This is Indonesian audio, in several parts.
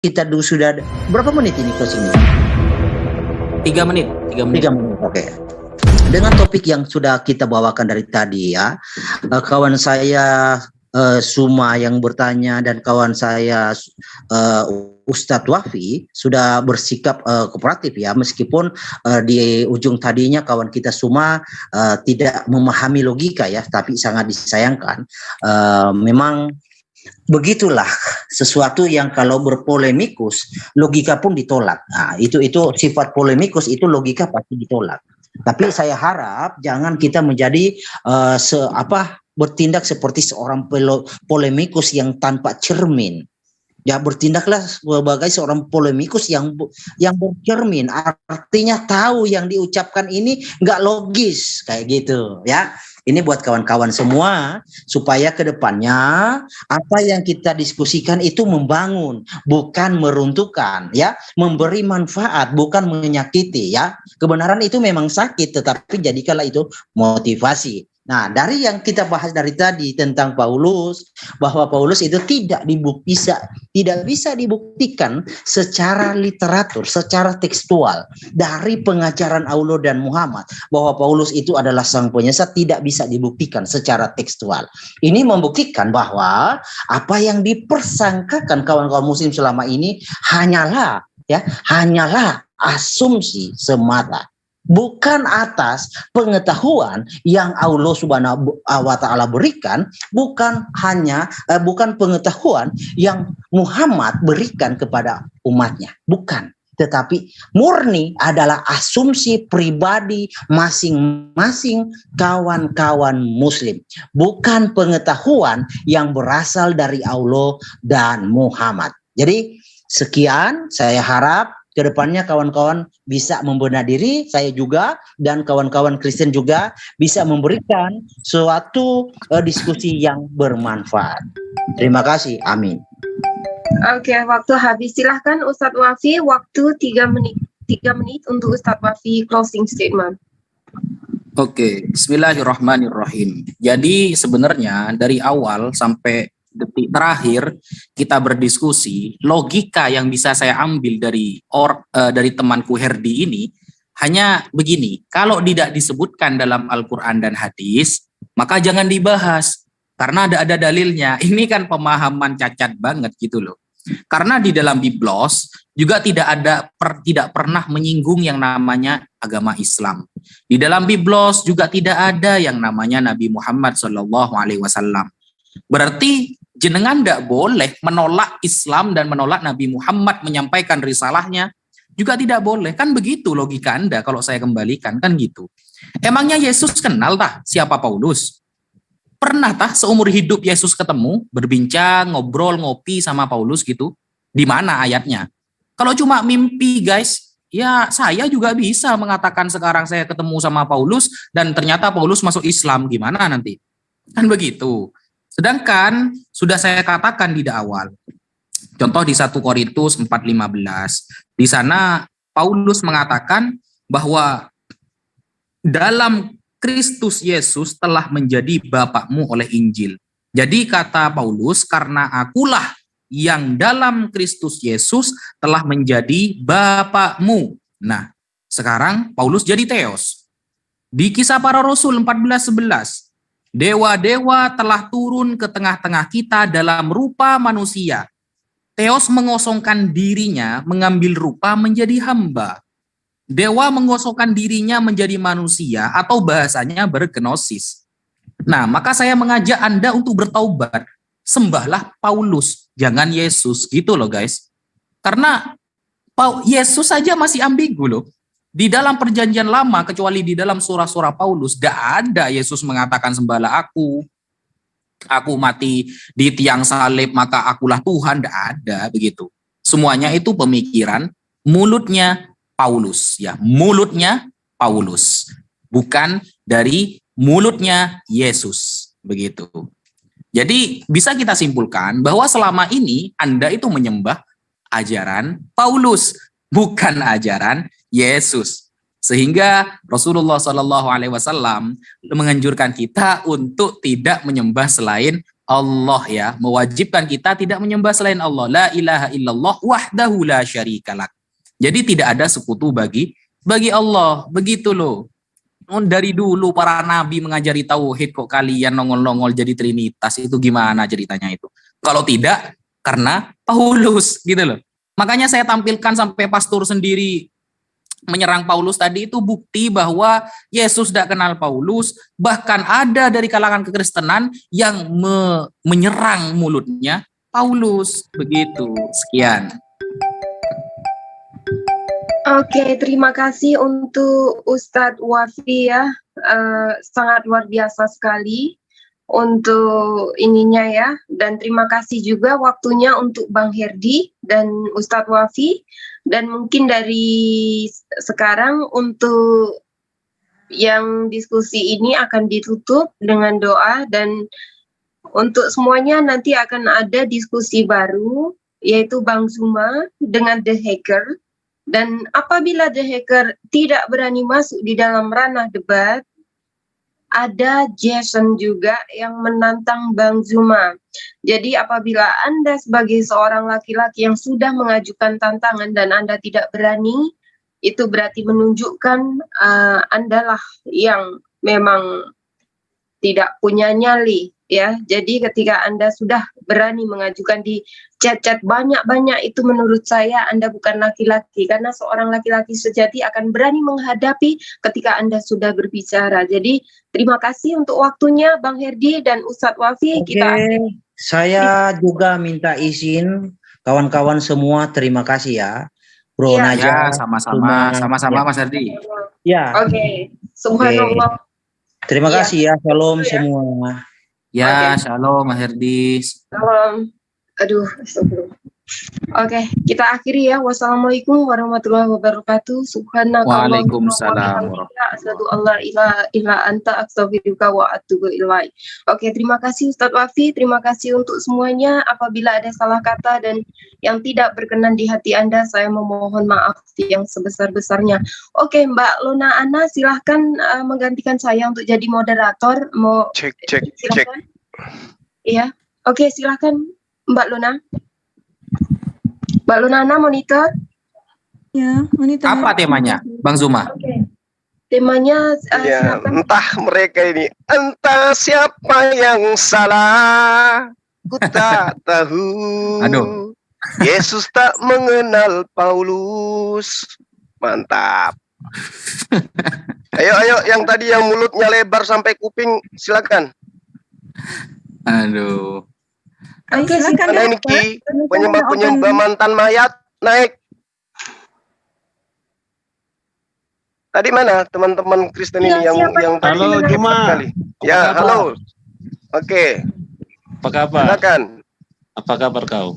kita sudah berapa menit ini closingnya? 3 menit. 3 menit, oke. Dengan topik yang sudah kita bawakan dari tadi ya, kawan saya Suma yang bertanya dan kawan saya Ustadz Wafi sudah bersikap kooperatif ya, meskipun di ujung tadinya kawan kita Suma tidak memahami logika ya, tapi sangat disayangkan. Memang begitulah sesuatu yang kalau berpolemikus logika pun ditolak. Nah, itu sifat polemikus, itu logika pasti ditolak. Tapi saya harap jangan kita menjadi bertindak seperti seorang polemikus yang tanpa cermin. Ya, bertindaklah sebagai seorang polemikus yang bercermin, artinya tahu yang diucapkan ini nggak logis kayak gitu ya. Ini buat kawan-kawan semua supaya ke depannya apa yang kita diskusikan itu membangun, bukan meruntuhkan ya, memberi manfaat bukan menyakiti ya. Kebenaran itu memang sakit, tetapi jadikanlah itu motivasi. Nah, dari yang kita bahas dari tadi tentang Paulus, bahwa Paulus itu tidak bisa dibuktikan secara literatur, secara tekstual dari pengajaran Aulo dan Muhammad, bahwa Paulus itu adalah sang penyesat, tidak bisa dibuktikan secara tekstual. Ini membuktikan bahwa apa yang dipersangkakan kawan-kawan muslim selama ini hanyalah asumsi semata. Bukan atas pengetahuan yang Allah Subhanahu wa Ta'ala berikan, bukan pengetahuan yang Muhammad berikan kepada umatnya, bukan. Tetapi murni adalah asumsi pribadi masing-masing kawan-kawan muslim, bukan pengetahuan yang berasal dari Allah dan Muhammad. Jadi sekian, saya harap kedepannya kawan-kawan bisa membenahi diri, saya juga dan kawan-kawan Kristen juga bisa memberikan suatu diskusi yang bermanfaat. Terima kasih, amin. Oke, waktu habis. Silahkan Ustadz Wafi, waktu 3 menit. 3 menit untuk Ustadz Wafi closing statement. Oke, bismillahirrahmanirrahim. Jadi sebenarnya dari awal sampai detik terakhir kita berdiskusi, logika yang bisa saya ambil dari temanku Herdi ini hanya begini: kalau tidak disebutkan dalam Al-Quran dan hadis, maka jangan dibahas karena ada dalilnya. Ini kan pemahaman cacat banget gitu loh. Karena di dalam Biblos juga tidak pernah menyinggung yang namanya agama Islam. Di dalam Biblos juga tidak ada yang namanya Nabi Muhammad SAW. Berarti jenengan tidak boleh menolak Islam dan menolak Nabi Muhammad menyampaikan risalahnya, juga tidak boleh. Kan begitu logika Anda kalau saya kembalikan, kan gitu. Emangnya Yesus kenal tah siapa Paulus? Pernah tah seumur hidup Yesus ketemu, berbincang, ngobrol, ngopi sama Paulus gitu? Di mana ayatnya? Kalau cuma mimpi guys, ya saya juga bisa mengatakan sekarang saya ketemu sama Paulus dan ternyata Paulus masuk Islam, gimana nanti? Kan begitu. Sedangkan sudah saya katakan di awal, contoh di 1 Korintus 4:15, di sana Paulus mengatakan bahwa dalam Kristus Yesus telah menjadi bapakmu oleh Injil. Jadi kata Paulus, karena akulah yang dalam Kristus Yesus telah menjadi bapakmu. Nah, sekarang Paulus jadi Theos. Di Kisah Para Rasul 14:11, dewa-dewa telah turun ke tengah-tengah kita dalam rupa manusia. Theos mengosongkan dirinya, mengambil rupa menjadi hamba. Dewa mengosongkan dirinya menjadi manusia, atau bahasanya bergnosis. Nah, maka saya mengajak Anda untuk bertaubat. Sembahlah Paulus, jangan Yesus, gitu loh guys. Karena Yesus saja masih ambigu loh. Di dalam perjanjian lama, kecuali di dalam surah-surah Paulus, tidak ada Yesus mengatakan sembahlah aku mati di tiang salib maka akulah Tuhan, tidak ada begitu. Semuanya itu pemikiran mulutnya Paulus, ya, mulutnya Paulus, bukan dari mulutnya Yesus, begitu. Jadi bisa kita simpulkan bahwa selama ini Anda itu menyembah ajaran Paulus, bukan ajaran Yesus. Sehingga Rasulullah SAW menganjurkan kita untuk tidak menyembah selain Allah ya mewajibkan kita tidak menyembah selain Allah. La ilaha illallah wahdahu la syarikalak. Jadi tidak ada sekutu bagi Allah. Begitu loh. Dari dulu para nabi mengajari tauhid, kok kalian nongol-nongol jadi trinitas, itu gimana ceritanya itu? Kalau tidak, karena Paulus gitu loh. Makanya saya tampilkan sampai pastor sendiri menyerang Paulus tadi, itu bukti bahwa Yesus tidak kenal Paulus. Bahkan ada dari kalangan kekristenan yang menyerang mulutnya Paulus. Begitu. Sekian. Oke, terima kasih untuk Ustadz Wafi ya, sangat luar biasa sekali untuk ininya ya, dan terima kasih juga waktunya untuk Bang Herdi dan Ustadz Wafi, dan mungkin dari sekarang untuk yang diskusi ini akan ditutup dengan doa, dan untuk semuanya nanti akan ada diskusi baru, yaitu Bang Zuma dengan The Hacker. Dan apabila The Hacker tidak berani masuk di dalam ranah debat, ada Jason juga yang menantang Bang Zuma. Jadi apabila Anda sebagai seorang laki-laki yang sudah mengajukan tantangan dan Anda tidak berani, itu berarti menunjukkan Anda lah yang memang tidak punya nyali. Ya, jadi ketika Anda sudah berani mengajukan di chat-chat banyak-banyak, itu menurut saya Anda bukan laki-laki, karena seorang laki-laki sejati akan berani menghadapi ketika Anda sudah berbicara. Jadi terima kasih untuk waktunya Bang Herdi dan Ustadz Wafi. Oke, saya juga minta izin kawan-kawan semua, terima kasih ya. Bro Ya. Naja, Sama-sama ya. Mas Herdi. Ya. Oke, subhanallah. Terima Ya. kasih ya, shalom Ya. semua. Ya, Oke. shalom Mas Herdi. Salam. Aduh, astagfirullah. Oke, kita akhiri ya. Wassalamualaikum warahmatullahi wabarakatuh. Waalaikumsalam Asyhadu alla ilaha illa anta astaghfiruka wa atubu ilaik. Oke, terima kasih Ustadz Wafi, terima kasih untuk semuanya. Apabila ada salah kata dan yang tidak berkenan di hati Anda, saya memohon maaf yang sebesar-besarnya. Oke, Mbak Luna Ana, silahkan menggantikan saya untuk jadi moderator. Mau Cek. silahkan. Iya. Oke, silahkan Mbak Luna. Mbak Lunana monitor. Ya, monitor. Apa temanya, Bang Zuma? Oke. Temanya Ya, silakan. entah mereka ini, entah siapa yang salah, ku tak tahu. Aduh. Yesus tak mengenal Paulus. Mantap. Ayo, yang tadi yang mulutnya lebar sampai kuping, silakan. Aduh. Oke, silakan. Mana ini Ki? Penyembah mantan mayat, naik. Tadi mana teman-teman Kristen ini Iya, yang siapa? tadi Halo, hebat Juma. sekali. Ya, kabar? halo. Oke, Apa kabar? silakan. Apa kabar kau?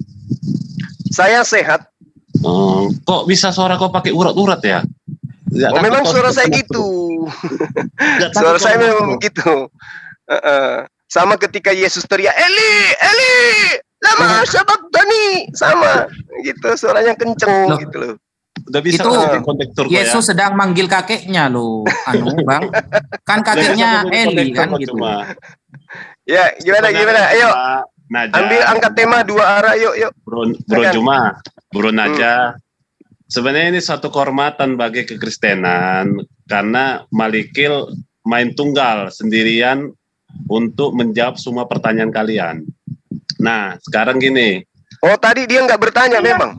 Saya sehat. Kok bisa suara kau pakai urat-urat ya? Nggak Oh, takut memang kau suara saya kena gitu. Nggak takut Suara kau saya kena memang flu? begitu. Sama ketika Yesus teriak, Eli, lama sabachthani. Sama, gitu. Suaranya kenceng, Loh. gitu loh. Udah bisa Itu ganti kondektur kau ya? Yesus sedang manggil kakeknya loh, Bang. Kan Udah bisa kakeknya ganti Eli kondektur kan kau gitu. cuma. Ya, gimana? Ayo, Naja, ambil angkat tema dua arah, yuk. Bro Silakan. Juma, Bro Naja. Sebenarnya ini suatu kehormatan bagi kekristenan karena Malikil main tunggal sendirian untuk menjawab semua pertanyaan kalian. Nah, sekarang gini. Oh, tadi dia nggak bertanya Iya. memang.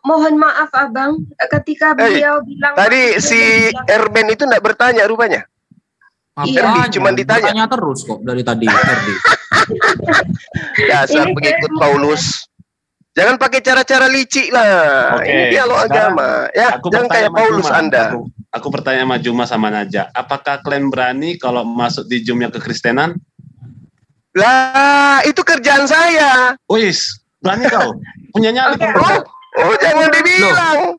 Mohon maaf Abang, ketika beliau bilang Tadi si Erben itu nggak bertanya rupanya. Apa cuman ditanya. Bertanya terus kok dari tadi, Herdi. Dasar Ini pengikut saya- Paulus. Jangan pakai cara-cara licik lah. Oke, Ini dialog sekarang agama. Ya, Aku jangan bertanya kayak sama Paulus Juma. Anda. Aku bertanya sama Juma sama Naja. Apakah kalian berani kalau masuk di Zoom-nya kekristenan? Lah, itu kerjaan saya. Wis, berani kau? Punya nyali Oke, kau. Oh, jangan dibilang.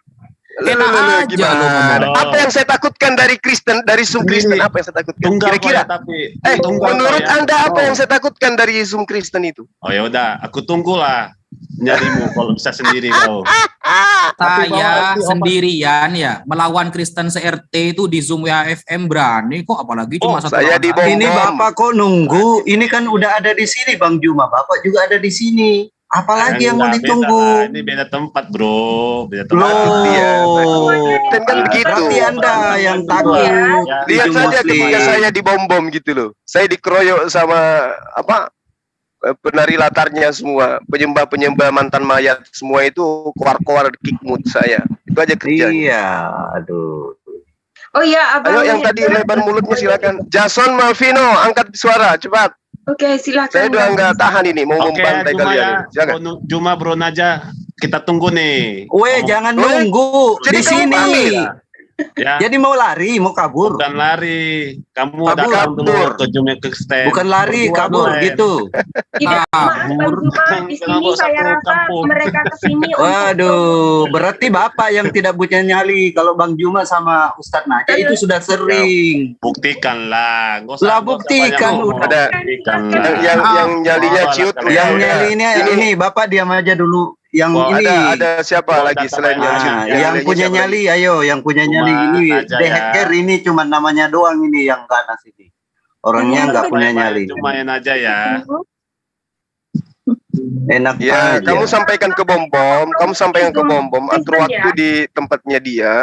Enak aja Gimana? lo ngomong. Apa yang saya takutkan dari Kristen, dari Zoom Kristen? Apa yang saya takutkan? Tunggal Kira-kira. kau ya, tapi Menurut kau ya. Anda apa yang saya takutkan dari Zoom Kristen itu? Oh ya udah, aku tunggulah. nyarimu kalau bisa sendiri kau. Saya sendirian ya melawan Kristen se-RT itu di Zoom WAFM berani kok, apalagi cuma satu saya orang. di bom. Ini Bapak kok nunggu? Ini kan udah ada di sini Bang Juma. Bapak juga ada di sini. Apalagi yang mau Enggak, ditunggu? beda lah. Ini beda tempat, bro. Beda tempat. Loh, Iya. Kan begitu. berarti Anda yang takut. Ya. di Lihat Zoom saja Muslim. ketika saya dibom-bom gitu loh. Saya dikeroyok sama apa? Penari latarnya semua, penyembah-penyembah mantan mayat semua itu keluar-keluar kick mood saya. Itu aja kerjanya. Iya, aduh. Oh iya, Abang. Ayo yang tadi lebar mulutnya silakan. Jason Malvino, angkat suara cepat. Oke, silakan. Saya udah Bang. nggak tahan ini mau Oke, membantai Juma kalian. ya. Ini. Silakan. Juma Bro Naja, kita tunggu nih. Weh, jangan nunggu Jadi di kamu sini. pamit? Ya, Jadi mau lari, mau kabur. bukan lari. Kamu Kabur. datang dulu ke Juma Kristen. Bukan lari, Berdua kabur boleh. gitu. Tidak, maaf Bang Juma, di sini Kenapa saya satu rasa kampung? mereka kesini untuk Waduh, berarti Bapak yang tidak punya nyali. Kalau Bang Juma sama Ustadz Naca itu sudah sering. Buktikan lah. Nggak usah- Lah, nggak usah buktikan, banyak ngomong. udah. Buktikan lah. Yang nyalinya Oh, ciut. kalau Yang Ya, nyali ini Bapak diam aja dulu. Yang Oh, ini. ada siapa Oh, lagi data selain banyak. yang ciut? Nah, Yang yang lainnya punya siapa nyali, lagi? ayo, yang punya nyali Cuma ini, aja The ya. Hacker ini cuma namanya doang ini yang ganas ini. Orangnya nggak punya nyali. Lumayan aja ya. Enak Ya, aja. kamu sampaikan ke bom-bom, kamu sampaikan ke bom-bom, atur waktu di tempatnya dia.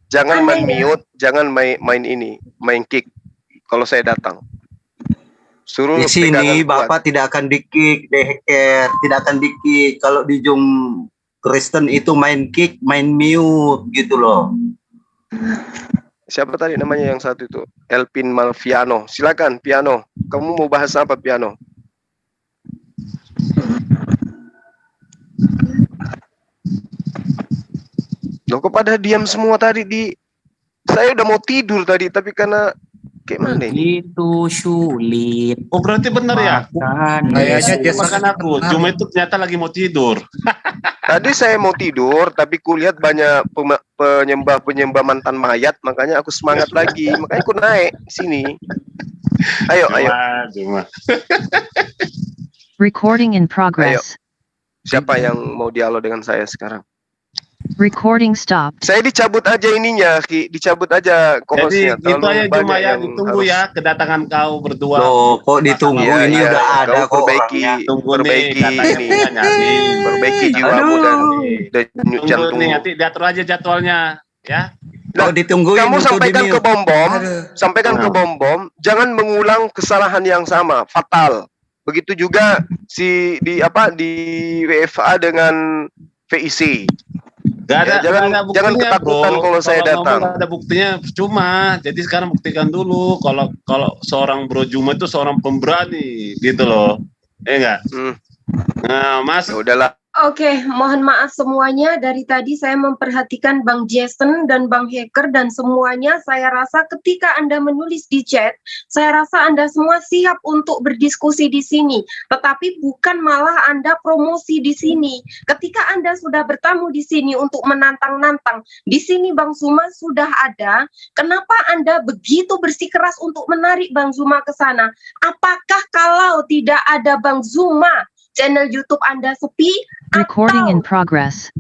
Jangan main mute, jangan main ini, main kick. Kalau saya datang, suruh Di sini pegangan kuat. Bapak tidak akan di-kick, The Hacker tidak akan di-kick. Kalau di Zoom Kristen itu main kick, main mute gitu loh. Siapa tadi namanya yang satu itu? Elpin Malviano. Silakan, Piano. Kamu mau bahas apa, Piano? Loh, kok pada diam semua tadi di? Saya udah mau tidur tadi, tapi karena kayak mana ini? Itu sulit. Oh berarti benar ya? Makan. Kayaknya Jason Makan aku. Cuma itu ternyata lagi mau tidur. Tadi saya mau tidur, tapi kulihat banyak penyembah mantan mayat, makanya aku semangat lagi, makanya aku naik sini. Ayo. Cuma. Recording in progress. Siapa yang mau dialog dengan saya sekarang? Recording stopped. Saya dicabut aja ininya, Ki. Dicabut aja Jadi co-hostnya. itu aja Terlalu Juma banyak ya. yang Ditunggu harus- ya kedatangan kau berdua. Loh, kok ditunggu? Iya, Ini iya, udah ada kau kok perbaiki, orangnya. Tunggu perbaiki nih, katanya ini, punya nyali. perbaiki jiwamu Aduh. dan denyut Tunggu nih, jantungmu. nanti diatur aja jadwalnya. Ya. Kok ditungguin Kamu untuk sampaikan ke di-mute? bom-bom, sampaikan ke bom-bom, jangan mengulang kesalahan yang sama, fatal. Begitu juga di WFA dengan VIC. Gak ada, Ya, jangan- nggak ada jangan buktinya, ketakutan bro. kalau saya ngomong datang. nggak ada buktinya cuma. Jadi sekarang buktikan dulu kalau seorang Bro Juma itu seorang pemberani gitu loh. Enggak. Hmm. Nah, Mas, Ya udahlah. Oke, mohon maaf semuanya. Dari tadi saya memperhatikan Bang Jason dan Bang Hacker dan semuanya saya rasa ketika Anda menulis di chat, saya rasa Anda semua siap untuk berdiskusi di sini. Tetapi bukan malah Anda promosi di sini. Ketika Anda sudah bertamu di sini untuk menantang-nantang, di sini Bang Zuma sudah ada, kenapa Anda begitu bersikeras untuk menarik Bang Zuma ke sana? Apakah kalau tidak ada Bang Zuma, channel YouTube Anda sepi, Recording in atau progress.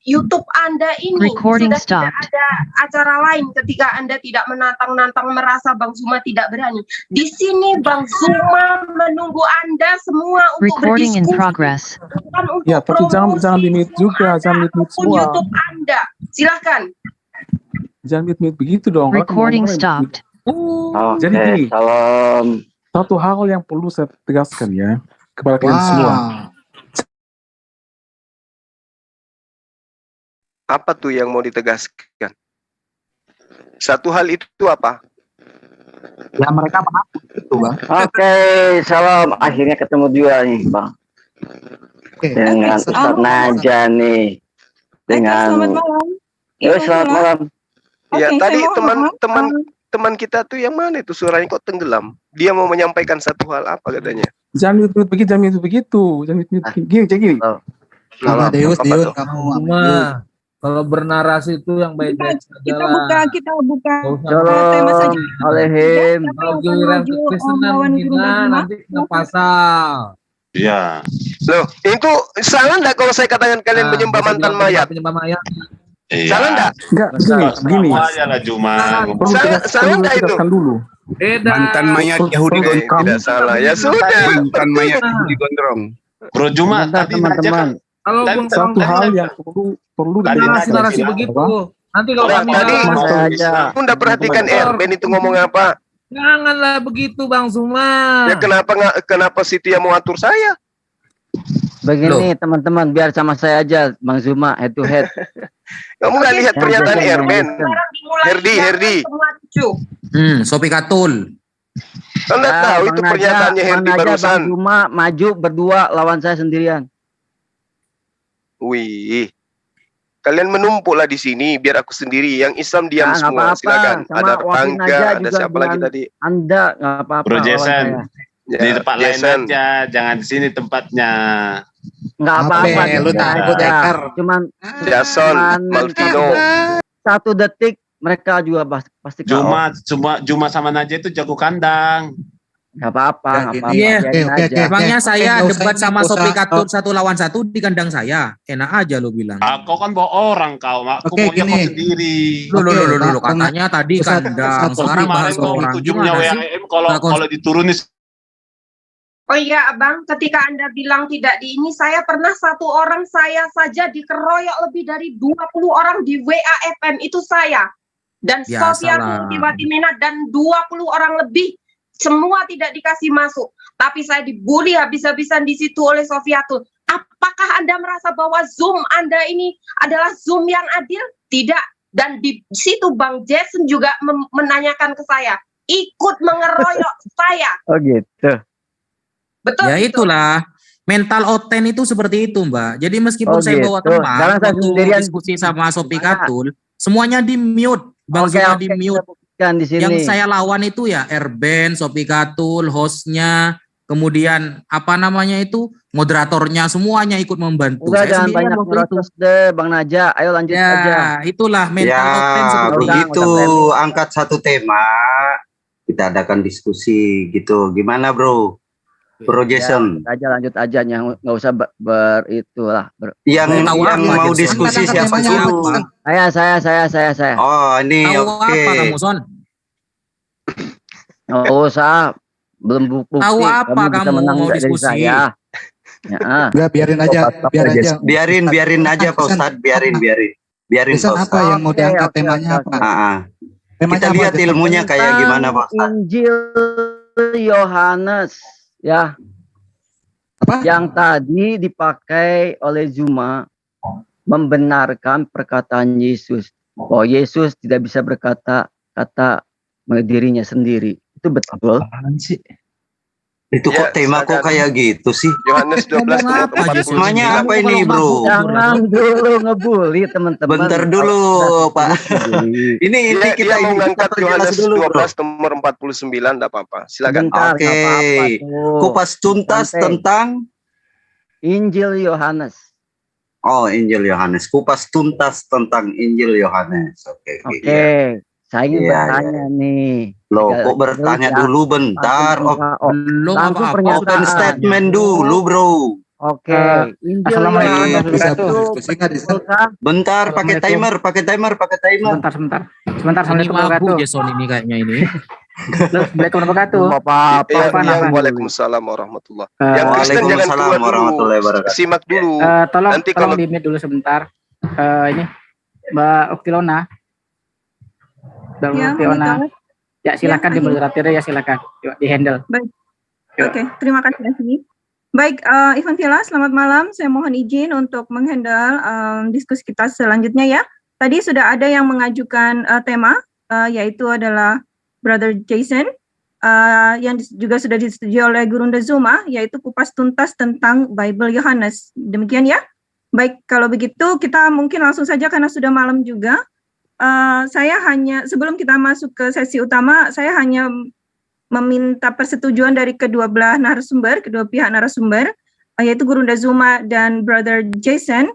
YouTube Anda ini Recording sudah tidak stopped. ada acara lain ketika Anda tidak menantang-nantang merasa Bang Zuma tidak berani. Di sini Bang Zuma menunggu Anda semua untuk Recording in berdiskusi, progress. bukan untuk Ya, tapi jangan promosi di-mute juga, Anda jangan di-mute ataupun semua. YouTube Anda. Silakan. Jangan mute begitu dong. Kalau Recording kamu ngomong, stopped. Jadi gini, Salam. satu hal yang perlu saya tegaskan ya kepada kalian semua. Apa tuh yang mau ditegaskan? Satu hal itu apa? Ya mereka mengaku itu, Bang. Oke, salam. Akhirnya ketemu juga nih, Bang. Dengan Ustadz Naja nih. Dengan Selamat malam. Ya, selamat malam. Ya, Oke, tadi saya mohon maaf. teman kita tuh yang mana itu suaranya kok tenggelam? Dia mau menyampaikan satu hal apa katanya? Jangan mute begitu, jangan mute begitu. Jangan mute gini, jangan gini. Salam. Deus, Apa Deus, tuh? kamu Cuma kalau bernarasi itu yang baik-baik saja Kita lah. buka Nggak usah tema saja. Shalom. Alaihim. Kalau giliran kekristenan lawan kita nanti kena pasal. Iya. Loh, itu salah enggak kalau saya katakan kalian menyembah mantan mayat? Penyembah mayat. Iya. Salah enggak? Enggak, gini. Aja lah Juma. Salah enggak itu? Dulu. Mantan mayat Yahudi Gondrong. Tidak salah. Ya sudah. Mantan mayat Yahudi Gondrong. Bro Juma, tadi teman-teman. Kalau Satu hal yang perlu narasi begitu. Nanti kalau kami Tadi aja. aku udah perhatikan Erben itu ngomong apa? Janganlah begitu Bang Zuma. Ya kenapa Siti yang mau atur saya? Begini teman-teman, biar sama saya aja Bang Zuma head to head. Kamu nggak lihat pernyataan Erben? Herdi. Sopi Katul. Kau nggak tahu itu pernyataannya Herdi barusan. Bang Zuma maju berdua lawan saya sendirian. Wih, kalian menumpuklah di sini biar aku sendiri. Yang Islam diam semua. Silakan. Ada Tangga, ada siapa lagi tadi? Anda nggak apa-apa. Bro Jason, di tempat lain aja, jangan di sini tempatnya. Nggak apa-apa. Lu takut hacker. Cuman Jason, Malvino. 1 detik mereka juga pasti Juma sama Naja itu jago kandang. Nggak apa-apa. Iya. Emangnya saya debat sama Sopi Katul 1 lawan 1 di kandang saya. Enak aja lo bilang. Kau kan bawa orang kau. Aku maunya kau sendiri. Loh, katanya tadi kandang. Sekarang bahas orang. Ujungnya WAM kalau diturunin. Oh iya Abang, ketika Anda bilang tidak di ini, saya pernah 1 orang saya saja dikeroyok lebih dari 20 orang di WAFM, itu saya. Dan Sofiatul Tiwatimena dan 20 orang lebih, semua tidak dikasih masuk. Tapi saya dibully habis-habisan di situ oleh Sofiatul. Apakah Anda merasa bahwa Zoom Anda ini adalah Zoom yang adil? Tidak. Dan di situ Bang Jason juga menanyakan ke saya, ikut mengeroyok saya. Oh gitu. Betul. Ya itulah. Mental oten itu seperti itu Mbak. Jadi meskipun saya bawa teman waktu diskusi sama Sopi Katul, semuanya di mute. Bang Zuma di mute. Di sini. Yang saya lawan itu ya Erben, Sopi Katul, hostnya, kemudian apa namanya itu moderatornya, semuanya ikut membantu. Udah, saya jangan banyak protes deh Bang Naja. Ayo lanjut aja. Itulah mental oten seperti begitu. Angkat satu tema, kita adakan diskusi gitu. Gimana Bro Jason? Lanjut aja, nggak usah beritulah. Yang mau diskusi siapa dulu? Saya. Oh ini oke. Apa kamu Son? Nggak usah, belum bukti. Tahu apa kamu mau diskusi? Ya. Biarin aja. Biarin aja Pak Ustadz. Biarin Pak Ustadz. Apa yang mau diangkat temanya apa? Kita lihat ilmunya kayak gimana Pak Ustadz. Injil Yohanes. Ya, yang tadi dipakai oleh Zuma membenarkan perkataan Yesus. Oh, Yesus tidak bisa berkata dirinya sendiri. Itu betul. Itu kok tema kok kayak gitu sih? Yohanes 12. Temanya apa ini Bro? Jangan dulu ngebully teman-teman. Bentar dulu Pak. Ini kita mau ngangkat Yohanes 12 nomor 49, enggak apa-apa. Silakan. Oke. Kupas tuntas tentang Injil Yohanes. Oh, Injil Yohanes. Kupas tuntas tentang Injil Yohanes. Oke. Saya ingin bertanya nih. Loh, kok bertanya dulu bentar? Langsung pernyataan. Open statement dulu, Bro. Oke. Assalamualaikum. Bentar, pakai timer. Sebentar. Assalamualaikum warahmatullahi Jason ini kayaknya ini. Assalamualaikum warahmatullahi wabarakatuh. Waalaikumsalam warahmatullahi wabarakatuh. Yang Kristen jangan keluar dulu. Simak dulu. Tolong di-mute dulu sebentar. Ini Mbak Uktilona. Ya silakan di moderator ya, silakan di handle. Baik. Oke, terima kasih Asmi. Baik, Ivan Villa, selamat malam. Saya mohon izin untuk menghandle diskusi kita selanjutnya ya. Tadi sudah ada yang mengajukan tema, yaitu adalah Brother Jason, yang juga sudah disetujui oleh Gurunda Zuma, yaitu kupas tuntas tentang Bible Yohanes. Demikian ya. Baik, kalau begitu kita mungkin langsung saja karena sudah malam juga. Saya hanya, sebelum kita masuk ke sesi utama, saya hanya meminta persetujuan dari kedua pihak narasumber, yaitu Gurunda Zuma dan Brother Jason,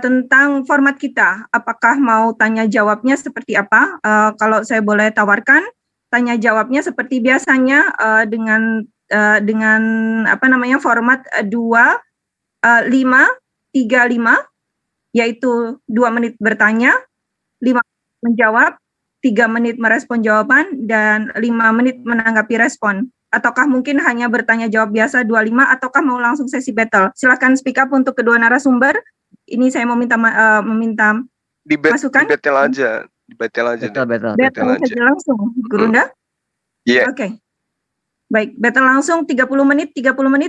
tentang format kita. Apakah mau tanya jawabnya seperti apa? Kalau saya boleh tawarkan, tanya jawabnya seperti biasanya dengan dengan format 2-5-3-5, yaitu 2 menit bertanya, 5 menit menjawab, 3 menit merespon jawaban, dan 5 menit menanggapi respon. Ataukah mungkin hanya bertanya jawab biasa 25, ataukah mau langsung sesi battle? Silakan speak up untuk kedua narasumber. Ini saya mau minta masukan. Di battle aja. Battle saja langsung, Gurunda? Iya. Oke. Baik, battle langsung 30 menit,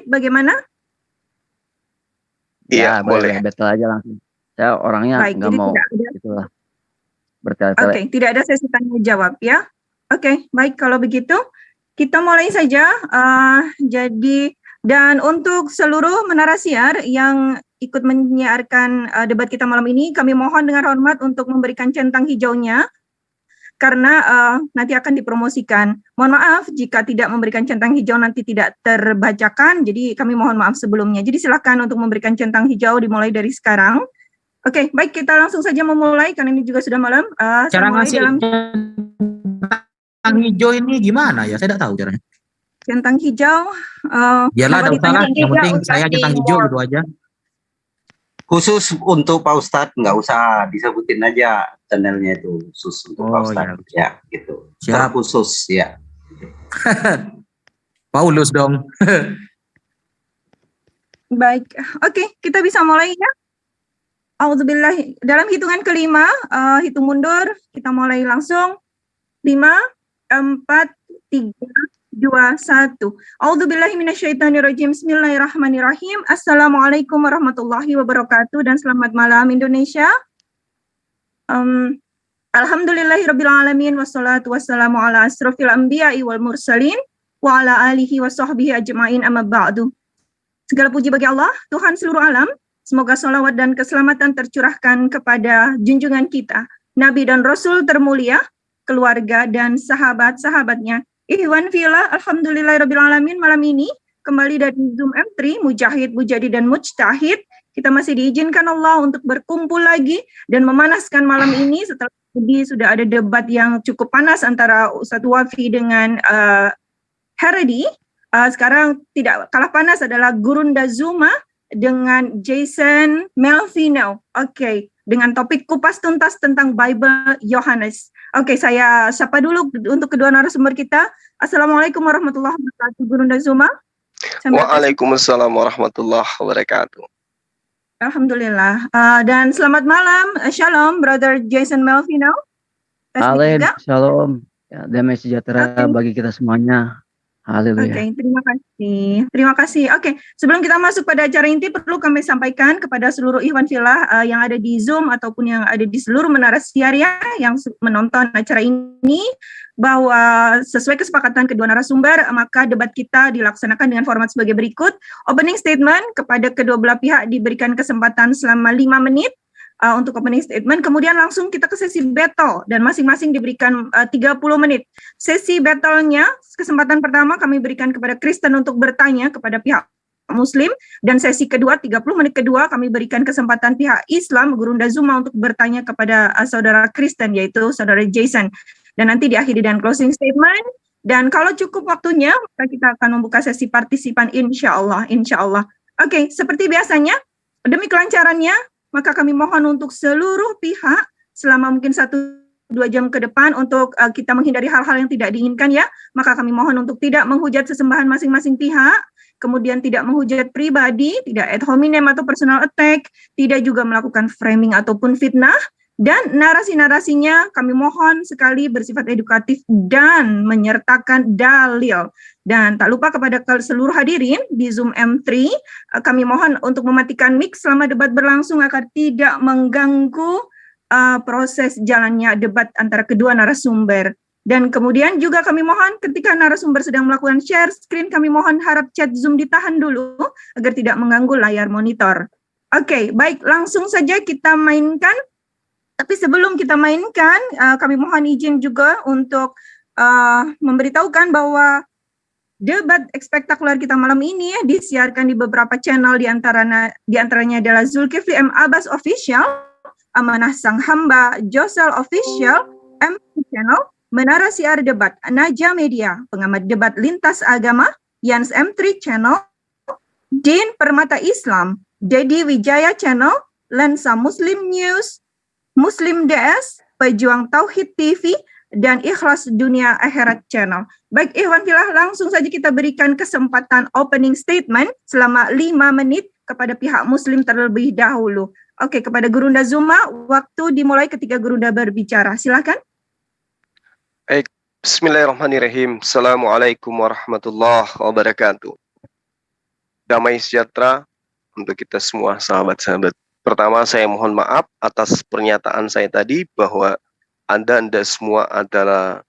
bagaimana? Iya, boleh. Battle aja langsung. Saya orangnya nggak mau itulah bertele-tele. Oke, tidak ada sesi tanya jawab ya. Oke, baik kalau begitu kita mulai saja. Jadi dan untuk seluruh menara siar yang ikut menyiarkan debat kita malam ini, kami mohon dengan hormat untuk memberikan centang hijaunya karena nanti akan dipromosikan. Mohon maaf jika tidak memberikan centang hijau nanti tidak terbacakan, jadi kami mohon maaf sebelumnya. Jadi silakan untuk memberikan centang hijau dimulai dari sekarang. Oke, baik kita langsung saja memulai karena ini juga sudah malam. Cara ngasih centang hijau ini gimana ya? Saya tidak tahu caranya. Centang hijau. Biarlah, tidak usah lah. Yang penting saya centang hijau gitu aja. Khusus untuk Pak Ustadz, nggak usah disebutin aja channelnya itu, khusus untuk Pak Ustadz. Ya, gitu. Siap. Khusus, ya. Paulus dong. Baik, oke, kita bisa mulai ya. Auzubillah, dalam hitungan kelima, hitung mundur, kita mulai langsung. 5, 4, 3, 2, 1. A'udzubillahi minasyaitonirrajim. Bismillahirrahmanirrahim. Assalamualaikum warahmatullahi wabarakatuh dan selamat malam Indonesia. Alhamdulillahirabbil alamin wassalatu wassalamu ala asrofil anbiya'i wal mursalin wa ala alihi wa sahbihi ajma'in amma ba'du. Segala puji bagi Allah, Tuhan seluruh alam. Semoga salawat dan keselamatan tercurahkan kepada junjungan kita, Nabi dan Rasul termulia, keluarga dan sahabat-sahabatnya. Ikhwan fillah, alhamdulillahirabbil alamin, malam ini kembali dari Zoom M3 Mujahid, Mujadi dan Mujtahid. Kita masih diizinkan Allah untuk berkumpul lagi dan memanaskan malam ini setelah tadi sudah ada debat yang cukup panas antara Ustadz Wafi dengan Heredi. Sekarang tidak kalah panas adalah Gurunda Zuma dengan Jason Melvino. Oke, dengan topik kupas tuntas tentang Bible Yohanes. Oke, saya sapa dulu untuk kedua narasumber kita. Assalamualaikum warahmatullahi wabarakatuh, Gurunda Zuma. Waalaikumsalam warahmatullahi wabarakatuh. Alhamdulillah. Dan selamat malam, Shalom, Brother Jason Melvino. Haleluya, Shalom. Ya, damai sejahtera bagi kita semuanya. Haleluya. Oke, terima kasih. Terima kasih. Oke, sebelum kita masuk pada acara inti, perlu kami sampaikan kepada seluruh ikhwan fillah yang ada di Zoom ataupun yang ada di seluruh menara siar yang menonton acara ini, bahwa sesuai kesepakatan kedua narasumber, maka debat kita dilaksanakan dengan format sebagai berikut. Opening statement kepada kedua belah pihak diberikan kesempatan selama 5 menit untuk opening statement, kemudian langsung kita ke sesi battle dan masing-masing diberikan 30 menit. Sesi battle-nya, kesempatan pertama kami berikan kepada Kristen untuk bertanya kepada pihak Muslim, dan sesi kedua, 30 menit kedua, kami berikan kesempatan pihak Islam, Gurunda Zuma, untuk bertanya kepada saudara Kristen, yaitu saudara Jason. Dan nanti diakhiri dengan closing statement. Dan kalau cukup waktunya, maka kita akan membuka sesi partisipan insya Allah. Oke, seperti biasanya, demi kelancarannya, maka kami mohon untuk seluruh pihak selama mungkin 1-2 jam ke depan untuk kita menghindari hal-hal yang tidak diinginkan ya. Maka kami mohon untuk tidak menghujat sesembahan masing-masing pihak, kemudian tidak menghujat pribadi, tidak ad hominem atau personal attack, tidak juga melakukan framing ataupun fitnah. Dan narasi-narasinya kami mohon sekali bersifat edukatif dan menyertakan dalil. Dan tak lupa kepada seluruh hadirin di Zoom M3, kami mohon untuk mematikan mic selama debat berlangsung agar tidak mengganggu proses jalannya debat antara kedua narasumber. Dan kemudian juga kami mohon ketika narasumber sedang melakukan share screen, kami mohon harap chat Zoom ditahan dulu agar tidak mengganggu layar monitor. Oke, baik, langsung saja kita mainkan. Tapi sebelum kita mainkan, kami mohon izin juga untuk memberitahukan bahwa debat spektakuler kita malam ini disiarkan di beberapa channel, di antaranya adalah Zulkifli M. Abbas Official, Amanah Sang Hamba, Josel Official, M Channel, Menara Siar Debat, Naja Media, Pengamat Debat Lintas Agama, Yans M3 Channel, Din Permata Islam, Dedi Wijaya Channel, Lensa Muslim News, Muslim DS, Pejuang Tauhid TV, dan Ikhlas Dunia Akhirat Channel. Baik, Ikhwan Fillah, langsung saja kita berikan kesempatan opening statement selama 5 menit kepada pihak Muslim terlebih dahulu. Oke, kepada Gurunda Zuma, waktu dimulai ketika Gurunda berbicara. Silakan. Bismillahirrahmanirrahim. Assalamualaikum warahmatullahi wabarakatuh. Damai sejahtera untuk kita semua, sahabat-sahabat. Pertama, saya mohon maaf atas pernyataan saya tadi bahwa Anda semua adalah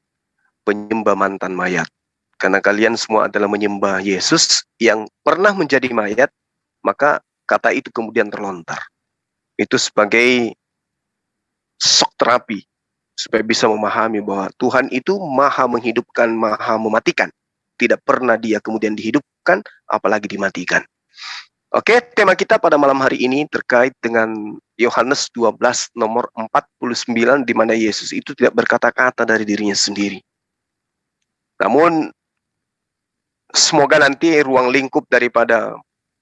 penyembah mantan mayat. Karena kalian semua adalah menyembah Yesus yang pernah menjadi mayat, maka kata itu kemudian terlontar. Itu sebagai shock terapi, supaya bisa memahami bahwa Tuhan itu maha menghidupkan, maha mematikan. Tidak pernah dia kemudian dihidupkan, apalagi dimatikan. Oke, tema kita pada malam hari ini terkait dengan Yohanes 12 nomor 49, di mana Yesus itu tidak berkata-kata dari dirinya sendiri. Namun, semoga nanti ruang lingkup daripada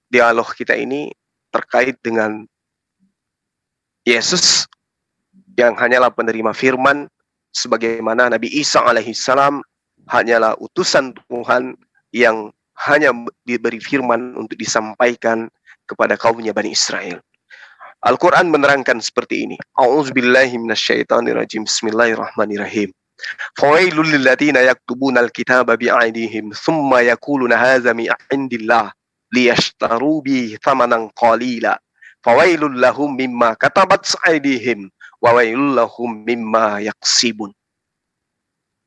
dialog kita ini terkait dengan Yesus yang hanyalah penerima firman, sebagaimana Nabi Isa alaihissalam hanyalah utusan Tuhan yang hanya diberi firman untuk disampaikan kepada kaumnya Bani Israel. Al-Quran menerangkan seperti ini. A'udzubillahi minasyaitonirrajim. Bismillahirrahmanirrahim. Fawailul lilladzina yaktubuna al-kitaba bi'aydihim thumma yaquluna hadza min 'indillah liyashtaru bi thamanan qalila. Fawailul lahum mimma katabat aydihim wa wailul lahum mimma yaksibun.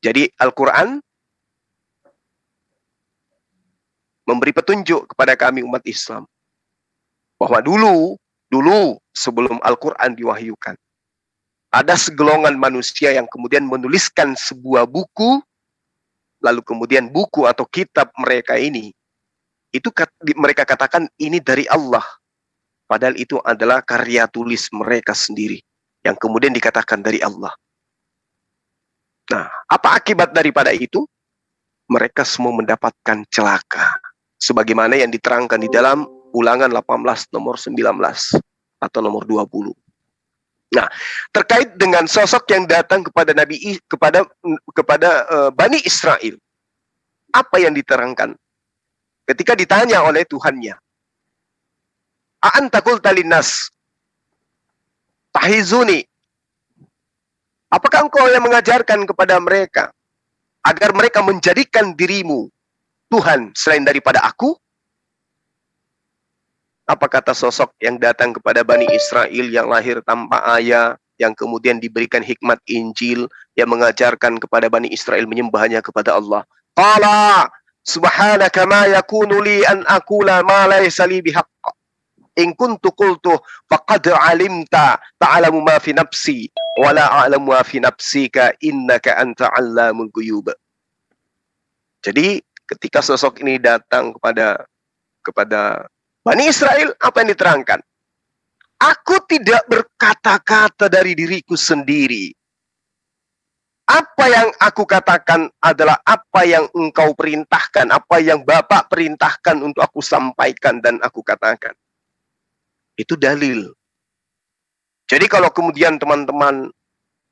Jadi Al-Quran memberi petunjuk kepada kami umat Islam bahwa dulu sebelum Al-Quran diwahyukan, ada segelongan manusia yang kemudian menuliskan sebuah buku, lalu kemudian buku atau kitab mereka ini, itu mereka katakan ini dari Allah, padahal itu adalah karya tulis mereka sendiri yang kemudian dikatakan dari Allah. Nah, apa akibat daripada itu? Mereka semua mendapatkan celaka, sebagaimana yang diterangkan di dalam Ulangan 18 nomor 19 atau nomor 20. Nah, terkait dengan sosok yang datang kepada Bani Israel, apa yang diterangkan? Ketika ditanya oleh Tuhannya, "A'anta qulta linnas tahizuni?" Apakah engkau yang mengajarkan kepada mereka agar mereka menjadikan dirimu Tuhan selain daripada aku? Apa kata sosok yang datang kepada Bani Israel yang lahir tanpa ayah, yang kemudian diberikan hikmat Injil, yang mengajarkan kepada Bani Israel menyembahnya kepada Allah? Qala subhanaka ma yakunu li an aqula ma laysa li bihaqq. In kuntu qultu faqad alimta ta'lamu ma fi nafsi wa la a'lamu ma fi nafsika innaka anta 'allamul ghuyub. Jadi ketika sosok ini datang kepada Bani Israel, apa yang diterangkan? Aku tidak berkata-kata dari diriku sendiri. Apa yang aku katakan adalah apa yang engkau perintahkan, apa yang Bapak perintahkan untuk aku sampaikan dan aku katakan. Itu dalil. Jadi kalau kemudian teman-teman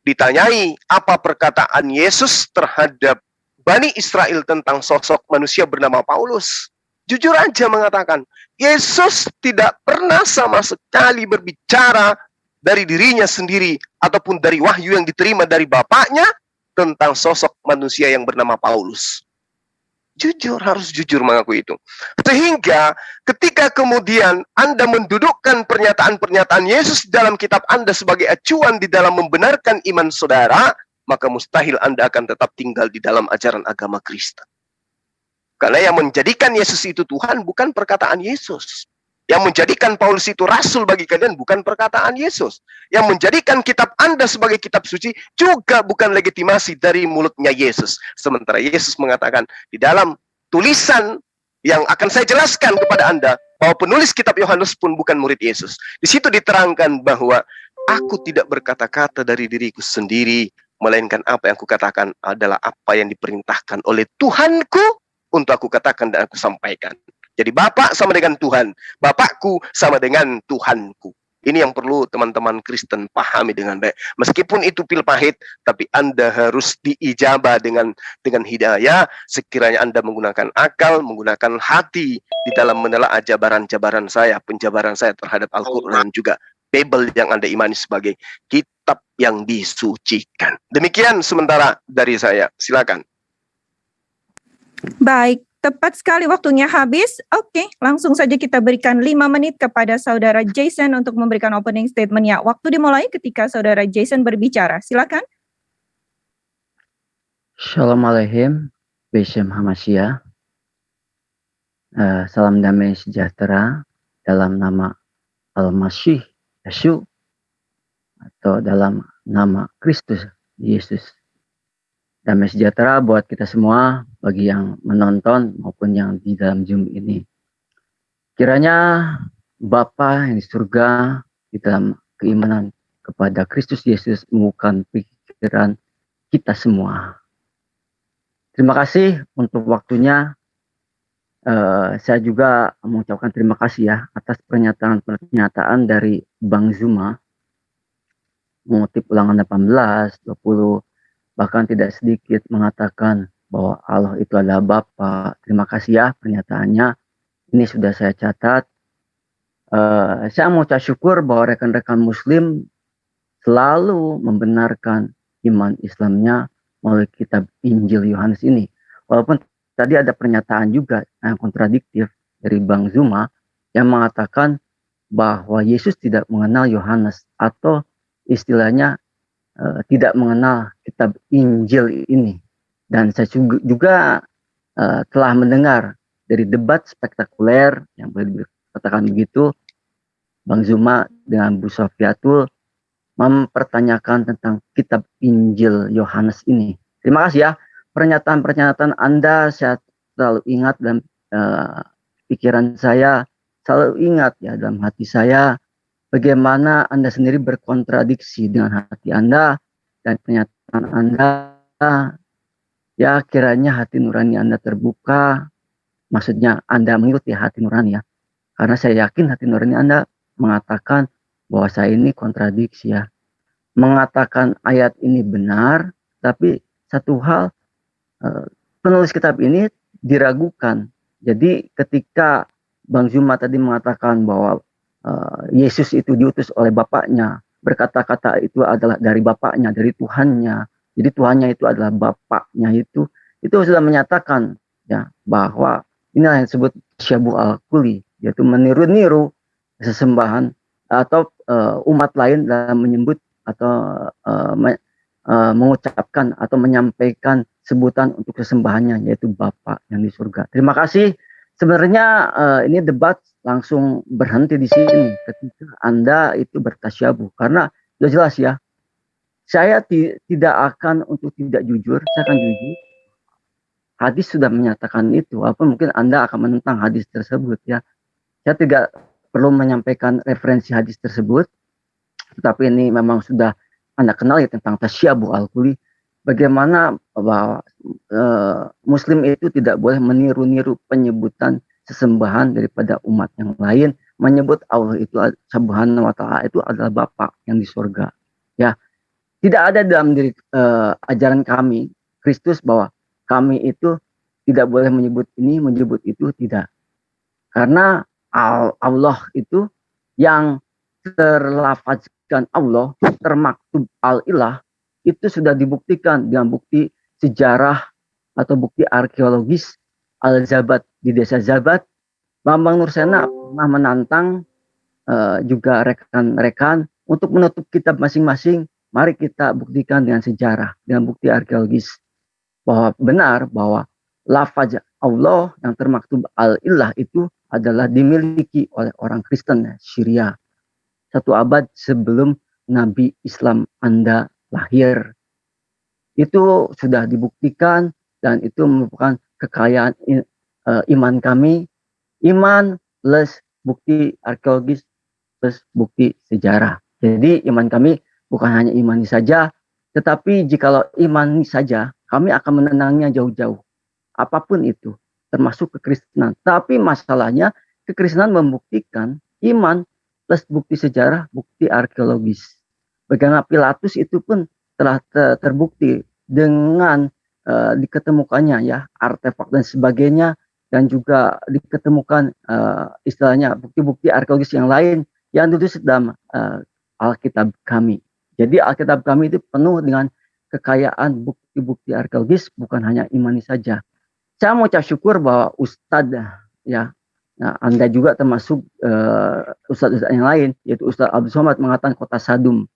ditanyai apa perkataan Yesus terhadap Bani Israel tentang sosok manusia bernama Paulus, jujur aja mengatakan, Yesus tidak pernah sama sekali berbicara dari dirinya sendiri ataupun dari wahyu yang diterima dari Bapaknya tentang sosok manusia yang bernama Paulus. Jujur, harus jujur mengaku itu. Sehingga ketika kemudian Anda mendudukkan pernyataan-pernyataan Yesus dalam kitab Anda sebagai acuan di dalam membenarkan iman saudara, maka mustahil Anda akan tetap tinggal di dalam ajaran agama Kristen. Karena yang menjadikan Yesus itu Tuhan bukan perkataan Yesus. Yang menjadikan Paulus itu rasul bagi kalian bukan perkataan Yesus. Yang menjadikan kitab Anda sebagai kitab suci juga bukan legitimasi dari mulutnya Yesus. Sementara Yesus mengatakan di dalam tulisan yang akan saya jelaskan kepada Anda, bahwa penulis kitab Yohanes pun bukan murid Yesus. Di situ diterangkan bahwa aku tidak berkata-kata dari diriku sendiri, melainkan apa yang aku katakan adalah apa yang diperintahkan oleh Tuhanku untuk aku katakan dan aku sampaikan. Jadi Bapak sama dengan Tuhan, Bapakku sama dengan Tuhanku. Ini yang perlu teman-teman Kristen pahami dengan baik. Meskipun itu pil pahit, tapi Anda harus diijabah dengan hidayah. Sekiranya Anda menggunakan akal, menggunakan hati di dalam menelaah jabaran-jabaran saya, penjabaran saya terhadap Al-Quran juga Bible yang Anda imani sebagai kitab yang disucikan. Demikian sementara dari saya. Silakan. Baik, tepat sekali waktunya habis. Oke, langsung saja kita berikan 5 menit kepada Saudara Jason untuk memberikan opening statement-nya. Waktu dimulai ketika Saudara Jason berbicara. Silakan. Shalom Aleichem, Beshem Hamashiach. Salam damai sejahtera dalam nama Al-Masih Yeshu atau dalam nama Kristus Yesus. Damai sejahtera buat kita semua, bagi yang menonton maupun yang di dalam Zoom ini. Kiranya Bapa yang di surga di dalam keimanan kepada Kristus Yesus membukakan pikiran kita semua. Terima kasih untuk waktunya. Saya juga mengucapkan terima kasih ya atas pernyataan dari Bang Zuma, mengutip Ulangan 18, 20, bahkan tidak sedikit mengatakan bahwa Allah itu adalah Bapa. Terima kasih ya pernyataannya. Ini sudah saya catat. Saya mau ucap syukur bahwa rekan-rekan Muslim selalu membenarkan iman Islamnya melalui kitab Injil Yohanes ini. Walaupun tadi ada pernyataan juga yang kontradiktif dari Bang Zuma yang mengatakan bahwa Yesus tidak mengenal Yohanes atau istilahnya tidak mengenal kitab Injil ini. Dan saya juga telah mendengar dari debat spektakuler yang boleh dikatakan begitu, Bang Zuma dengan Bu Sofiatul mempertanyakan tentang kitab Injil Yohanes ini. Terima kasih ya, pernyataan-pernyataan Anda saya selalu ingat dalam pikiran saya, selalu ingat ya dalam hati saya, bagaimana Anda sendiri berkontradiksi dengan hati Anda dan pernyataan Anda. Ya kiranya hati nurani Anda terbuka, maksudnya Anda mengikuti hati nurani ya. Karena saya yakin hati nurani Anda mengatakan bahwa saya ini kontradiksi ya. Mengatakan ayat ini benar, tapi satu hal penulis kitab ini diragukan. Jadi ketika Bang Zuma tadi mengatakan bahwa Yesus itu diutus oleh Bapaknya, berkata-kata itu adalah dari Bapaknya, dari Tuhannya. Jadi Tuhannya itu adalah Bapaknya itu sudah menyatakan ya bahwa inilah yang disebut syabu al-kuli, yaitu meniru-niru sesembahan atau umat lain dalam menyebut atau mengucapkan atau menyampaikan sebutan untuk sesembahannya, yaitu Bapa yang di surga. Terima kasih. Sebenarnya ini debat langsung berhenti di sini ketika Anda itu bertasyabuh, karena sudah jelas ya, saya tidak akan untuk tidak jujur, saya akan jujur. Hadis sudah menyatakan itu, walaupun mungkin Anda akan menentang hadis tersebut ya. Saya tidak perlu menyampaikan referensi hadis tersebut, tetapi ini memang sudah Anda kenal ya tentang tasyabuh al-kuli. Bagaimana bahwa Muslim itu tidak boleh meniru-niru penyebutan sesembahan daripada umat yang lain, menyebut Allah itu subhanahu wa ta'ala itu adalah Bapa yang di surga. Ya, tidak ada dalam diri ajaran kami Kristus bahwa kami itu tidak boleh menyebut ini, menyebut itu, tidak. Karena Allah itu yang terlafazkan Allah, termaktub al-ilah, itu sudah dibuktikan dengan bukti sejarah atau bukti arkeologis Al-Zabat di desa Zabat. Bambang Nursena pernah menantang juga rekan-rekan untuk menutup kitab masing-masing. Mari kita buktikan dengan sejarah, dengan bukti arkeologis bahwa benar bahwa lafaz Allah yang termaktub al-ilah itu adalah dimiliki oleh orang Kristen Syria 1 abad sebelum Nabi Islam Anda lahir. Itu sudah dibuktikan dan itu merupakan kekayaan iman kami. Iman plus bukti arkeologis plus bukti sejarah. Jadi iman kami bukan hanya imani saja, tetapi jikalau imani saja, kami akan menenangnya jauh-jauh. Apapun itu. termasuk kekristenan. Tapi masalahnya kekristenan membuktikan iman plus bukti sejarah, bukti arkeologis. Bagaimana Pilatus itu pun telah terbukti dengan diketemukannya ya artefak dan sebagainya, dan juga diketemukan istilahnya bukti-bukti arkeologis yang lain yang ditulis dalam Alkitab kami. Jadi Alkitab kami itu penuh dengan kekayaan bukti-bukti arkeologis, bukan hanya imani saja. Saya mau ucap syukur bahwa Ustadz ya, nah, Anda juga termasuk Ustadz yang lain, yaitu Ustadz Abdul Somad mengatakan kota Sadum.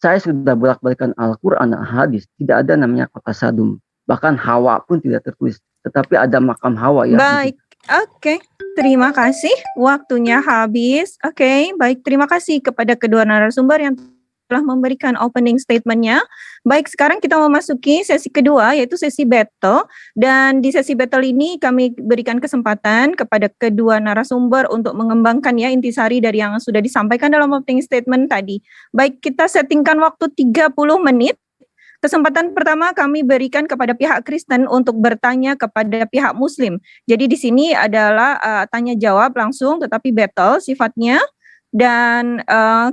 Saya sudah bolak-balikan Al-Quran dan hadis, tidak ada namanya kota Sadum. Bahkan Hawa pun tidak tertulis, tetapi ada makam Hawa ya. Baik, oke. Terima kasih. Waktunya habis. Oke, baik. Terima kasih kepada kedua narasumber yang telah memberikan opening statement-nya. Baik, sekarang kita memasuki sesi kedua, yaitu sesi battle. Dan di sesi battle ini kami berikan kesempatan kepada kedua narasumber untuk mengembangkan ya intisari dari yang sudah disampaikan dalam opening statement tadi. Baik, kita settingkan waktu 30 menit. Kesempatan pertama kami berikan kepada pihak Kristen untuk bertanya kepada pihak Muslim. Jadi di sini adalah tanya jawab langsung, tetapi battle sifatnya. Dan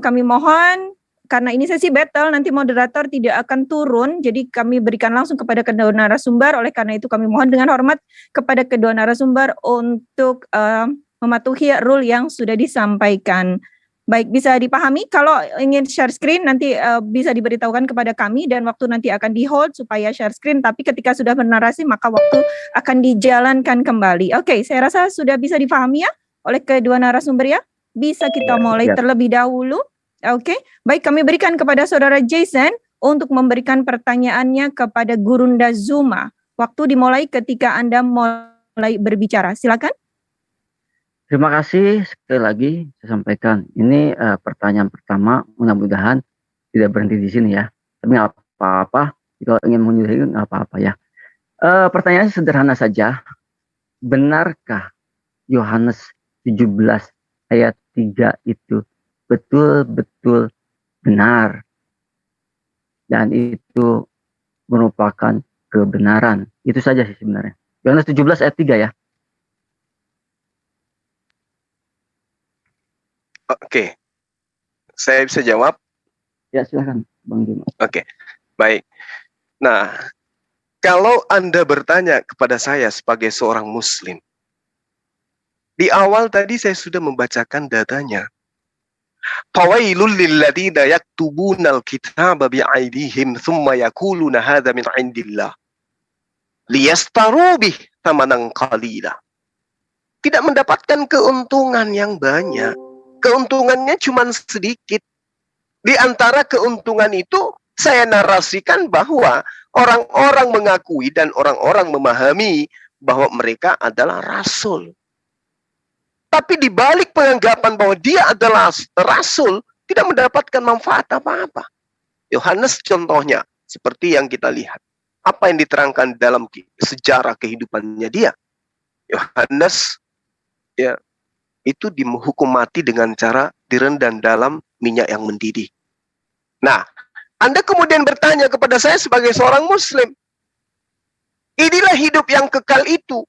kami mohon, karena ini sesi battle, nanti moderator tidak akan turun, jadi kami berikan langsung kepada kedua narasumber. Oleh karena itu kami mohon dengan hormat kepada kedua narasumber untuk mematuhi rule yang sudah disampaikan. Baik, bisa dipahami. Kalau ingin share screen nanti bisa diberitahukan kepada kami dan waktu nanti akan di hold supaya share screen. Tapi ketika sudah bernarasi maka waktu akan dijalankan kembali. Oke, saya rasa sudah bisa dipahami ya oleh kedua narasumber ya. Bisa kita mulai terlebih dahulu. Oke, baik, kami berikan kepada saudara Jason untuk memberikan pertanyaannya kepada Gurunda Zuma. Waktu dimulai ketika Anda mulai berbicara. Silakan. Terima kasih sekali lagi saya sampaikan. Ini pertanyaan pertama, mudah-mudahan tidak berhenti di sini ya. Tapi nggak apa-apa, kalau ingin menyudahi nggak apa-apa ya. Pertanyaannya sederhana saja. Benarkah Yohanes 17 ayat 3 itu betul-betul benar? Dan itu merupakan kebenaran. Itu saja sih sebenarnya. Yohanes 17 ayat 3 ya. Oke, saya bisa jawab? Ya, silakan, Bang Juma. Oke, baik. Nah, kalau Anda bertanya kepada saya sebagai seorang Muslim, di awal tadi saya sudah membacakan datanya. Fawailul lilladzina yaktubunal kitaba bi'aidihim thumma yaquluna hadza min 'indillah liyastaru bih thamanan qalila. Tidak mendapatkan keuntungan yang banyak. Keuntungannya cuma sedikit. Di antara keuntungan itu, saya narasikan bahwa orang-orang mengakui dan orang-orang memahami bahwa mereka adalah rasul. Tapi di balik penganggapan bahwa dia adalah rasul, tidak mendapatkan manfaat apa-apa. Yohanes contohnya, seperti yang kita lihat. Apa yang diterangkan dalam sejarah kehidupannya dia. Yohanes, ya, itu dihukum mati dengan cara direndam dalam minyak yang mendidih. Nah, Anda kemudian bertanya kepada saya sebagai seorang Muslim, inilah hidup yang kekal itu,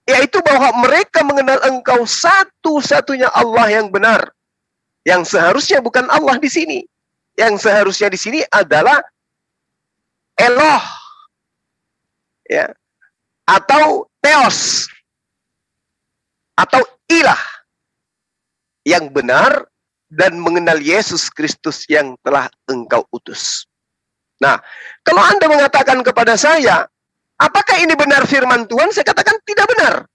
yaitu bahwa mereka mengenal Engkau satu-satunya Allah yang benar, yang seharusnya bukan Allah di sini, yang seharusnya di sini adalah Eloh, ya, atau Theos, atau Ilah yang benar, dan mengenal Yesus Kristus yang telah Engkau utus. Nah, kalau Anda mengatakan kepada saya, apakah ini benar firman Tuhan? Saya katakan tidak benar.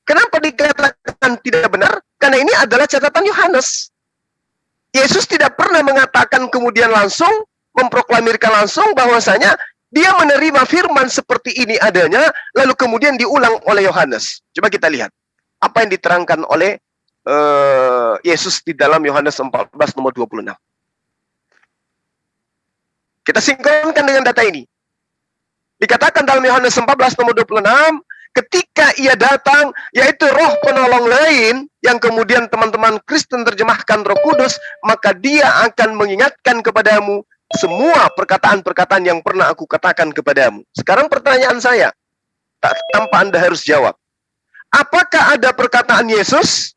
Kenapa dikatakan tidak benar? Karena ini adalah catatan Yohanes. Yesus tidak pernah mengatakan kemudian langsung, memproklamirkan langsung bahwasanya dia menerima firman seperti ini adanya, lalu kemudian diulang oleh Yohanes. Coba kita lihat apa yang diterangkan oleh Yesus di dalam Yohanes 14 nomor 26. Kita sinkronkan dengan data ini. Dikatakan dalam Yohanes 14 nomor 26, ketika ia datang, yaitu roh penolong lain, yang kemudian teman-teman Kristen terjemahkan Roh Kudus, maka dia akan mengingatkan kepadamu semua perkataan-perkataan yang pernah aku katakan kepadamu. Sekarang pertanyaan saya, tanpa Anda harus jawab. Apakah ada perkataan Yesus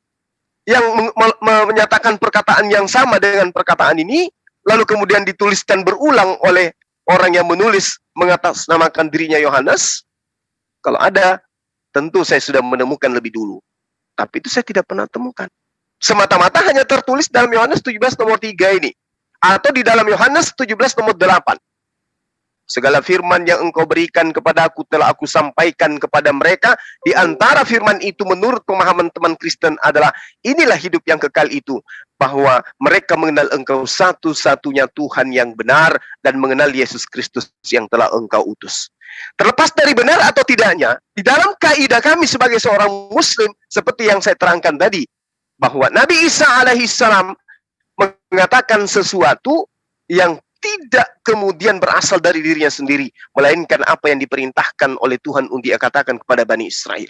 yang menyatakan perkataan yang sama dengan perkataan ini, lalu kemudian dituliskan berulang oleh orang yang menulis mengatasnamakan dirinya Yohanes? Kalau ada, tentu saya sudah menemukan lebih dulu. Tapi itu saya tidak pernah temukan. Semata-mata hanya tertulis dalam Yohanes 17 nomor 3 ini. Atau di dalam Yohanes 17 nomor 8. Segala firman yang engkau berikan kepada aku telah aku sampaikan kepada mereka. Di antara firman itu menurut pemahaman teman Kristen adalah inilah hidup yang kekal itu. Bahwa mereka mengenal engkau satu-satunya Tuhan yang benar dan mengenal Yesus Kristus yang telah engkau utus. Terlepas dari benar atau tidaknya, di dalam kaidah kami sebagai seorang Muslim, seperti yang saya terangkan tadi, bahwa Nabi Isa alaihissalam mengatakan sesuatu yang tidak kemudian berasal dari dirinya sendiri, melainkan apa yang diperintahkan oleh Tuhan untuk dia katakan kepada Bani Israel.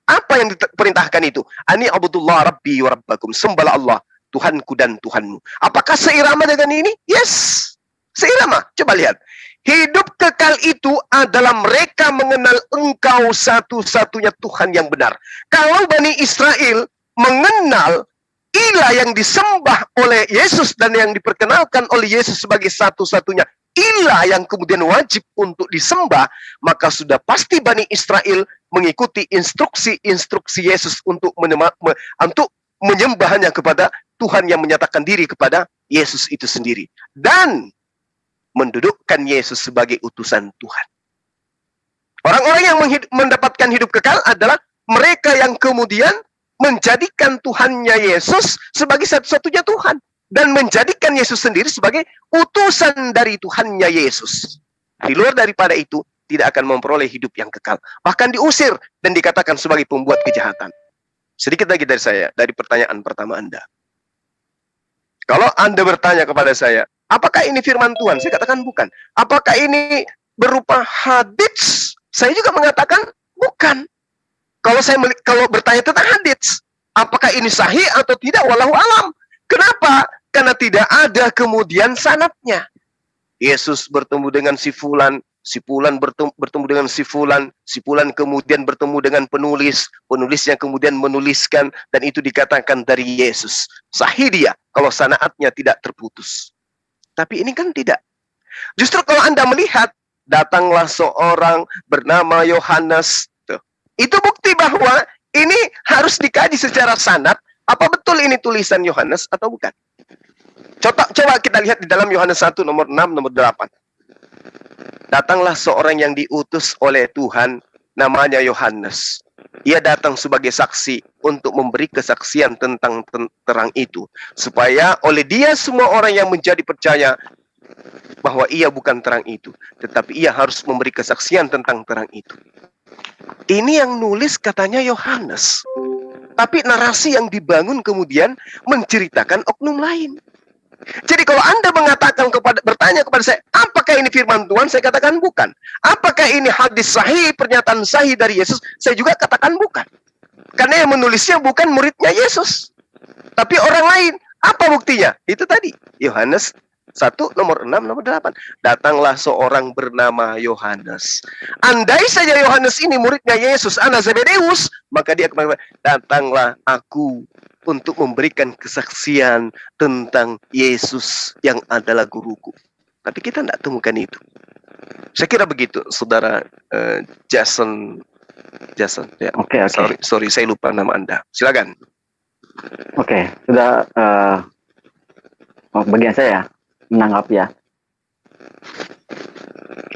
Apa yang diperintahkan itu? Ani abudullah rabbi wa rabbakum, sembahlah Allah, Tuhanku dan Tuhanmu. Apakah seirama dengan ini? Yes, seirama. Coba lihat. Hidup kekal itu adalah mereka mengenal engkau satu-satunya Tuhan yang benar. Kalau Bani Israel mengenal ilah yang disembah oleh Yesus dan yang diperkenalkan oleh Yesus sebagai satu-satunya ilah yang kemudian wajib untuk disembah, maka sudah pasti Bani Israel mengikuti instruksi-instruksi Yesus untuk menyembahnya kepada Tuhan yang menyatakan diri kepada Yesus itu sendiri. Dan mendudukkan Yesus sebagai utusan Tuhan. Orang-orang yang mendapatkan hidup kekal adalah mereka yang kemudian menjadikan Tuhannya Yesus sebagai satu-satunya Tuhan. Dan menjadikan Yesus sendiri sebagai utusan dari Tuhannya Yesus. Di luar daripada itu, tidak akan memperoleh hidup yang kekal. Bahkan diusir dan dikatakan sebagai pembuat kejahatan. Sedikit lagi dari saya, dari pertanyaan pertama Anda. Kalau Anda bertanya kepada saya, apakah ini firman Tuhan? Saya katakan bukan. Apakah ini berupa hadits? Saya juga mengatakan bukan. Kalau bertanya tentang hadits, apakah ini sahih atau tidak? Wallahu alam. Kenapa? Karena tidak ada kemudian sanadnya. Yesus bertemu dengan si fulan bertemu dengan si fulan kemudian bertemu dengan penulisnya kemudian menuliskan dan itu dikatakan dari Yesus. Sahih dia kalau sanadnya tidak terputus. Tapi ini kan tidak. Justru kalau Anda melihat datanglah seorang bernama Yohanes. Itu bukti bahwa ini harus dikaji secara sanad. Apa betul ini tulisan Yohanes atau bukan? Coba kita lihat di dalam Yohanes 1 nomor 6 nomor 8. Datanglah seorang yang diutus oleh Tuhan namanya Yohanes. Ia datang sebagai saksi untuk memberi kesaksian tentang terang itu. Supaya oleh dia semua orang yang menjadi percaya bahwa ia bukan terang itu. Tetapi ia harus memberi kesaksian tentang terang itu. Ini yang nulis katanya Yohanes. Tapi narasi yang dibangun kemudian menceritakan oknum lain. Jadi kalau Anda bertanya kepada saya, apakah ini firman Tuhan? Saya katakan bukan. Apakah ini hadis sahih, pernyataan sahih dari Yesus? Saya juga katakan bukan. Karena yang menulisnya bukan muridnya Yesus, tapi orang lain. Apa buktinya? Itu tadi, Yohanes 1 nomor 6 nomor 8. Datanglah seorang bernama Yohanes. Andai saja Yohanes ini muridnya Yesus, anak Zebedeus, maka dia kembali, datanglah aku untuk memberikan kesaksian tentang Yesus yang adalah guruku. Tapi kita tidak temukan itu. Saya kira begitu, saudara Jason. Ya. Oke. Sorry, saya lupa nama Anda. Silakan. Oke, sudah bagian saya menanggapi ya.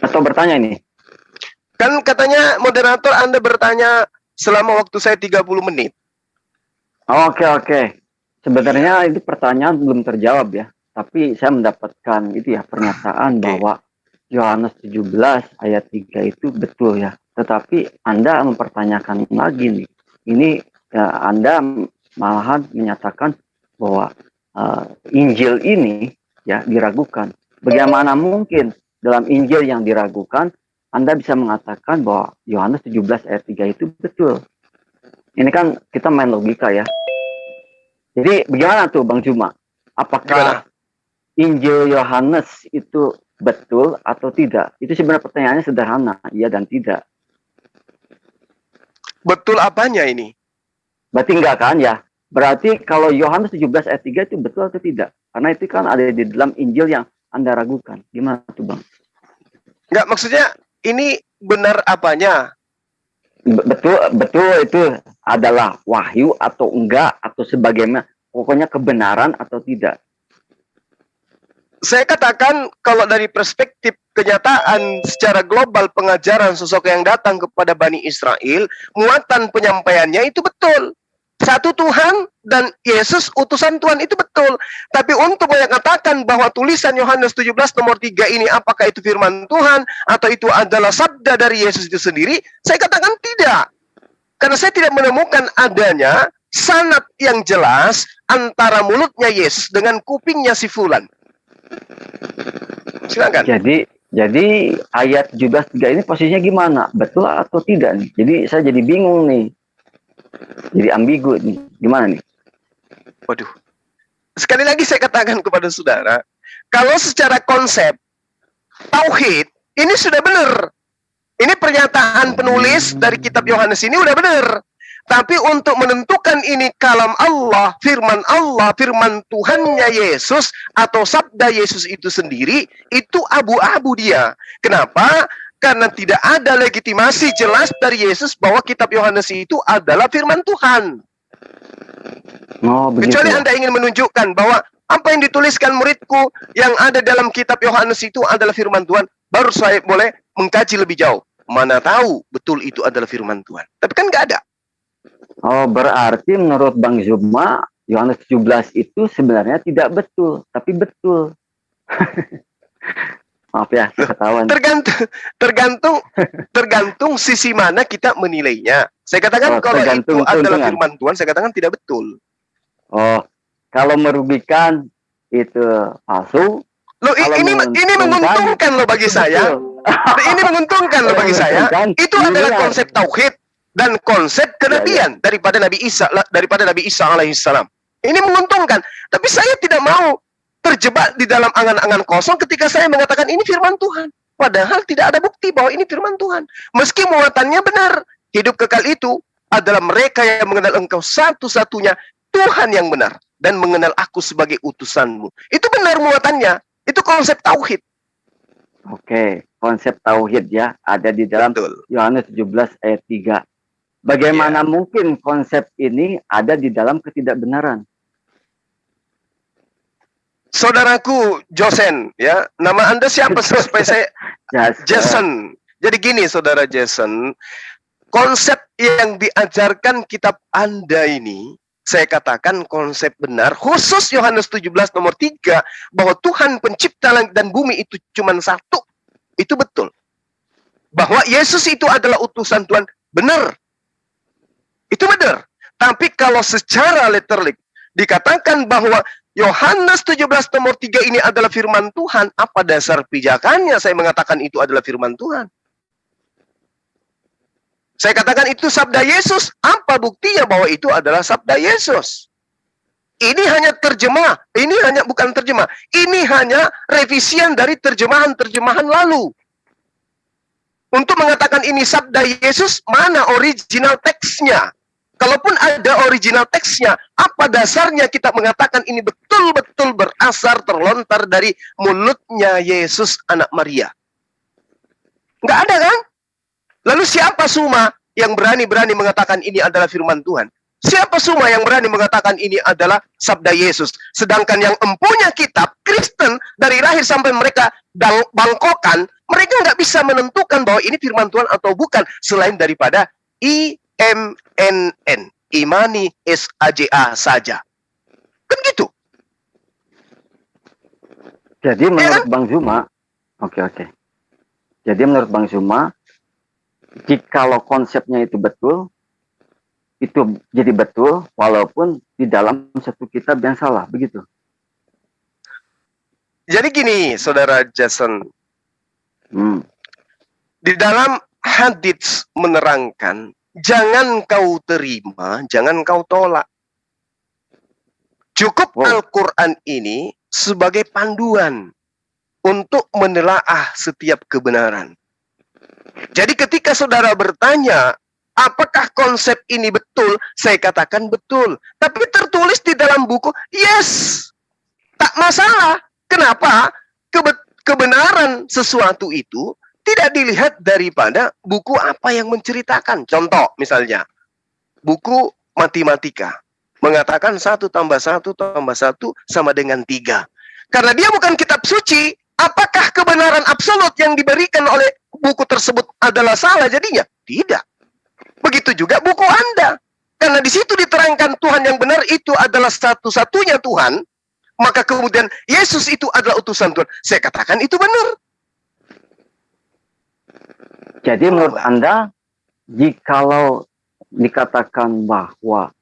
Atau bertanya ini? Kan katanya moderator Anda bertanya selama waktu saya 30 menit. Oke. Sebenarnya itu pertanyaan belum terjawab ya. Tapi saya mendapatkan itu ya pernyataan bahwa Yohanes 17 ayat 3 itu betul ya. Tetapi Anda mempertanyakan lagi nih. Ini ya, Anda malahan menyatakan bahwa Injil ini ya diragukan. Bagaimana mungkin dalam Injil yang diragukan Anda bisa mengatakan bahwa Yohanes 17 ayat 3 itu betul? Ini kan kita main logika ya. Jadi bagaimana tuh Bang Juma? Apakah Injil Yohanes itu betul atau tidak? Itu sebenarnya pertanyaannya sederhana, iya dan tidak. Betul apanya ini? Berarti enggak kan ya? Berarti kalau Yohanes 17 ayat 3 itu betul atau tidak? Karena itu kan ada di dalam Injil yang Anda ragukan. Gimana tuh Bang? Enggak, maksudnya ini benar apanya? Betul itu adalah wahyu atau enggak atau sebagaimana, pokoknya kebenaran atau tidak. Saya katakan kalau dari perspektif kenyataan secara global pengajaran sosok yang datang kepada Bani Israel, muatan penyampaiannya itu betul. Satu Tuhan dan Yesus utusan Tuhan itu betul. Tapi untuk mengatakan bahwa tulisan Yohanes 17 nomor 3 ini apakah itu firman Tuhan atau itu adalah sabda dari Yesus itu sendiri, saya katakan tidak. Karena saya tidak menemukan adanya sanad yang jelas antara mulutnya Yesus dengan kupingnya si fulan. Silakan. Jadi ayat 17:3 ini posisinya gimana? Betul atau tidak nih? Jadi saya jadi bingung nih. Jadi ambigu nih. Gimana nih? Waduh. Sekali lagi saya katakan kepada saudara, kalau secara konsep tauhid ini sudah benar. Ini pernyataan penulis dari kitab Yohanes ini udah benar. Tapi untuk menentukan ini kalam Allah, firman Tuhannya Yesus atau sabda Yesus itu sendiri, itu abu-abu dia. Kenapa? Karena tidak ada legitimasi jelas dari Yesus bahwa kitab Yohanes itu adalah firman Tuhan. Oh, kecuali Anda ingin menunjukkan bahwa apa yang dituliskan muridku yang ada dalam kitab Yohanes itu adalah firman Tuhan, baru saya boleh mengkaji lebih jauh. Mana tahu betul itu adalah firman Tuhan. Tapi kan nggak ada. Oh, berarti menurut Bang Zuma, Yohanes 17 itu sebenarnya tidak betul, tapi betul. Maaf ya, ketahuan. Tergantung sisi mana kita menilainya. Saya katakan kalau itu adalah firman Tuhan, saya katakan tidak betul. Oh, kalau merugikan itu palsu. Loh, ini menguntungkan loh bagi saya. Ini menguntungkan loh bagi saya. Itu adalah konsep tauhid dan konsep kenabian daripada Nabi Isa alaihissalam. Ini menguntungkan. Tapi saya tidak mau terjebak di dalam angan-angan kosong ketika saya mengatakan ini firman Tuhan. Padahal tidak ada bukti bahwa ini firman Tuhan. Meski muatannya benar. Hidup kekal itu adalah mereka yang mengenal Engkau satu-satunya Tuhan yang benar. Dan mengenal aku sebagai utusanmu. Itu benar muatannya. Itu konsep tauhid. Oke, konsep tauhid ya. Ada di dalam Yohanes 17 ayat 3. Bagaimana mungkin konsep ini ada di dalam ketidakbenaran? Saudaraku Josen, ya, nama Anda siapa supaya saya? Jason. Jadi gini, saudara Jason, konsep yang diajarkan kitab Anda ini, saya katakan konsep benar, khusus Yohanes 17 nomor 3, bahwa Tuhan pencipta langit dan bumi itu cuma satu. Itu betul. Bahwa Yesus itu adalah utusan Tuhan, benar. Itu benar. Tapi kalau secara letterlik dikatakan bahwa Yohanes 17 nomor 3 ini adalah firman Tuhan, apa dasar pijakannya saya mengatakan itu adalah firman Tuhan? Saya katakan itu sabda Yesus. Apa buktinya bahwa itu adalah sabda Yesus? Ini hanya terjemah. Bukan terjemah. Ini hanya revisian dari terjemahan-terjemahan lalu. Untuk mengatakan ini sabda Yesus, mana original teksnya? Kalaupun ada original teksnya, apa dasarnya kita mengatakan ini betul-betul berasal terlontar dari mulutnya Yesus anak Maria? Nggak ada kan? Lalu siapa Suma yang berani-berani mengatakan ini adalah firman Tuhan? Siapa Suma yang berani mengatakan ini adalah sabda Yesus? Sedangkan yang empunya kitab, Kristen, dari lahir sampai mereka bangkokan, mereka nggak bisa menentukan bahwa ini firman Tuhan atau bukan, selain daripada IMNN, imani SAJA saja. Kan gitu. Jadi menurut Bang Zuma, oke. Jadi menurut Bang Zuma, jikalau konsepnya itu betul, itu jadi betul, walaupun di dalam satu kitab yang salah, begitu. Jadi gini, saudara Jason, di dalam hadits menerangkan, jangan kau terima, jangan kau tolak. Cukup Al-Quran ini sebagai panduan untuk menelaah setiap kebenaran. Jadi ketika saudara bertanya, Apakah konsep ini betul? Saya katakan betul. Tapi tertulis di dalam buku, yes, tak masalah. Kenapa? Kebenaran sesuatu itu tidak dilihat daripada buku apa yang menceritakan. Contoh misalnya, buku matematika mengatakan 1 tambah 1 tambah 1 sama dengan 3. Karena dia bukan kitab suci, apakah kebenaran absolut yang diberikan oleh buku tersebut adalah salah jadinya? Tidak. Begitu juga buku Anda. Karena di situ diterangkan Tuhan yang benar itu adalah satu-satunya Tuhan, maka kemudian Yesus itu adalah utusan Tuhan. Saya katakan itu benar. Jadi menurut Anda, jikalau dikatakan bahwa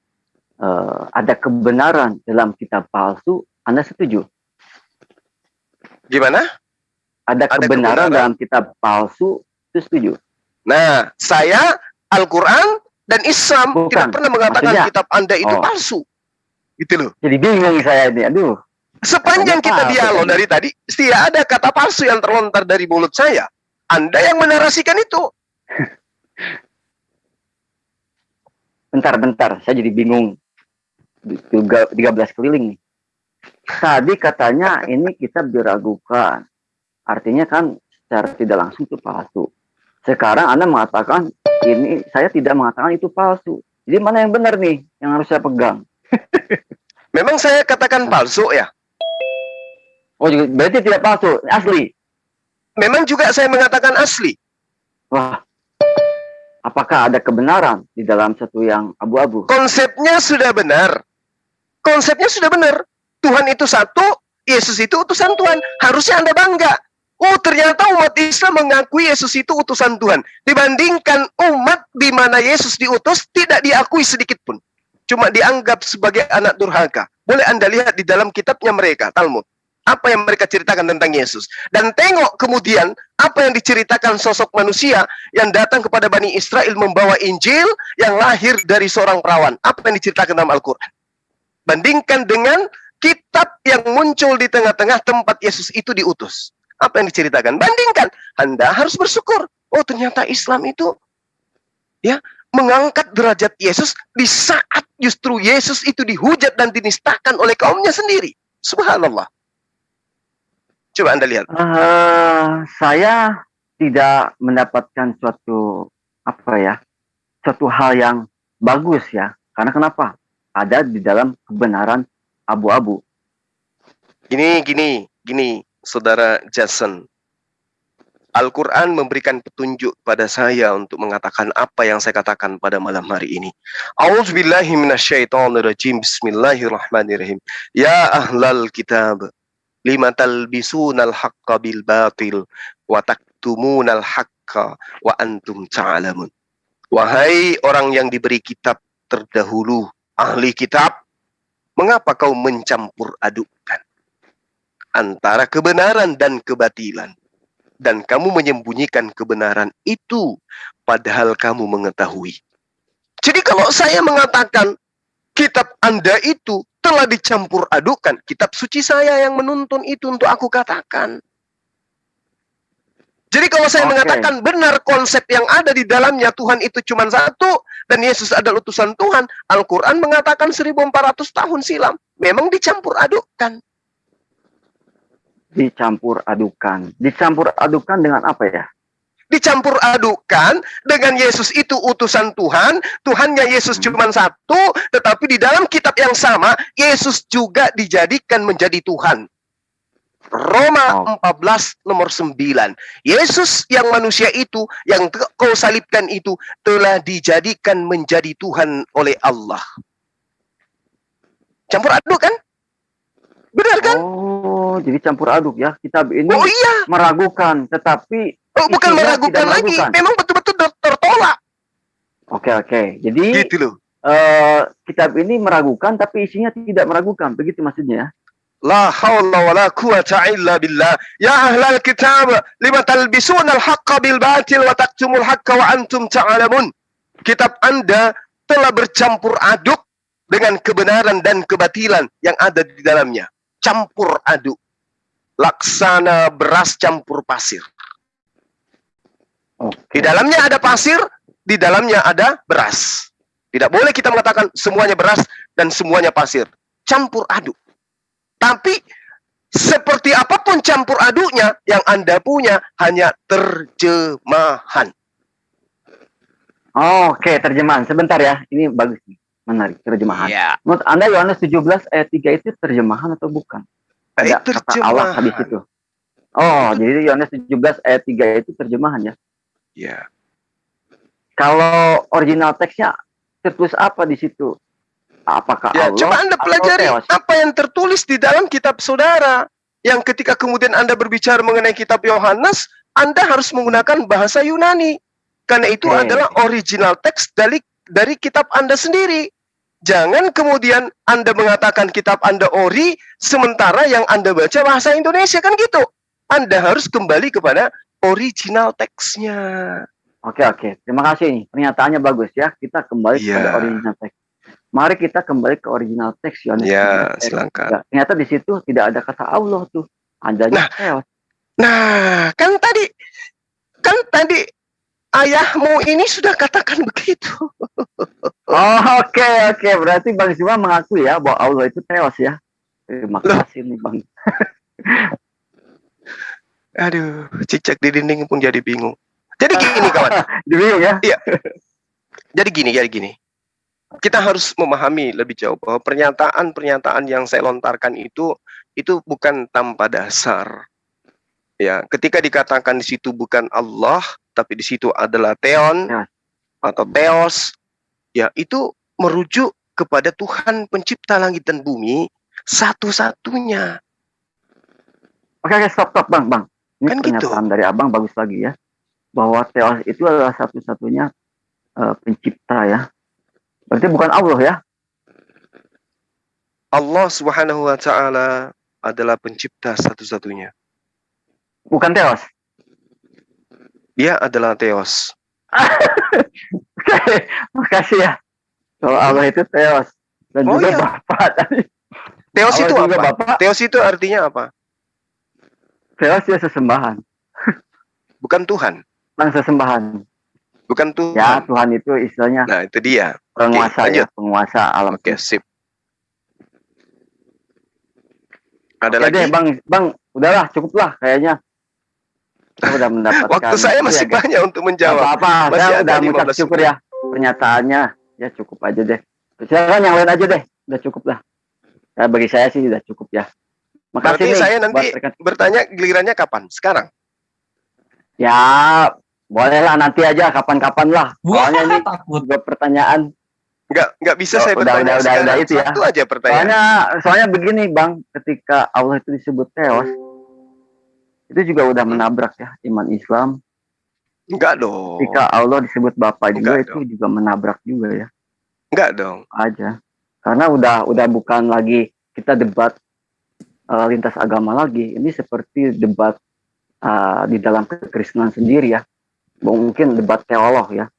ada kebenaran dalam kitab palsu, Anda setuju? Gimana? Ada kebenaran dalam kitab palsu, itu setuju? Nah, saya Al-Quran dan Islam tidak pernah mengatakan kitab Anda itu palsu. Gitu loh. Jadi bingung saya ini, aduh. Sepanjang kita dialog dari tadi, tidak ada kata palsu yang terlontar dari mulut saya. Anda yang menarasikan itu. Bentar, saya jadi bingung. 13 keliling nih. Tadi katanya ini kita diragukan. Artinya kan secara tidak langsung itu palsu. Sekarang Anda mengatakan ini, saya tidak mengatakan itu palsu. Jadi mana yang benar nih yang harus saya pegang? Memang saya katakan palsu ya? Oh, berarti tidak palsu, asli. Memang juga saya mengatakan asli. Wah, apakah ada kebenaran di dalam satu yang abu-abu? Konsepnya sudah benar. Konsepnya sudah benar. Tuhan itu satu, Yesus itu utusan Tuhan. Harusnya Anda bangga. Oh, ternyata umat Islam mengakui Yesus itu utusan Tuhan. Dibandingkan umat di mana Yesus diutus, tidak diakui sedikit pun. Cuma dianggap sebagai anak durhaka. Boleh Anda lihat di dalam kitabnya mereka, Talmud. Apa yang mereka ceritakan tentang Yesus. Dan tengok kemudian apa yang diceritakan sosok manusia yang datang kepada Bani Israel membawa Injil yang lahir dari seorang perawan. Apa yang diceritakan dalam Al-Quran. Bandingkan dengan kitab yang muncul di tengah-tengah tempat Yesus itu diutus. Apa yang diceritakan? Bandingkan. Anda harus bersyukur. Oh, ternyata Islam itu ya mengangkat derajat Yesus di saat justru Yesus itu dihujat dan dinistakan oleh kaumnya sendiri. Subhanallah. Coba Anda lihat. Saya tidak mendapatkan suatu suatu hal yang bagus ya. Karena kenapa? Ada di dalam kebenaran abu-abu. Gini, Saudara Jason. Al-Quran memberikan petunjuk pada saya untuk mengatakan apa yang saya katakan pada malam hari ini. A'udzubillahi minasyaitonirrajim. Bismillahirrahmanirrahim. Ya ahlal kitab, lima talbisunal haqqa bil batil wa taktumunal haqqa wa antum ta'lamun. Wahai orang yang diberi kitab terdahulu, ahli kitab, mengapa kau mencampur adukkan antara kebenaran dan kebatilan, dan kamu menyembunyikan kebenaran itu padahal kamu mengetahui. Jadi kalau saya mengatakan kitab Anda itu telah dicampur adukan, kitab suci saya yang menuntun itu untuk aku katakan. Jadi kalau saya mengatakan benar konsep yang ada di dalamnya, Tuhan itu cuma satu dan Yesus adalah utusan Tuhan, Al-Quran mengatakan 1400 tahun silam, memang dicampur adukan. Dicampur adukan dengan apa ya? Dicampur adukan dengan Yesus itu utusan Tuhan, Tuhannya Yesus cuma satu, tetapi di dalam kitab yang sama, Yesus juga dijadikan menjadi Tuhan. Roma 14 nomor 9. Yesus yang manusia itu, yang kau salibkan itu, telah dijadikan menjadi Tuhan oleh Allah. Campur aduk kan? Benar kan? Oh, jadi campur aduk ya. Kitab ini meragukan, tetapi bukan meragukan lagi, memang betul-betul tertolak. Oke. Jadi gitu loh. Kitab ini meragukan, tapi isinya tidak meragukan. Begitu maksudnya ya? La haula wa la quwata illa billah. Ya ahlal kitab, lima talbisunal haqqa bil batil wa taktumul haqqa wa antum ta'lamun. Kitab Anda telah bercampur aduk dengan kebenaran dan kebatilan yang ada di dalamnya. Campur aduk. Laksana beras campur pasir. Di dalamnya ada pasir, di dalamnya ada beras. Tidak boleh kita mengatakan semuanya beras dan semuanya pasir. Campur aduk. Tapi seperti apapun campur aduknya, yang Anda punya hanya terjemahan. Oke, terjemahan. Sebentar ya, ini bagus nih. Menarik, terjemahan. Ya. Menurut Anda Yohanes 17 ayat 3 itu terjemahan atau bukan? Ada kata Allah habis itu. Oh, jadi Yohanes 17 ayat 3 itu terjemahan ya? Ya. Kalau original teksnya tertulis apa di situ? Apakah Ya, Allah coba Anda atau pelajari Theos? apa yang tertulis di dalam kitab saudara. Yang ketika kemudian Anda berbicara mengenai kitab Yohanes, Anda harus menggunakan bahasa Yunani. Karena itu adalah original teks dari kitab Anda sendiri. Jangan kemudian Anda mengatakan kitab Anda ori, sementara yang Anda baca bahasa Indonesia, kan gitu. Anda harus kembali kepada original teksnya. Oke. Terima kasih nih. Pernyataannya bagus ya. Kita kembali kepada original teks. Mari kita kembali ke original teks Yohanes. Ya, silakan. Ternyata di situ tidak ada kata Allah tuh. Adanya Theos. Nah, kan tadi ayahmu ini sudah katakan begitu. Oke. Berarti Bang Zima mengakui ya bahwa Allah itu Theos ya. Terima kasih nih Bang. Aduh, cicak di dinding pun jadi bingung. Jadi gini kawan. Bingung ya? Iya. Jadi gini. Kita harus memahami lebih jauh bahwa pernyataan-pernyataan yang saya lontarkan itu bukan tanpa dasar. Ya, ketika dikatakan di situ bukan Allah, tapi di situ adalah Theon atau Theos, ya itu merujuk kepada Tuhan pencipta langit dan bumi satu-satunya. Oke, stop Bang. Ini Kan pernyataan dari Abang bagus lagi ya. Bahwa Theos itu adalah satu-satunya pencipta ya. Berarti bukan Allah ya? Allah Subhanahu wa Ta'ala adalah pencipta satu-satunya. Bukan Theos. Dia adalah Theos. Makasih ya. Kalau Allah itu Theos dan juga Bapa tadi. Theos itu Allah juga apa? Bapa. Theos itu artinya apa? Theos itu sesembahan. Bukan Tuhan. Sesembahan. Bukan Tuhan. Ya, Tuhan itu istilahnya. Nah, itu dia. Penguasa Oke, ya, penguasa alam. Oke, sip. Ada Oke lagi? deh, Bang, udahlah, cukuplah kayaknya. Saya udah mendapatkan. Waktu saya masih banyak untuk menjawab. Apa-apa, Masih saya ada udah mengucap 15 syukur ya. Pernyataannya, ya cukup aja deh. Silakan yang lain aja deh, udah cukup lah. Ya, bagi saya sih udah cukup ya. Makasih Berarti nih. saya nanti bertanya gilirannya kapan? Sekarang? Ya, bolehlah nanti aja, kapan-kapan lah. Soalnya ini juga pertanyaan. Nggak bisa saya bertanya sekarang. Udah itu ya. Satu aja pertanyaan. Soalnya begini Bang, ketika Allah itu disebut Theos, itu juga udah menabrak ya iman Islam. Enggak dong. Ketika Allah disebut Bapa juga itu juga menabrak juga ya. Enggak dong. Aja. Karena udah bukan lagi kita debat lintas agama lagi. Ini seperti debat di dalam kekristenan sendiri ya. Mungkin debat teolog ya.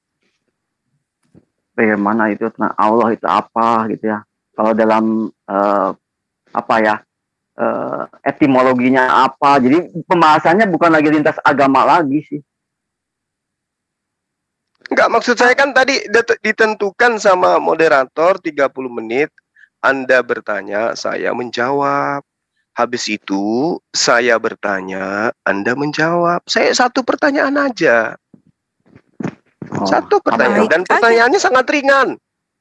Bagaimana itu tentang Allah itu apa gitu ya. Kalau dalam etimologinya apa. Jadi pembahasannya bukan lagi lintas agama lagi sih. Enggak, maksud saya kan tadi ditentukan sama moderator 30 menit. Anda bertanya, saya menjawab. Habis itu saya bertanya, Anda menjawab. Saya satu pertanyaan aja. Satu pertanyaan. Dan pertanyaannya sangat ringan.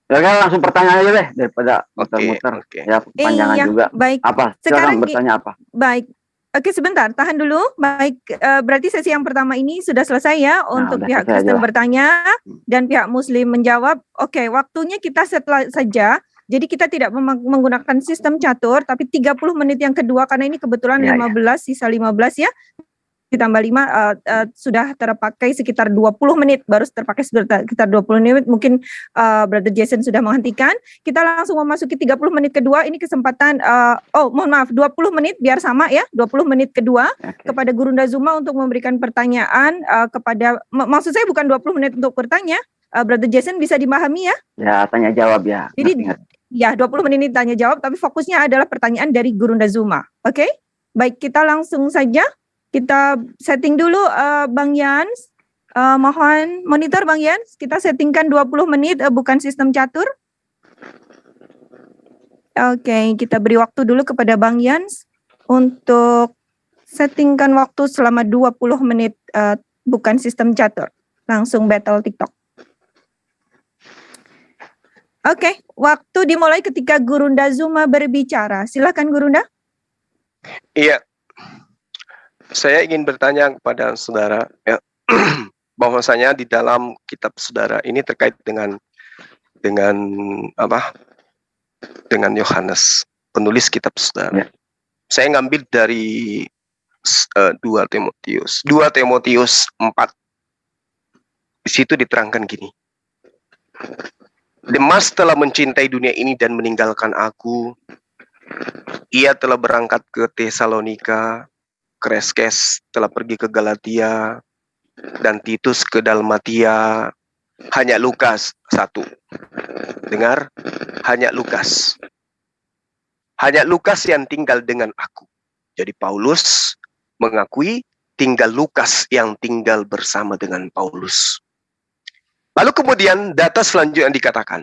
Ya kan langsung pertanyaan aja deh daripada muter-muter. Ya panjangan juga. Baik. Apa? Sekarang bertanya apa? Baik. Oke, sebentar, tahan dulu. Baik, berarti sesi yang pertama ini sudah selesai ya untuk pihak Kristen bertanya dan pihak Muslim menjawab. Oke, waktunya kita setelah saja. Jadi kita tidak menggunakan sistem catur, tapi 30 menit yang kedua karena ini kebetulan 15 sisa 15 ya. Ditambah 5 sudah terpakai sekitar 20 menit, baru terpakai sekitar 20 menit. Mungkin Brother Jason sudah menghentikan. Kita langsung memasuki 30 menit kedua. Ini kesempatan, mohon maaf, 20 menit biar sama ya. 20 menit kedua kepada Gurunda Zuma untuk memberikan pertanyaan kepada, maksud saya bukan 20 menit untuk bertanya. Brother Jason bisa dimahami ya? Ya, tanya jawab ya. Jadi ya 20 menit ini tanya jawab, tapi fokusnya adalah pertanyaan dari Gurunda Zuma. Oke? Baik, kita langsung saja. Kita setting dulu Bang Yans. Mohon monitor Bang Yans, kita settingkan 20 menit, bukan sistem catur. Oke, kita beri waktu dulu kepada Bang Yans untuk settingkan waktu selama 20 menit, bukan sistem catur. Langsung battle TikTok. Oke, waktu dimulai ketika Gurunda Zuma berbicara. Silakan Gurunda. Iya, saya ingin bertanya kepada saudara, ya, bahwasanya di dalam kitab saudara ini terkait dengan apa? Dengan Yohanes, penulis kitab saudara. Saya ngambil dari 2 Timotius 4. Di situ diterangkan gini. Demas telah mencintai dunia ini dan meninggalkan aku. Ia telah berangkat ke Tesalonika, Kreskes telah pergi ke Galatia, dan Titus ke Dalmatia. Hanya Lukas 1. Dengar, hanya Lukas. Hanya Lukas yang tinggal dengan aku. Jadi Paulus mengakui tinggal Lukas yang tinggal bersama dengan Paulus. Lalu kemudian data selanjutnya dikatakan,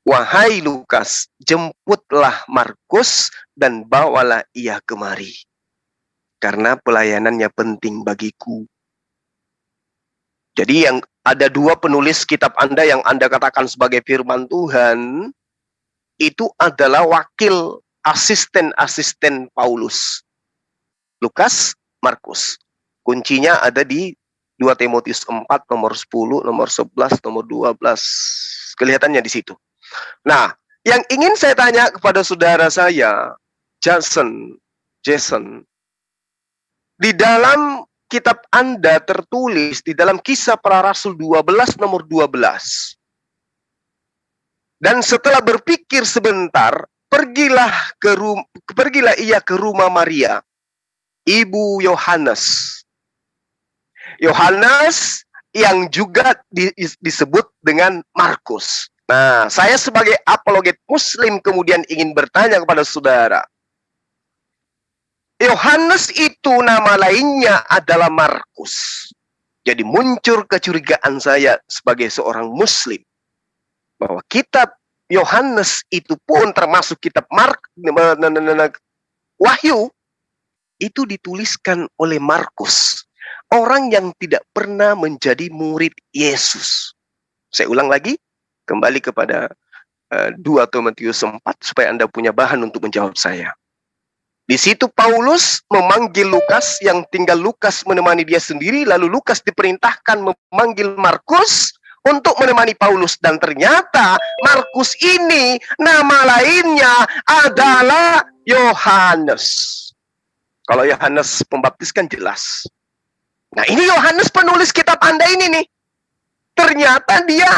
wahai Lukas, jemputlah Markus dan bawalah ia kemari, karena pelayanannya penting bagiku. Jadi yang ada 2 penulis kitab Anda yang Anda katakan sebagai firman Tuhan, itu adalah wakil asisten Paulus. Lukas, Markus. Kuncinya ada di 2 Timotius 4, nomor 10, nomor 11, nomor 12. Kelihatannya di situ. Nah, yang ingin saya tanya kepada saudara saya, Jason, di dalam kitab Anda tertulis, di dalam Kisah Para Rasul 12, nomor 12. Dan setelah berpikir sebentar, pergilah ia ke rumah Maria, ibu Yohanes. Yohanes yang juga disebut dengan Markus. Nah, saya sebagai apologet Muslim kemudian ingin bertanya kepada saudara. Yohanes itu nama lainnya adalah Markus. Jadi muncul kecurigaan saya sebagai seorang Muslim bahwa kitab Yohanes itu pun termasuk kitab Wahyu itu dituliskan oleh Markus. Orang yang tidak pernah menjadi murid Yesus. Saya ulang lagi, kembali kepada 2 Timotius 4, supaya Anda punya bahan untuk menjawab saya. Di situ Paulus memanggil Lukas, yang tinggal Lukas menemani dia sendiri, lalu Lukas diperintahkan memanggil Markus untuk menemani Paulus. Dan ternyata Markus ini nama lainnya adalah Yohanes. Kalau Yohanes Pembaptis kan jelas. Nah, ini Yohanes penulis kitab Anda ini nih. Ternyata dia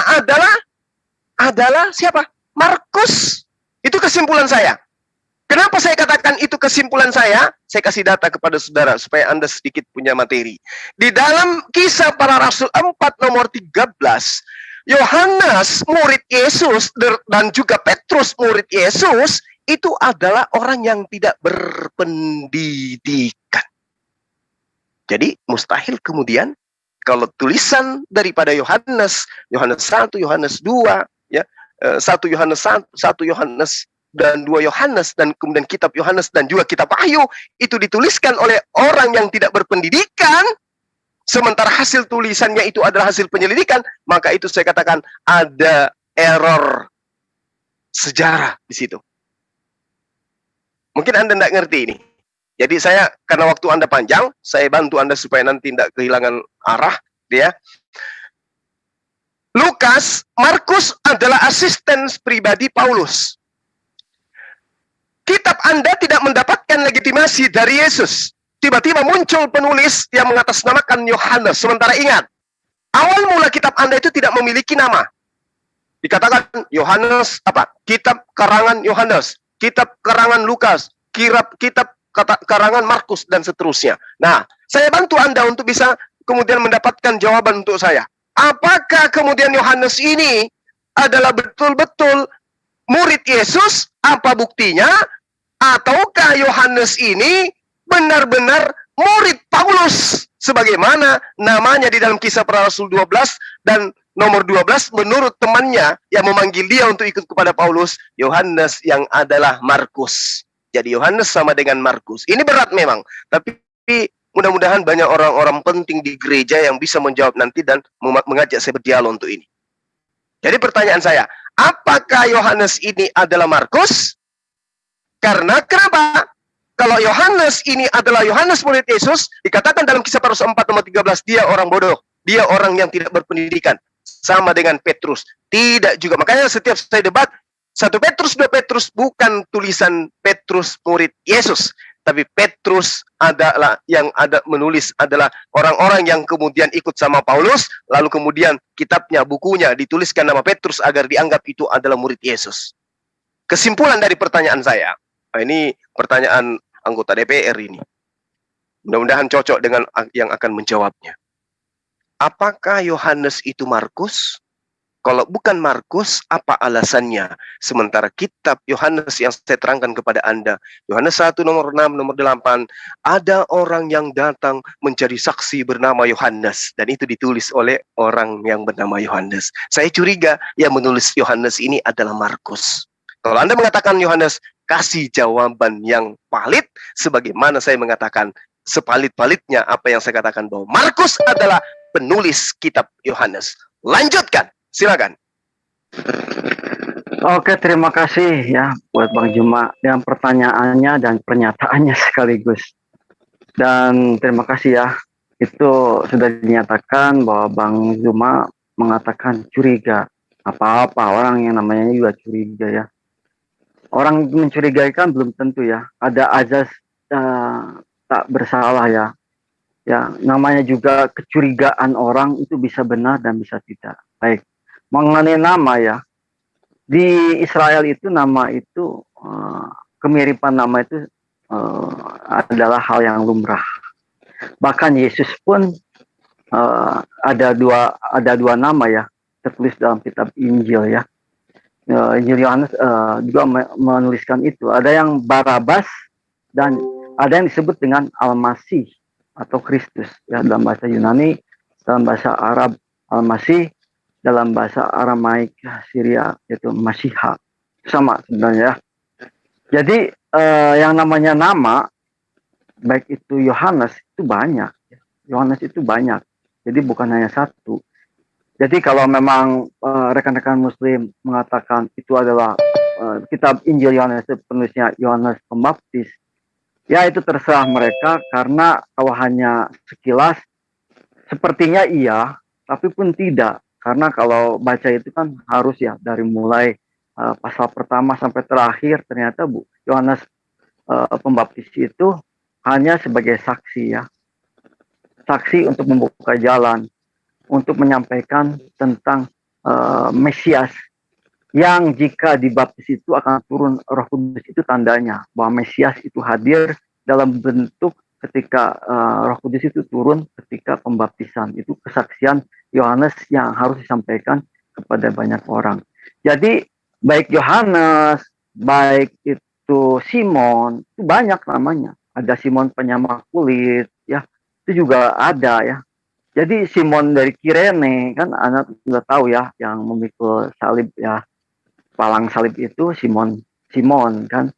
adalah siapa? Markus. Itu kesimpulan saya. Kenapa saya katakan itu kesimpulan saya? Saya kasih data kepada saudara supaya Anda sedikit punya materi. Di dalam Kisah Para Rasul 4 nomor 13, Yohanes murid Yesus dan juga Petrus murid Yesus itu adalah orang yang tidak berpendidikan. Jadi mustahil kemudian kalau tulisan daripada Yohanes 1, Yohanes 2, ya, 1 Yohanes 1, 1 Yohanes dan 2 Yohanes, dan kemudian kitab Yohanes dan juga kitab Wahyu itu dituliskan oleh orang yang tidak berpendidikan, sementara hasil tulisannya itu adalah hasil penyelidikan, maka itu saya katakan ada error sejarah di situ. Mungkin Anda tidak ngerti ini. Jadi saya, karena waktu Anda panjang, saya bantu Anda supaya nanti tidak kehilangan arah, ya. Markus adalah asisten pribadi Paulus. Kitab Anda tidak mendapatkan legitimasi dari Yesus. Tiba-tiba muncul penulis yang mengatasnamakan Yohanes. Sementara ingat, awal mula kitab Anda itu tidak memiliki nama. Dikatakan Yohanes apa? Kitab karangan Yohanes, kitab karangan Lukas, kitab karangan Markus, dan seterusnya. Nah, saya bantu Anda untuk bisa kemudian mendapatkan jawaban untuk saya. Apakah kemudian Yohanes ini adalah betul-betul murid Yesus? Apa buktinya? Ataukah Yohanes ini benar-benar murid Paulus sebagaimana namanya di dalam Kisah Para Rasul 12 dan nomor 12 menurut temannya yang memanggil dia untuk ikut kepada Paulus, Yohanes yang adalah Markus. Jadi Yohanes sama dengan Markus. Ini berat memang, tapi mudah-mudahan banyak orang-orang penting di gereja yang bisa menjawab nanti dan mengajak saya berdialog untuk ini. Jadi pertanyaan saya, apakah Yohanes ini adalah Markus? Karena kenapa? Kalau Yohanes ini adalah Yohanes murid Yesus, dikatakan dalam Kisah Para Rasul 4 nomor 13, dia orang bodoh, dia orang yang tidak berpendidikan. Sama dengan Petrus. Tidak juga. Makanya setiap saya debat, 1 Petrus, 2 Petrus bukan tulisan Petrus murid Yesus. Tapi Petrus adalah yang ada menulis adalah orang-orang yang kemudian ikut sama Paulus, lalu kemudian kitabnya, bukunya dituliskan nama Petrus agar dianggap itu adalah murid Yesus. Kesimpulan dari pertanyaan saya, ini pertanyaan anggota DPR ini. Mudah-mudahan cocok dengan yang akan menjawabnya. Apakah Yohanes itu Markus? Kalau bukan Markus, apa alasannya? Sementara kitab Yohanes yang saya terangkan kepada Anda, Yohanes 1 nomor 6, nomor 8, ada orang yang datang menjadi saksi bernama Yohanes. Dan itu ditulis oleh orang yang bernama Yohanes. Saya curiga yang menulis Yohanes ini adalah Markus. Kalau Anda mengatakan Yohanes, kasih jawaban yang valid, sebagaimana saya mengatakan sepalit-palitnya apa yang saya katakan bahwa Markus adalah penulis kitab Yohanes. Lanjutkan, silakan. Oke, terima kasih ya buat Bang Juma dengan pertanyaannya dan pernyataannya sekaligus. Dan terima kasih ya, itu sudah dinyatakan bahwa Bang Juma mengatakan curiga. Apa-apa orang yang namanya juga curiga ya. Orang mencurigai kan belum tentu ya. Ada azas tak bersalah ya. Ya, namanya juga kecurigaan orang itu bisa benar dan bisa tidak. Baik, mengenai nama ya. Di Israel itu nama itu kemiripan nama itu adalah hal yang lumrah. Bahkan Yesus pun ada dua nama ya tertulis dalam kitab Injil ya. Injil Yohanes juga menuliskan itu. Ada yang Barabas dan ada yang disebut dengan Al-Masih atau Kristus ya, dalam bahasa Yunani, dalam bahasa Arab Al-Masih, dalam bahasa Aramaik Syria yaitu Mashiha. Sama sebenarnya. Jadi yang namanya nama baik itu Yohanes itu banyak. Yohanes itu banyak. Jadi bukan hanya satu. Jadi kalau memang rekan-rekan Muslim mengatakan itu adalah kitab Injil Yohanes, penulisnya Yohanes Pembaptis, ya itu terserah mereka, karena kalau hanya sekilas sepertinya iya, tapi pun tidak. Karena kalau baca itu kan harus ya dari mulai pasal pertama sampai terakhir, ternyata Yohanes Pembaptis itu hanya sebagai saksi ya. Saksi untuk membuka jalan, untuk menyampaikan tentang Mesias yang jika dibaptis itu akan turun Roh Kudus. Itu tandanya bahwa Mesias itu hadir dalam bentuk ketika Roh Kudus itu turun ketika pembaptisan. Itu kesaksian Yohanes yang harus disampaikan kepada banyak orang. Jadi baik Yohanes, baik itu Simon, itu banyak namanya. Ada Simon penyamak kulit ya, itu juga ada ya. Jadi Simon dari Kirene kan anak sudah tahu ya, yang memikul salib ya, palang salib itu Simon kan.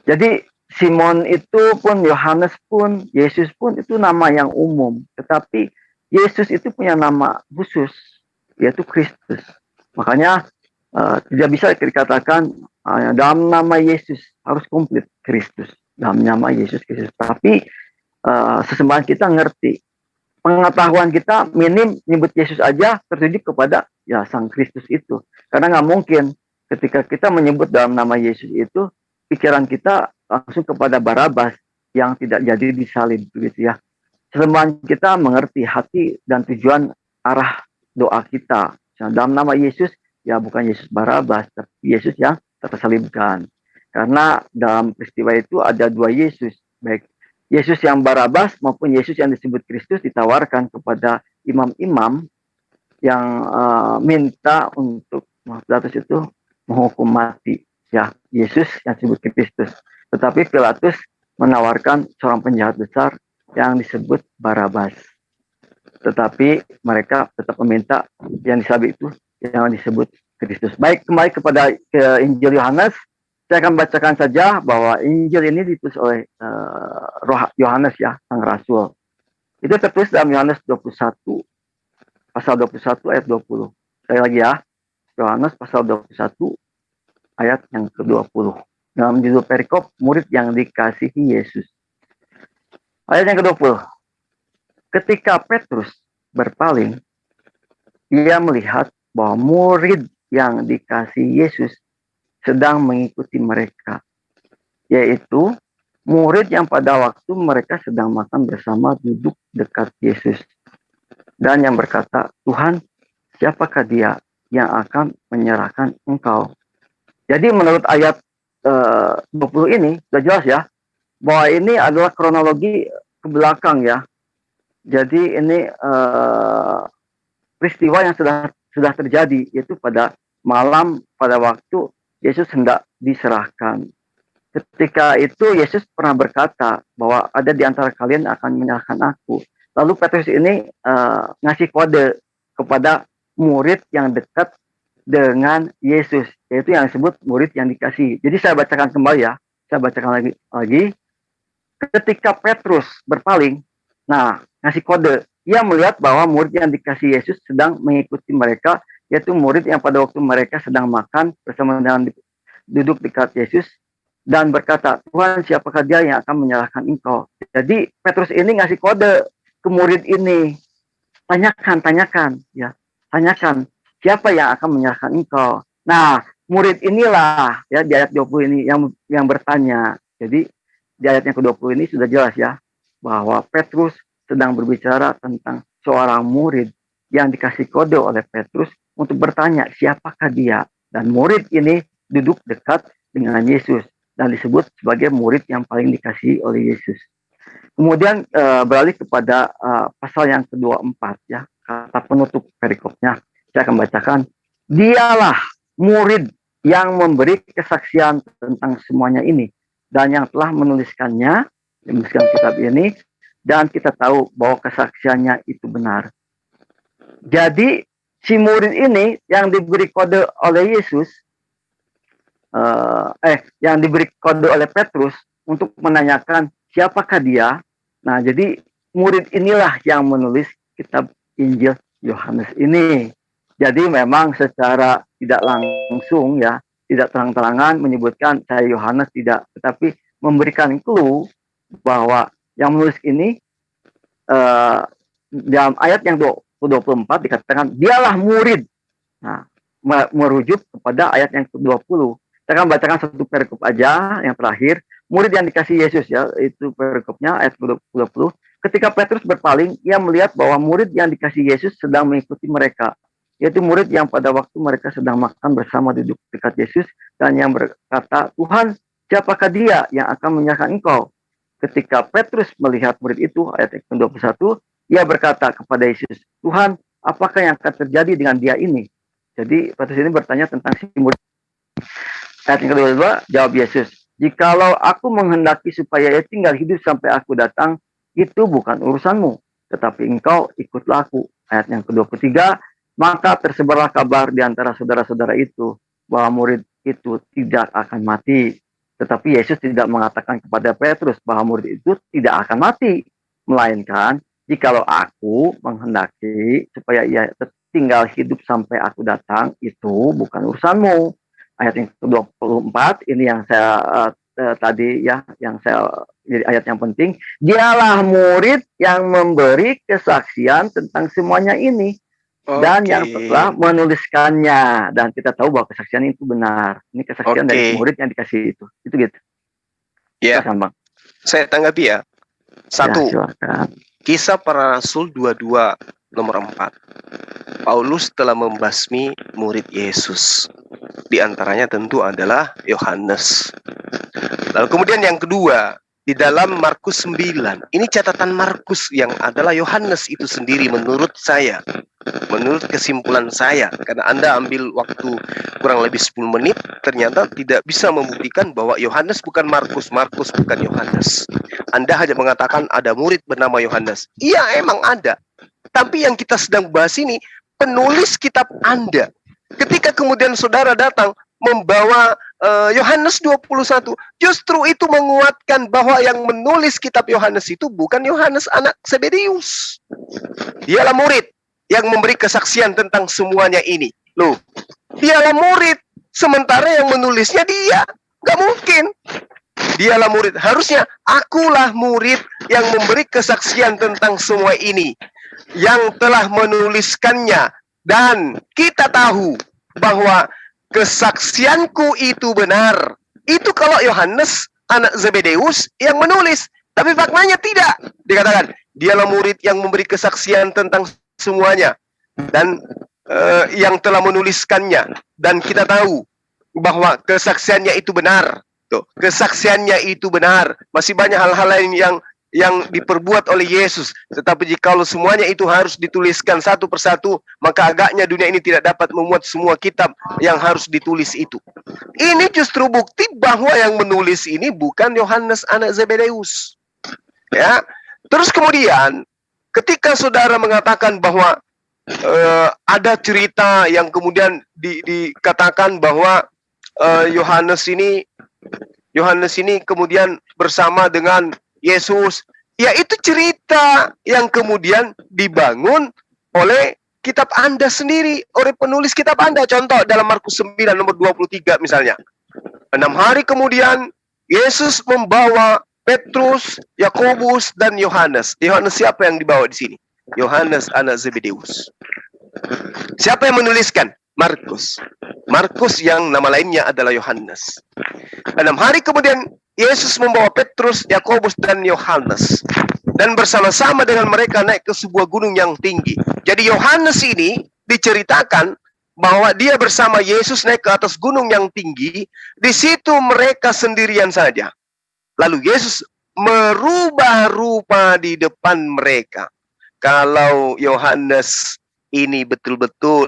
Jadi Simon itu pun, Yohanes pun, Yesus pun itu nama yang umum. Tetapi Yesus itu punya nama khusus, yaitu Kristus. Makanya tidak bisa dikatakan dalam nama Yesus harus komplit Kristus. Dalam nama Yesus Kristus. Tapi sesembahan kita ngerti. Pengetahuan kita minim nyebut Yesus aja tertuju kepada ya Sang Kristus itu. Karena nggak mungkin ketika kita menyebut dalam nama Yesus itu, pikiran kita langsung kepada Barabas yang tidak jadi disalib begitu ya. Sesembahan kita mengerti hati dan tujuan arah doa kita. Nah, dalam nama Yesus ya bukan Yesus Barabas, tapi Yesus yang tersalibkan. Karena dalam peristiwa itu ada dua Yesus, baik Yesus yang Barabas maupun Yesus yang disebut Kristus ditawarkan kepada imam-imam yang minta untuk Pilatus itu menghukum mati ya Yesus yang disebut Kristus. Tetapi Pilatus menawarkan seorang penjahat besar yang disebut Barabas. tetapi mereka tetap meminta yang disalib itu yang disebut Kristus. Baik, kembali ke Injil Yohanes. Saya akan bacakan saja bahwa Injil ini ditulis oleh Yohanes ya, sang rasul. Itu tertulis dalam Yohanes 21, pasal 21 ayat 20. Sekali lagi ya, Yohanes pasal 21 ayat yang ke-20. Dalam judul perikop, murid yang dikasihi Yesus. Ayat yang ke-20. Ketika Petrus berpaling, ia melihat bahwa murid yang dikasihi Yesus sedang mengikuti mereka, yaitu murid yang pada waktu mereka sedang makan bersama duduk dekat Yesus, dan yang berkata, Tuhan, siapakah dia yang akan menyerahkan engkau? Jadi menurut ayat 20 ini sudah jelas ya, bahwa ini adalah kronologi ke belakang ya. Jadi ini peristiwa yang sudah terjadi, yaitu pada malam, pada waktu Yesus hendak diserahkan. Ketika itu Yesus pernah berkata bahwa ada di antara kalian akan menyerahkan aku. Lalu Petrus ini ngasih kode kepada murid yang dekat dengan Yesus, yaitu yang disebut murid yang dikasihi. Jadi saya bacakan kembali ya, saya bacakan lagi. Ketika Petrus berpaling, nah ngasih kode, ia melihat bahwa murid yang dikasihi Yesus sedang mengikuti mereka, yaitu murid yang pada waktu mereka sedang makan bersama dengan duduk dekat Yesus, dan berkata, Tuhan, siapakah dia yang akan menyerahkan engkau? Jadi Petrus ini ngasih kode ke murid ini, tanyakan ya, tanyakan siapa yang akan menyerahkan engkau. Nah, murid inilah ya di ayat 20 ini yang bertanya. Jadi di ayat yang ke-20 ini sudah jelas ya, bahwa Petrus sedang berbicara tentang seorang murid yang dikasih kode oleh Petrus untuk bertanya siapakah dia, dan murid ini duduk dekat dengan Yesus dan disebut sebagai murid yang paling dikasihi oleh Yesus. Kemudian beralih kepada pasal yang ke-24 ya, kata penutup perikopnya. Saya akan bacakan, dialah murid yang memberi kesaksian tentang semuanya ini dan yang telah menuliskan kitab ini, dan kita tahu bahwa kesaksiannya itu benar. Jadi si murid ini yang diberi kode oleh Yesus, yang diberi kode oleh Petrus untuk menanyakan siapakah dia. Nah, jadi murid inilah yang menulis kitab Injil Yohanes ini. Jadi memang secara tidak langsung ya, tidak terang-terangan menyebutkan saya Yohanes, tidak, tetapi memberikan clue bahwa yang menulis ini dalam ayat yang 24 dikatakan dialah murid. Nah, merujuk kepada ayat yang ke-20. Saya akan bacakan satu perikop aja yang terakhir. Murid yang dikasih Yesus ya, itu perikopnya ayat ke-20. Ketika Petrus berpaling, ia melihat bahwa murid yang dikasih Yesus sedang mengikuti mereka, yaitu murid yang pada waktu mereka sedang makan bersama duduk dekat Yesus, dan yang berkata, Tuhan, siapakah dia yang akan menyerahkan engkau? Ketika Petrus melihat murid itu, ayat ke-21, ia berkata kepada Yesus, Tuhan, apakah yang akan terjadi dengan dia ini? Jadi Petrus ini bertanya tentang si murid. Ayat yang kedua, jawab Yesus, jikalau aku menghendaki supaya ia tinggal hidup sampai aku datang, itu bukan urusanmu, tetapi engkau ikutlah aku. Ayat yang ke-23, maka tersebarlah kabar di antara saudara-saudara itu, bahwa murid itu tidak akan mati. Tetapi Yesus tidak mengatakan kepada Petrus bahwa murid itu tidak akan mati, melainkan jikalau aku menghendaki supaya ia tinggal hidup sampai aku datang, itu bukan urusanmu. Ayat yang ke-24 ini yang saya tadi ya, yang saya jadi ayat yang penting. Dialah murid yang memberi kesaksian tentang semuanya ini dan yang telah menuliskannya, dan kita tahu bahwa kesaksian itu benar. Ini kesaksian dari murid yang dikasih itu gitu. Ya. Silakan, Bang. Saya tanggapi ya. Satu. Ya, silakan. Kisah Para Rasul 22 nomor 4. Paulus telah membasmi murid Yesus. Di antaranya tentu adalah Yohanes. Lalu kemudian yang kedua, di dalam Markus 9. Ini catatan Markus yang adalah Yohanes itu sendiri menurut saya. Menurut kesimpulan saya, karena Anda ambil waktu kurang lebih 10 menit, ternyata tidak bisa membuktikan bahwa Yohanes bukan Markus, Markus bukan Yohanes. Anda hanya mengatakan ada murid bernama Yohanes. Iya, emang ada. Tapi yang kita sedang bahas ini, penulis kitab Anda. Ketika kemudian saudara datang membawa Yohanes 21, justru itu menguatkan bahwa yang menulis kitab Yohanes itu bukan Yohanes anak Zebedeus. Dialah murid yang memberi kesaksian tentang semuanya ini. Loh, dialah murid, sementara yang menulisnya dia. Gak mungkin. Dialah murid. Harusnya akulah murid yang memberi kesaksian tentang semua ini, yang telah menuliskannya. Dan kita tahu bahwa kesaksianku itu benar. Itu kalau Yohanes anak Zebedeus yang menulis. Tapi faktanya tidak. Dikatakan, dialah murid yang memberi kesaksian tentang semuanya. Dan yang telah menuliskannya. Dan kita tahu bahwa kesaksiannya itu benar. Tuh, kesaksiannya itu benar. Masih banyak hal-hal lain yang diperbuat oleh Yesus. Tetapi jika semuanya itu harus dituliskan satu persatu, maka agaknya dunia ini tidak dapat memuat semua kitab yang harus ditulis itu. Ini justru bukti bahwa yang menulis ini bukan Yohanes anak Zebedeus. Ya. Terus kemudian ketika saudara mengatakan bahwa ada cerita yang kemudian dikatakan bahwa Yohanes ini kemudian bersama dengan Yesus, ya itu cerita yang kemudian dibangun oleh kitab Anda sendiri, oleh penulis kitab Anda. Contoh dalam Markus 9 nomor 23 misalnya. 6 hari kemudian Yesus membawa Petrus, Yakobus, dan Yohanes. Yohanes siapa yang dibawa di sini? Yohanes anak Zebedeus. Siapa yang menuliskan? Markus. Markus yang nama lainnya adalah Yohanes. 6 hari kemudian Yesus membawa Petrus, Yakobus, dan Yohanes, dan bersama-sama dengan mereka naik ke sebuah gunung yang tinggi. Jadi Yohanes ini diceritakan bahwa dia bersama Yesus naik ke atas gunung yang tinggi. Di situ mereka sendirian saja. Lalu Yesus merubah rupa di depan mereka. Kalau Yohanes ini betul-betul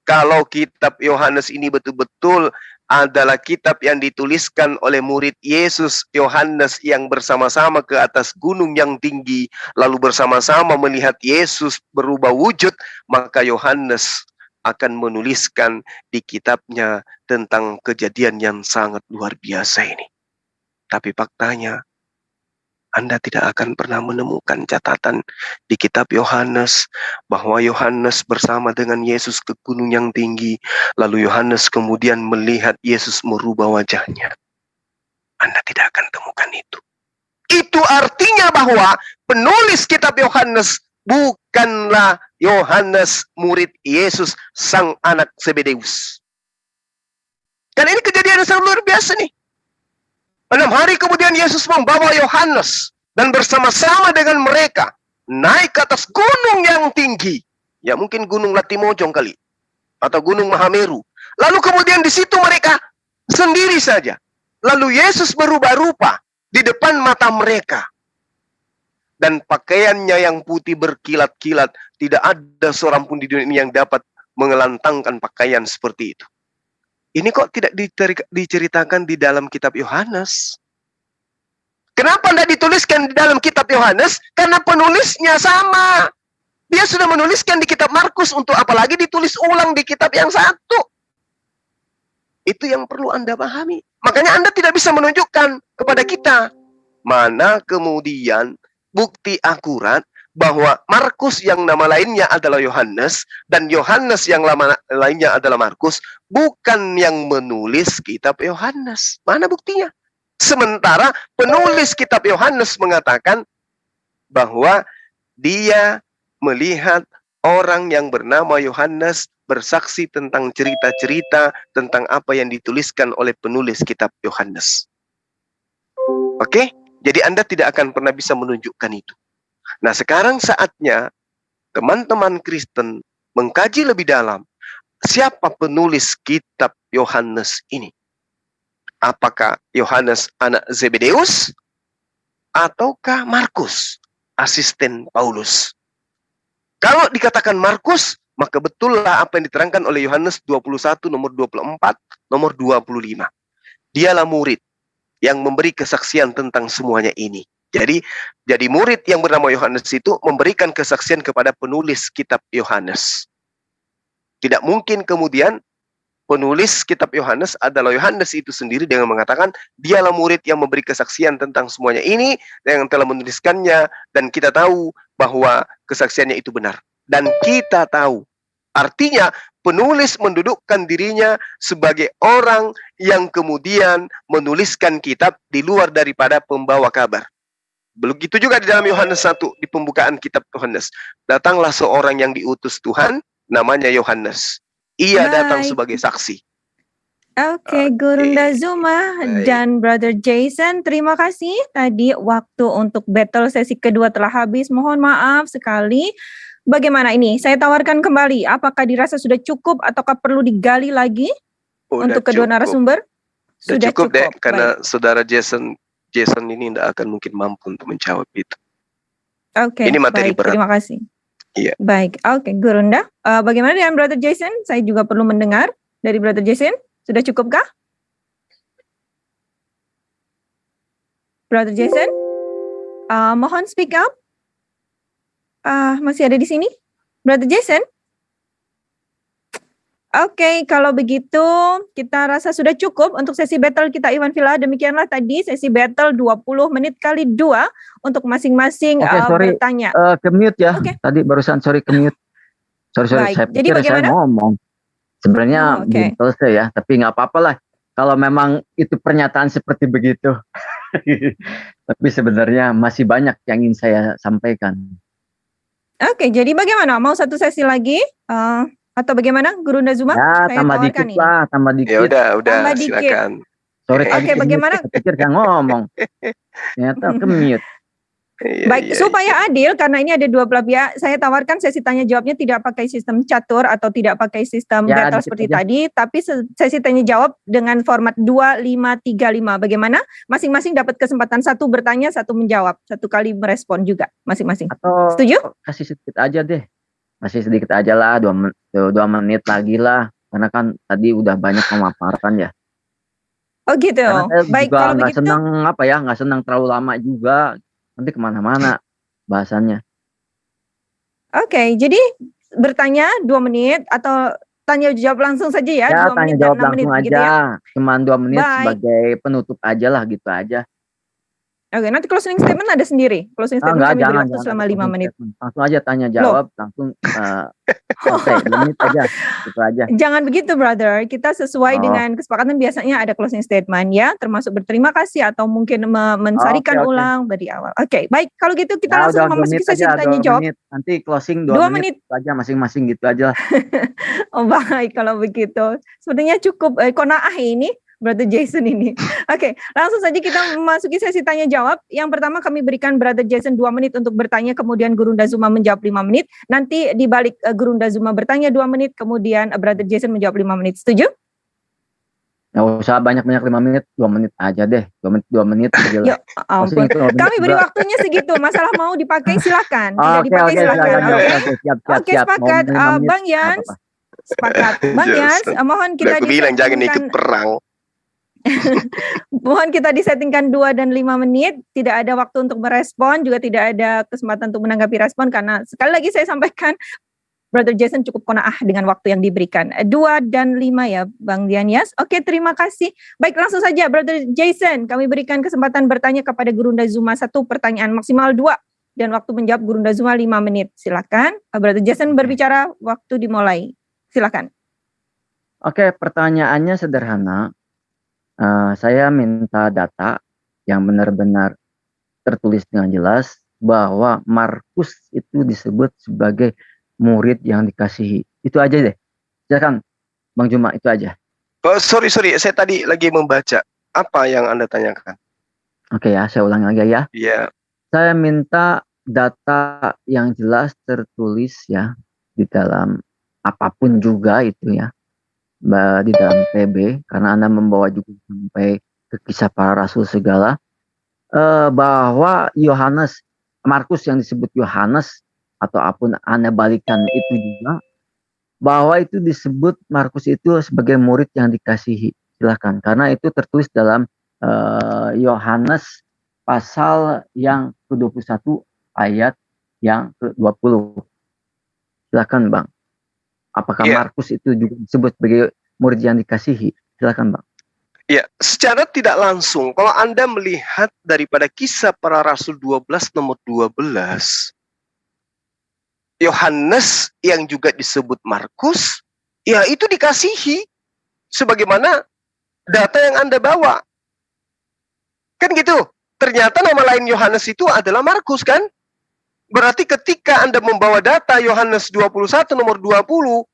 kalau kitab Yohanes ini betul-betul adalah kitab yang dituliskan oleh murid Yesus, Yohanes yang bersama-sama ke atas gunung yang tinggi, lalu bersama-sama melihat Yesus berubah wujud, maka Yohanes akan menuliskan di kitabnya tentang kejadian yang sangat luar biasa ini. Tapi faktanya, Anda tidak akan pernah menemukan catatan di kitab Yohanes bahwa Yohanes bersama dengan Yesus ke gunung yang tinggi, lalu Yohanes kemudian melihat Yesus merubah wajahnya. Anda tidak akan temukan itu. Itu artinya bahwa penulis kitab Yohanes bukanlah Yohanes murid Yesus sang anak Zebedeus. Dan ini kejadian yang sangat luar biasa nih. 6 hari kemudian Yesus membawa Yohanes dan bersama-sama dengan mereka naik ke atas gunung yang tinggi. Ya mungkin gunung Latimojong kali. Atau gunung Mahameru. Lalu kemudian di situ mereka sendiri saja. Lalu Yesus berubah rupa di depan mata mereka. Dan pakaiannya yang putih berkilat-kilat. Tidak ada seorang pun di dunia ini yang dapat mengelantangkan pakaian seperti itu. Ini kok tidak diceritakan di dalam kitab Yohanes? Kenapa tidak dituliskan di dalam kitab Yohanes? Karena penulisnya sama. Dia sudah menuliskan di kitab Markus, untuk apalagi ditulis ulang di kitab yang satu. Itu yang perlu Anda pahami. Makanya Anda tidak bisa menunjukkan kepada kita mana kemudian bukti akurat bahwa Markus yang nama lainnya adalah Yohanes dan Yohanes yang nama lainnya adalah Markus bukan yang menulis kitab Yohanes. Mana buktinya? Sementara penulis kitab Yohanes mengatakan bahwa dia melihat orang yang bernama Yohanes bersaksi tentang cerita-cerita tentang apa yang dituliskan oleh penulis kitab Yohanes. Oke? Jadi Anda tidak akan pernah bisa menunjukkan itu. Nah, sekarang saatnya teman-teman Kristen mengkaji lebih dalam siapa penulis kitab Yohanes ini. Apakah Yohanes anak Zebedeus ataukah Markus, asisten Paulus? Kalau dikatakan Markus, maka betullah apa yang diterangkan oleh Yohanes 21 nomor 24, nomor 25. Dialah murid yang memberi kesaksian tentang semuanya ini. Jadi murid yang bernama Yohanes itu memberikan kesaksian kepada penulis kitab Yohanes. Tidak mungkin kemudian penulis kitab Yohanes adalah Yohanes itu sendiri dengan mengatakan dialah murid yang memberi kesaksian tentang semuanya ini yang telah menuliskannya, dan kita tahu bahwa kesaksiannya itu benar. Dan kita tahu, artinya penulis mendudukkan dirinya sebagai orang yang kemudian menuliskan kitab di luar daripada pembawa kabar. Begitu juga di dalam Yohanes 1, di pembukaan kitab Yohanes. Datanglah seorang yang diutus Tuhan, namanya Yohanes. Ia datang sebagai saksi. Oke, Gurunda Zuma dan Brother Jason, terima kasih. Tadi waktu untuk battle sesi kedua telah habis. Mohon maaf sekali. Bagaimana ini? Saya tawarkan kembali. Apakah dirasa sudah cukup ataukah perlu digali lagi untuk kedua narasumber? Sudah cukup deh, karena saudara Jason ini tidak akan mungkin mampu untuk menjawab itu. Oke, ini materi berat. Terima kasih. Iya. Baik, oke, Gurunda. Bagaimana dengan Brother Jason? Saya juga perlu mendengar dari Brother Jason. Sudah cukupkah? Brother Jason? Mohon speak up. Masih ada di sini? Brother Jason? Oke, kalau begitu kita rasa sudah cukup untuk sesi battle kita, Iwan Villa. Demikianlah tadi sesi battle 20 menit kali 2 untuk masing-masing bertanya. Ke-mute ya. Tadi barusan ke-mute. Sorry. Baik. Saya Jadi pikir bagaimana? saya ngomong. Sebenarnya belum selesai ya, tapi nggak apa-apa lah. Kalau memang itu pernyataan seperti begitu. Tapi sebenarnya masih banyak yang ingin saya sampaikan. Oke, jadi bagaimana? Mau satu sesi lagi? Atau bagaimana, Gurunda Zuma? Ya, tambah dikit lah, tambah dikit. Ya udah, Tambah dikit. silakan. Sorry, Oke, bagaimana? Saya pikir saya ngomong. Ternyata ke-mute. Baik, supaya adil, karena ini ada dua belah pihak, saya tawarkan sesi tanya jawabnya tidak pakai sistem catur atau tidak pakai sistem battle seperti tadi, tapi sesi tanya jawab dengan format 2-5-3-5. Bagaimana? Masing-masing dapat kesempatan satu bertanya, satu menjawab, satu kali merespon juga masing-masing. Atau setuju? Kasih sedikit aja deh. Masih sedikit aja lah, 2 menit lagi lah. Karena kan tadi udah banyak pemaparan ya. Oh gitu. Baik, kalau begitu. Nggak senang terlalu lama juga. Nanti kemana-mana bahasannya. Oke, jadi bertanya 2 menit atau tanya jawab langsung saja ya? Ya, 2 tanya menit jawab dan 6 menit langsung begitu aja. ya? Cuman 2 menit Baik. sebagai penutup aja lah, gitu aja. Oke, nanti closing statement ada sendiri. Closing statement kami beri waktu selama 5 menit. Langsung aja tanya jawab, langsung selesai. 2 menit aja, gitu aja. Jangan begitu, brother. Kita sesuai dengan kesepakatan biasanya ada closing statement ya, termasuk berterima kasih atau mungkin mensarikan ulang dari awal. Oke, baik. Kalau gitu kita langsung memasuki sesi tanya jawab. Nanti closing 2 menit aja masing-masing gitu aja. Oh baik, kalau begitu. Sepertinya cukup qanaah ini. Brother Jason ini. Oke, langsung saja kita memasuki sesi tanya jawab. Yang pertama kami berikan Brother Jason 2 menit untuk bertanya, kemudian Gurunda Zuma menjawab 5 menit. Nanti dibalik Gurunda Zuma bertanya 2 menit, kemudian Brother Jason menjawab 5 menit. Setuju? Nggak usah banyak-banyak 5 menit, 2 menit aja deh. 2 menit aja lah. Ya ampun. Kami beri waktunya segitu. Masalah mau dipakai silakan. Tidak dipakai silakan. Oke, sepakat. Bang Yans. Sepakat. Bang Yans, mohon kita Aku bilang jangan ikut perang. Mohon kita disettingkan 2 dan 5 menit. Tidak ada waktu untuk merespon, juga tidak ada kesempatan untuk menanggapi respon, karena sekali lagi saya sampaikan Brother Jason cukup qanaah dengan waktu yang diberikan. 2 dan 5 ya Bang Dianyas. Oke, terima kasih. Baik, langsung saja Brother Jason, kami berikan kesempatan bertanya kepada Gurunda Zuma 1 pertanyaan, maksimal 2, dan waktu menjawab Gurunda Zuma 5 menit. Silakan Brother Jason berbicara, waktu dimulai. Silakan. Oke, pertanyaannya sederhana. Saya minta data yang benar-benar tertulis dengan jelas bahwa Markus itu disebut sebagai murid yang dikasihi. Itu aja deh. Silakan Bang Juma, itu aja. Oh, sorry, saya tadi lagi membaca. Apa yang Anda tanyakan? Oke ya, saya ulang lagi ya. Iya. Saya minta data yang jelas tertulis ya di dalam apapun juga itu ya. Di dalam PB, karena Anda membawa juga sampai ke kisah para rasul segala, bahwa Markus yang disebut Yohanes, atau apapun Anda balikan itu juga, bahwa itu disebut Markus itu sebagai murid yang dikasihi. Silahkan, karena itu tertulis dalam Yohanes pasal yang ke-21 ayat yang ke-20. Silakan Bang. Apakah Markus itu juga disebut sebagai murid yang dikasihi? Silakan Bang. Ya, secara tidak langsung, kalau Anda melihat daripada Kisah Para Rasul 12 nomor 12, Yohanes yang juga disebut Markus, ya itu dikasihi sebagaimana data yang Anda bawa. Kan gitu. Ternyata nama lain Yohanes itu adalah Markus kan? Berarti ketika Anda membawa data Yohanes 21 nomor 20,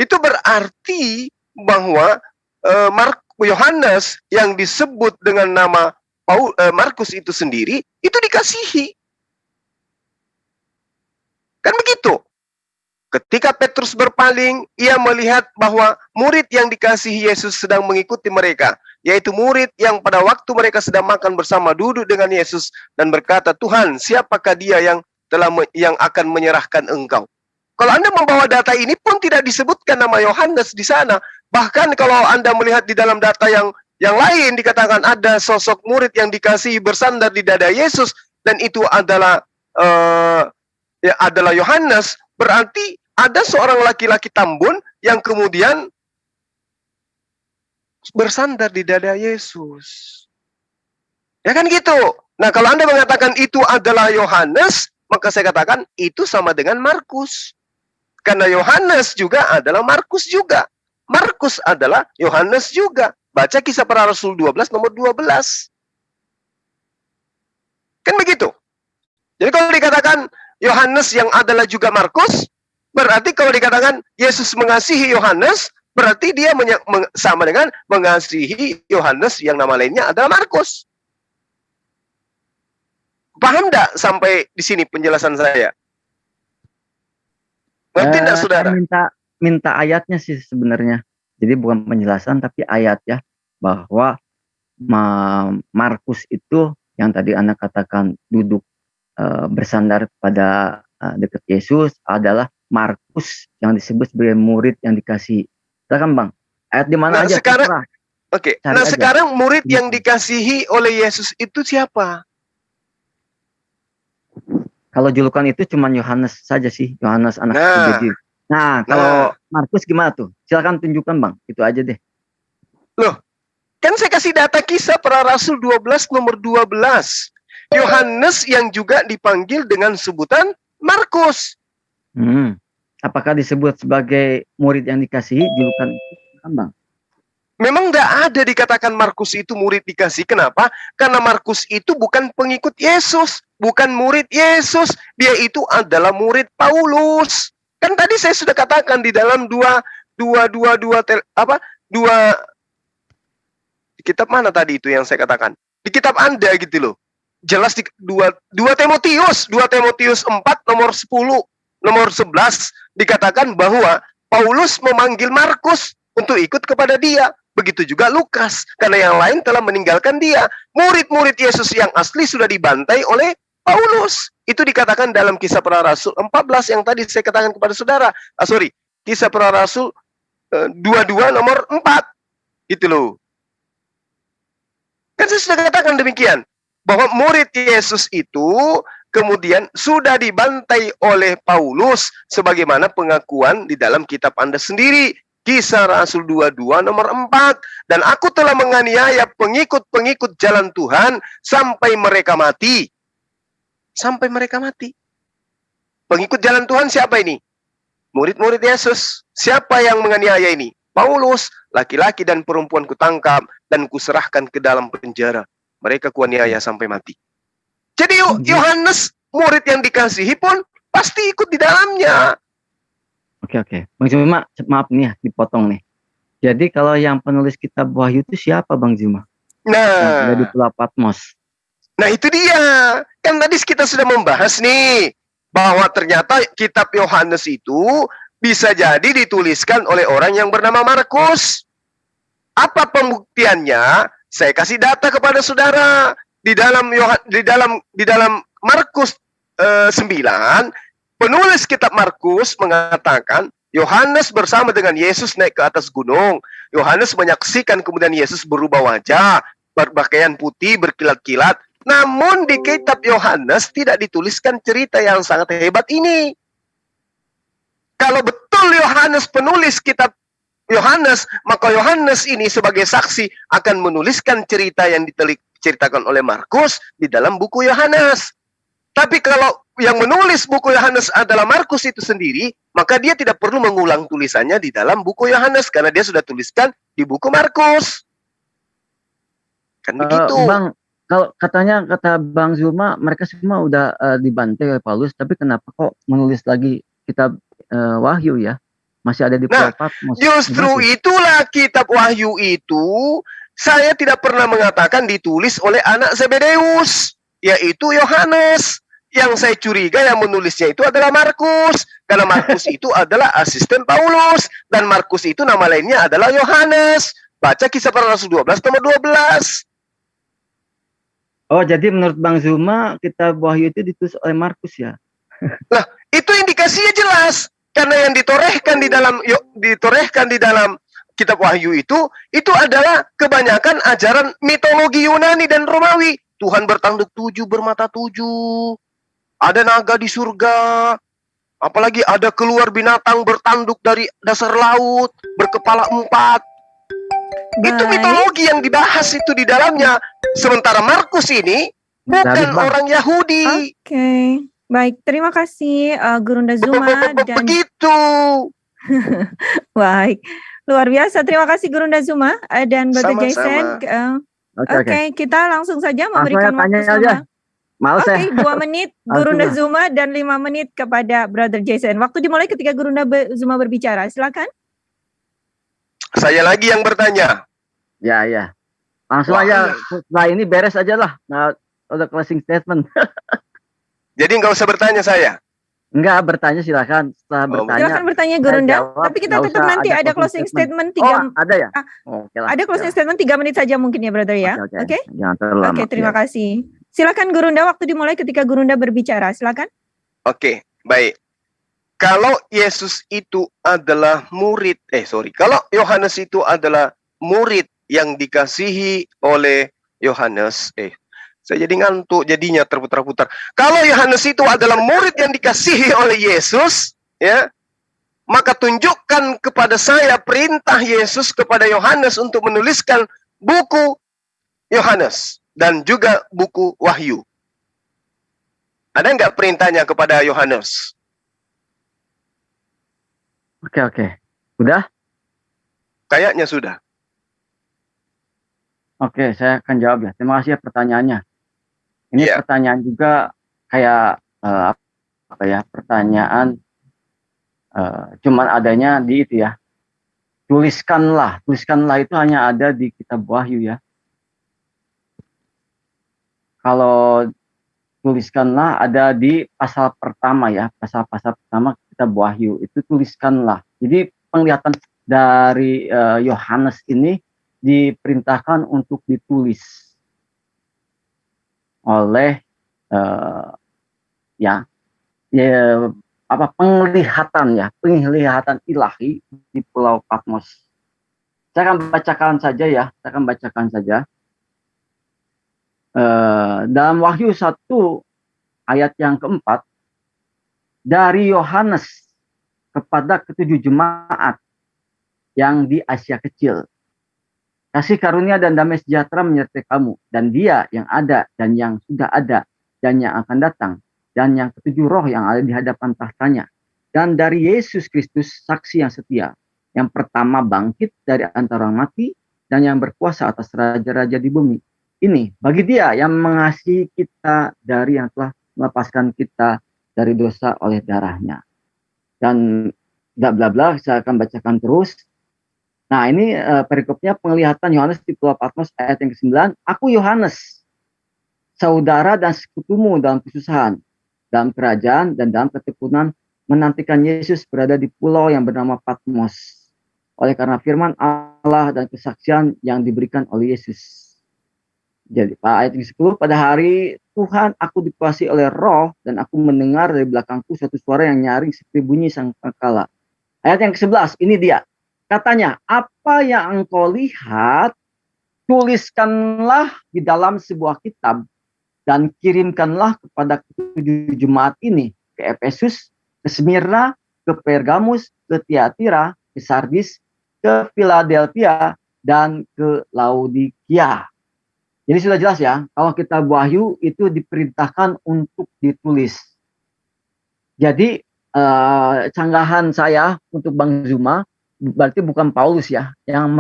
itu berarti bahwa Yohanes yang disebut dengan nama Markus itu sendiri, itu dikasihi. Kan begitu. Ketika Petrus berpaling, ia melihat bahwa murid yang dikasihi Yesus sedang mengikuti mereka, yaitu murid yang pada waktu mereka sedang makan bersama duduk dengan Yesus dan berkata, Tuhan, siapakah dia yang akan menyerahkan Engkau? Kalau Anda membawa data ini pun tidak disebutkan nama Yohanes di sana. Bahkan kalau Anda melihat di dalam data yang lain dikatakan ada sosok murid yang dikasihi bersandar di dada Yesus dan itu adalah adalah Yohanes, berarti ada seorang laki-laki tambun yang kemudian bersandar di dada Yesus. Ya kan gitu. Nah, kalau Anda mengatakan itu adalah Yohanes, maka saya katakan itu sama dengan Markus. Karena Yohanes juga adalah Markus juga. Markus adalah Yohanes juga. Baca Kisah Para Rasul 12 nomor 12. Kan begitu. Jadi kalau dikatakan Yohanes yang adalah juga Markus, berarti kalau dikatakan Yesus mengasihi Yohanes, berarti dia sama dengan mengasihi Yohanes yang nama lainnya adalah Markus. Paham enggak sampai di sini penjelasan saya? Ngerti enggak, saudara? Minta ayatnya sih sebenarnya. Jadi bukan penjelasan tapi ayat ya, bahwa Markus itu yang tadi Anda katakan duduk bersandar pada dekat Yesus adalah Markus yang disebut sebagai murid yang dikasihi. Silakan Bang. Ayat di mana aja? Sekarang, oke. Nah, sekarang murid yang dikasihi oleh Yesus itu siapa? Kalau julukan itu cuma Yohanes saja sih, Yohanes anak Zebedi. Nah, kalau Markus gimana tuh? Silakan tunjukkan Bang, itu aja deh. Loh, kan saya kasih data Kisah Para Rasul 12 nomor 12. Yohanes yang juga dipanggil dengan sebutan Markus. Apakah disebut sebagai murid yang dikasihi julukan itu, Bang? Memang tidak ada dikatakan Markus itu murid dikasih. Kenapa? Karena Markus itu bukan pengikut Yesus, bukan murid Yesus. Dia itu adalah murid Paulus. Kan tadi saya sudah katakan di dalam dua kitab mana tadi itu yang saya katakan? Di kitab Anda gitu loh. Jelas di 2 Timotius 4 nomor 10, nomor 11 dikatakan bahwa Paulus memanggil Markus untuk ikut kepada dia. Begitu juga Lukas, karena yang lain telah meninggalkan dia. Murid-murid Yesus yang asli sudah dibantai oleh Paulus. Itu dikatakan dalam Kisah Para Rasul 14 yang tadi saya katakan kepada saudara. Kisah Para Rasul 22 nomor 4. Itu loh. Kan saya sudah katakan demikian. Bahwa murid Yesus itu kemudian sudah dibantai oleh Paulus sebagaimana pengakuan di dalam kitab Anda sendiri. Kisah Rasul 22 nomor 4. Dan aku telah menganiaya pengikut-pengikut jalan Tuhan sampai mereka mati. Sampai mereka mati. Pengikut jalan Tuhan siapa ini? Murid-murid Yesus. Siapa yang menganiaya ini? Paulus. Laki-laki dan perempuan kutangkap dan kuserahkan ke dalam penjara. Mereka kuaniaya sampai mati. Jadi Yohanes, murid yang dikasihi pun pasti ikut di dalamnya. Oke. Bang Zuma, maaf nih ya, dipotong nih. Jadi kalau yang penulis kitab Wahyu itu siapa Bang Zuma? Nah, yang di Pulau Patmos. Nah itu dia. Kan tadi kita sudah membahas nih. Bahwa ternyata kitab Yohanes itu bisa jadi dituliskan oleh orang yang bernama Markus. Apa pembuktiannya? Saya kasih data kepada saudara. Di dalam Markus 9, penulis kitab Markus mengatakan Yohanes bersama dengan Yesus naik ke atas gunung. Yohanes menyaksikan kemudian Yesus berubah wajah, berpakaian putih berkilat-kilat, Namun di kitab Yohanes tidak dituliskan cerita yang sangat hebat ini. Kalau betul Yohanes penulis kitab Yohanes, maka Yohanes ini sebagai saksi akan menuliskan cerita yang diceritakan oleh Markus di dalam buku Yohanes. Tapi kalau yang menulis buku Yohanes adalah Markus itu sendiri, maka dia tidak perlu mengulang tulisannya di dalam buku Yohanes karena dia sudah tuliskan di buku Markus. Kan begitu. Bang, kalau kata Bang Zuma, mereka semua udah dibantai oleh Paulus, tapi kenapa kok menulis lagi kitab Wahyu ya? Masih ada di Pulau Patmos. Justru itulah kitab Wahyu itu saya tidak pernah mengatakan ditulis oleh anak Zebedeus, yaitu Yohanes. Yang saya curiga yang menulisnya itu adalah Markus, karena Markus itu adalah asisten Paulus, dan Markus itu nama lainnya adalah Yohanes. Baca Kisah Para Rasul 12 nomor 12. Oh, jadi menurut Bang Zuma kitab Wahyu itu ditulis oleh Markus ya? Nah, itu indikasinya jelas. Karena yang ditorehkan di dalam kitab Wahyu itu adalah kebanyakan ajaran mitologi Yunani dan Romawi. Tuhan bertanduk 7, bermata 7. Ada naga di surga. Apalagi ada keluar binatang bertanduk dari dasar laut, berkepala 4. Itu mitologi yang dibahas itu di dalamnya. Sementara Markus ini bukan orang Yahudi. Oke. Baik, terima kasih Gurunda Zuma dan begitu. Baik, luar biasa. Terima kasih Gurunda Zuma dan Brother Jason. Oke, kita langsung saja memberikan waktu sama. Oke, 2 menit Gurunda Zuma dan 5 menit kepada Brother Jason. Waktu dimulai ketika Gurunda Zuma berbicara. Silakan. Saya lagi yang bertanya. Ya. Langsung aja. Setelah ini beres aja lah. Nah, udah closing statement. Jadi nggak usah bertanya saya? Enggak, bertanya silakan. Setelah bertanya. Silakan bertanya Gurunda. Tapi kita tetap nanti ada closing statement 3. Ada ya? Ada closing statement 3 menit saja mungkin ya, Brother ya. Oke? Oke, terima kasih. Silakan Gurunda, waktu dimulai ketika Gurunda berbicara. Silakan. Oke, baik. Kalau Yesus itu adalah murid, kalau Yohanes itu adalah murid yang dikasihi oleh Yohanes, saya jadi ngantuk jadinya terputar-putar. Kalau Yohanes itu adalah murid yang dikasihi oleh Yesus, ya, maka tunjukkan kepada saya perintah Yesus kepada Yohanes untuk menuliskan buku Yohanes dan juga buku Wahyu. Ada nggak perintahnya kepada Yohanes? Oke. Udah? Kayaknya sudah. Oke, saya akan jawab ya. Terima kasih ya pertanyaannya. Ini pertanyaan juga kayak pertanyaan cuman adanya di itu ya. Tuliskanlah itu hanya ada di kitab Wahyu ya. Kalau tuliskanlah ada di pasal pertama ya, pasal pertama kitab Wahyu itu tuliskanlah. Jadi penglihatan dari Yohanes ini diperintahkan untuk ditulis oleh penglihatan ilahi di Pulau Patmos. Saya akan bacakan saja. Dalam Wahyu 1 ayat yang keempat, dari Yohanes kepada ketujuh jemaat yang di Asia Kecil. Kasih karunia dan damai sejahtera menyertai kamu, dan Dia yang ada dan yang sudah ada dan yang akan datang, dan yang ketujuh roh yang ada di hadapan tahtanya, dan dari Yesus Kristus saksi yang setia, yang pertama bangkit dari antara orang mati, dan yang berkuasa atas raja-raja di bumi. Ini bagi Dia yang mengasihi kita dari yang telah melepaskan kita dari dosa oleh darahnya. Dan bla bla bla, saya akan bacakan terus. Nah, ini perikopnya penglihatan Yohanes di Pulau Patmos ayat yang ke-9. Aku Yohanes, saudara dan sekutumu dalam kesusahan, dalam kerajaan dan dalam ketekunan, menantikan Yesus berada di pulau yang bernama Patmos. Oleh karena firman Allah dan kesaksian yang diberikan oleh Yesus. Jadi ayat yang ke-10, pada hari Tuhan aku dikuasai oleh roh dan aku mendengar dari belakangku suatu suara yang nyaring seperti bunyi sangkakala. Ayat yang ke-11, ini dia. Katanya, apa yang engkau lihat, tuliskanlah di dalam sebuah kitab dan kirimkanlah kepada ketujuh jemaat ini, ke Efesus, ke Smyrna, ke Pergamus, ke Tiatira, ke Sardis, ke Philadelphia, dan ke Laodikia. Jadi sudah jelas ya, kalau kitab Wahyu itu diperintahkan untuk ditulis. Jadi canggahan saya untuk Bang Zuma, berarti bukan Paulus ya, yang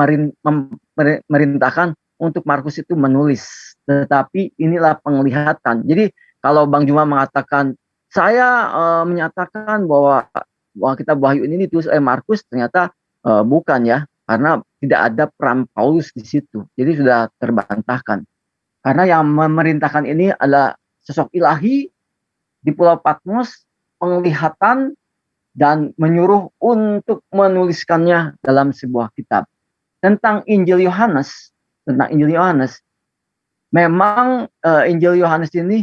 merintahkan untuk Markus itu menulis. Tetapi inilah penglihatan. Jadi kalau Bang Zuma mengatakan, saya menyatakan bahwa kitab Wahyu ini ditulis oleh Markus, ternyata bukan ya, karena tidak ada peran Paulus di situ. Jadi sudah terbantahkan. Karena yang memerintahkan ini adalah sosok ilahi di Pulau Patmos, penglihatan, dan menyuruh untuk menuliskannya dalam sebuah kitab. Tentang Injil Yohanes, memang Injil Yohanes ini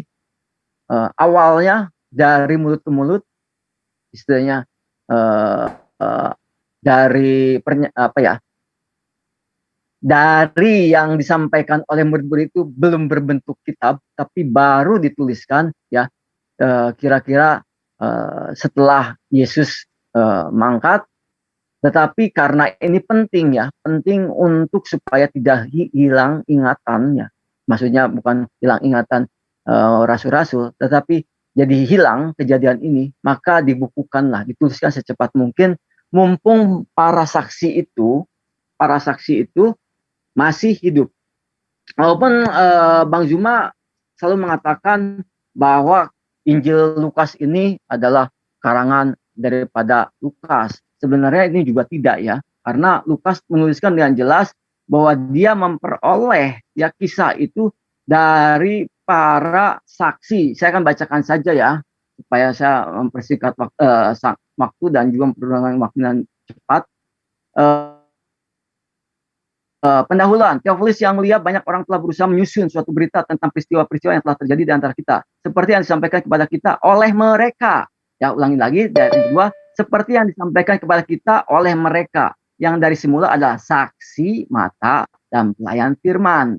awalnya dari mulut ke mulut, istilahnya dari yang disampaikan oleh murid-murid itu belum berbentuk kitab, tapi baru dituliskan ya, kira-kira setelah Yesus mangkat. Tetapi karena ini penting ya, penting untuk supaya tidak hilang ingatannya. Maksudnya bukan hilang ingatan rasul-rasul, tetapi jadi hilang kejadian ini, maka dibukukanlah, dituliskan secepat mungkin, mumpung para saksi itu masih hidup. Walaupun Bang Zuma selalu mengatakan bahwa Injil Lukas ini adalah karangan daripada Lukas. Sebenarnya ini juga tidak ya, karena Lukas menuliskan dengan jelas bahwa dia memperoleh ya kisah itu dari para saksi. Saya akan bacakan saja ya, supaya saya mempersingkat waktu dan juga mempergunakan waktu yang cepat. Pendahuluan, Theophilus yang mulia, banyak orang telah berusaha menyusun suatu berita tentang peristiwa-peristiwa yang telah terjadi di antara kita, seperti yang disampaikan kepada kita oleh mereka. Ya, ulangi lagi dari kedua, seperti yang disampaikan kepada kita oleh mereka, yang dari semula adalah saksi mata dan pelayan firman.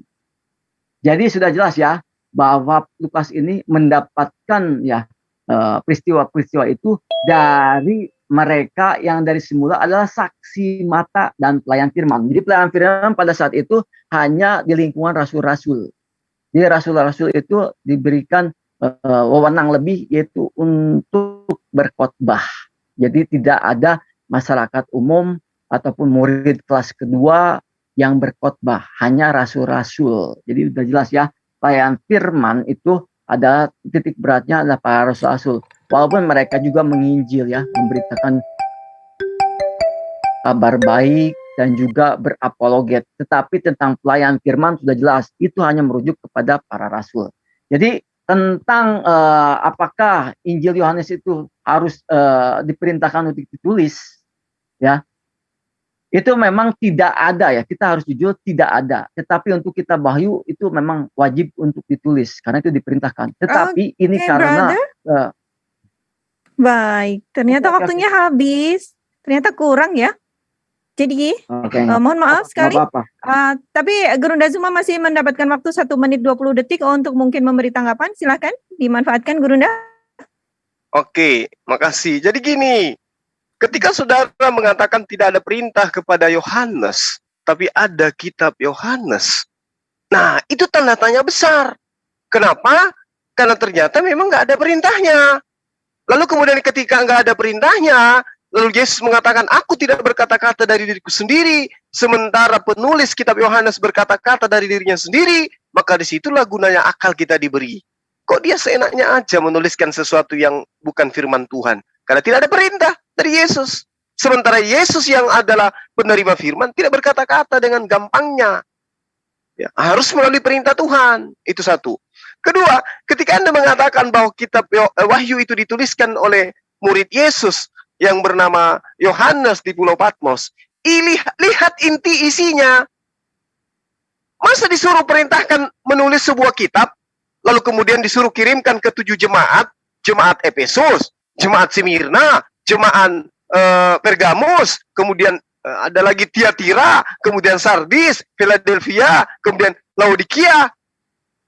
Jadi sudah jelas ya bahwa Lukas ini mendapatkan ya peristiwa-peristiwa itu dari mereka yang dari semula adalah saksi mata dan pelayan firman. Jadi pelayan firman pada saat itu hanya di lingkungan rasul-rasul. Jadi rasul-rasul itu diberikan wewenang lebih, yaitu untuk berkhotbah. Jadi tidak ada masyarakat umum ataupun murid kelas kedua yang berkhotbah, hanya rasul-rasul. Jadi sudah jelas ya, pelayan firman itu ada titik beratnya adalah para rasul-rasul. Walaupun mereka juga menginjil ya, memberitakan kabar baik dan juga berapologet. Tetapi tentang pelayan firman sudah jelas, itu hanya merujuk kepada para rasul. Jadi tentang apakah Injil Yohanes itu harus diperintahkan untuk ditulis, ya, itu memang tidak ada ya. Kita harus jujur, tidak ada. Tetapi untuk kitab Wahyu itu memang wajib untuk ditulis karena itu diperintahkan. Tetapi ini karena baik, ternyata waktunya habis. Ternyata kurang ya. Jadi, mohon maaf sekali. Tapi Gurunda Zuma masih mendapatkan waktu 1 menit 20 detik untuk mungkin memberi tanggapan. Silakan dimanfaatkan Gurunda. Oke, makasih. Jadi gini, ketika saudara mengatakan tidak ada perintah kepada Yohanes, tapi ada kitab Yohanes. Nah, itu tanda tanya besar. Kenapa? Karena ternyata memang nggak ada perintahnya. Lalu kemudian ketika nggak ada perintahnya, lalu Yesus mengatakan, aku tidak berkata-kata dari diriku sendiri, sementara penulis kitab Yohanes berkata-kata dari dirinya sendiri, maka disitulah gunanya akal kita diberi. Kok dia seenaknya aja menuliskan sesuatu yang bukan firman Tuhan? Karena tidak ada perintah dari Yesus. Sementara Yesus yang adalah penerima firman tidak berkata-kata dengan gampangnya. Ya, harus melalui perintah Tuhan. Itu satu. Kedua, ketika Anda mengatakan bahwa kitab Wahyu itu dituliskan oleh murid Yesus yang bernama Yohanes di Pulau Patmos, lihat inti isinya. Masa disuruh perintahkan menulis sebuah kitab, lalu kemudian disuruh kirimkan ke 7 jemaat, jemaat Efesus, jemaat Smyrna, jemaat Pergamus, kemudian ada lagi Tiatira, kemudian Sardis, Philadelphia, kemudian Laodikia.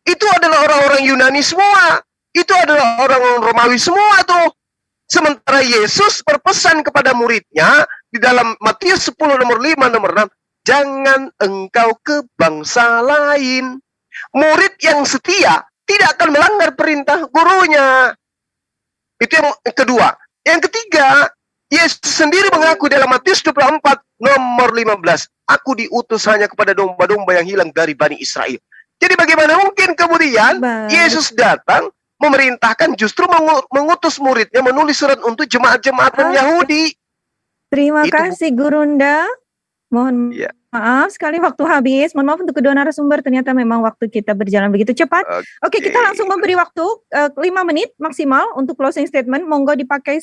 Itu adalah orang-orang Yunani semua. Itu adalah orang-orang Romawi semua tuh. Sementara Yesus berpesan kepada muridnya di dalam Matius 10 nomor 5 nomor 6, jangan engkau ke bangsa lain. Murid yang setia tidak akan melanggar perintah gurunya. Itu yang kedua. Yang ketiga, Yesus sendiri mengaku dalam Matius 24 nomor 15, aku diutus hanya kepada domba-domba yang hilang dari Bani Israel. Jadi bagaimana mungkin kemudian Yesus datang memerintahkan justru mengutus muridnya menulis surat untuk jemaat-jemaat Yahudi. Terima kasih Gurunda. Mohon maaf sekali waktu habis. Mohon maaf untuk kedua narasumber, ternyata memang waktu kita berjalan begitu cepat. Oke, kita langsung memberi waktu 5 menit maksimal untuk closing statement. Monggo dipakai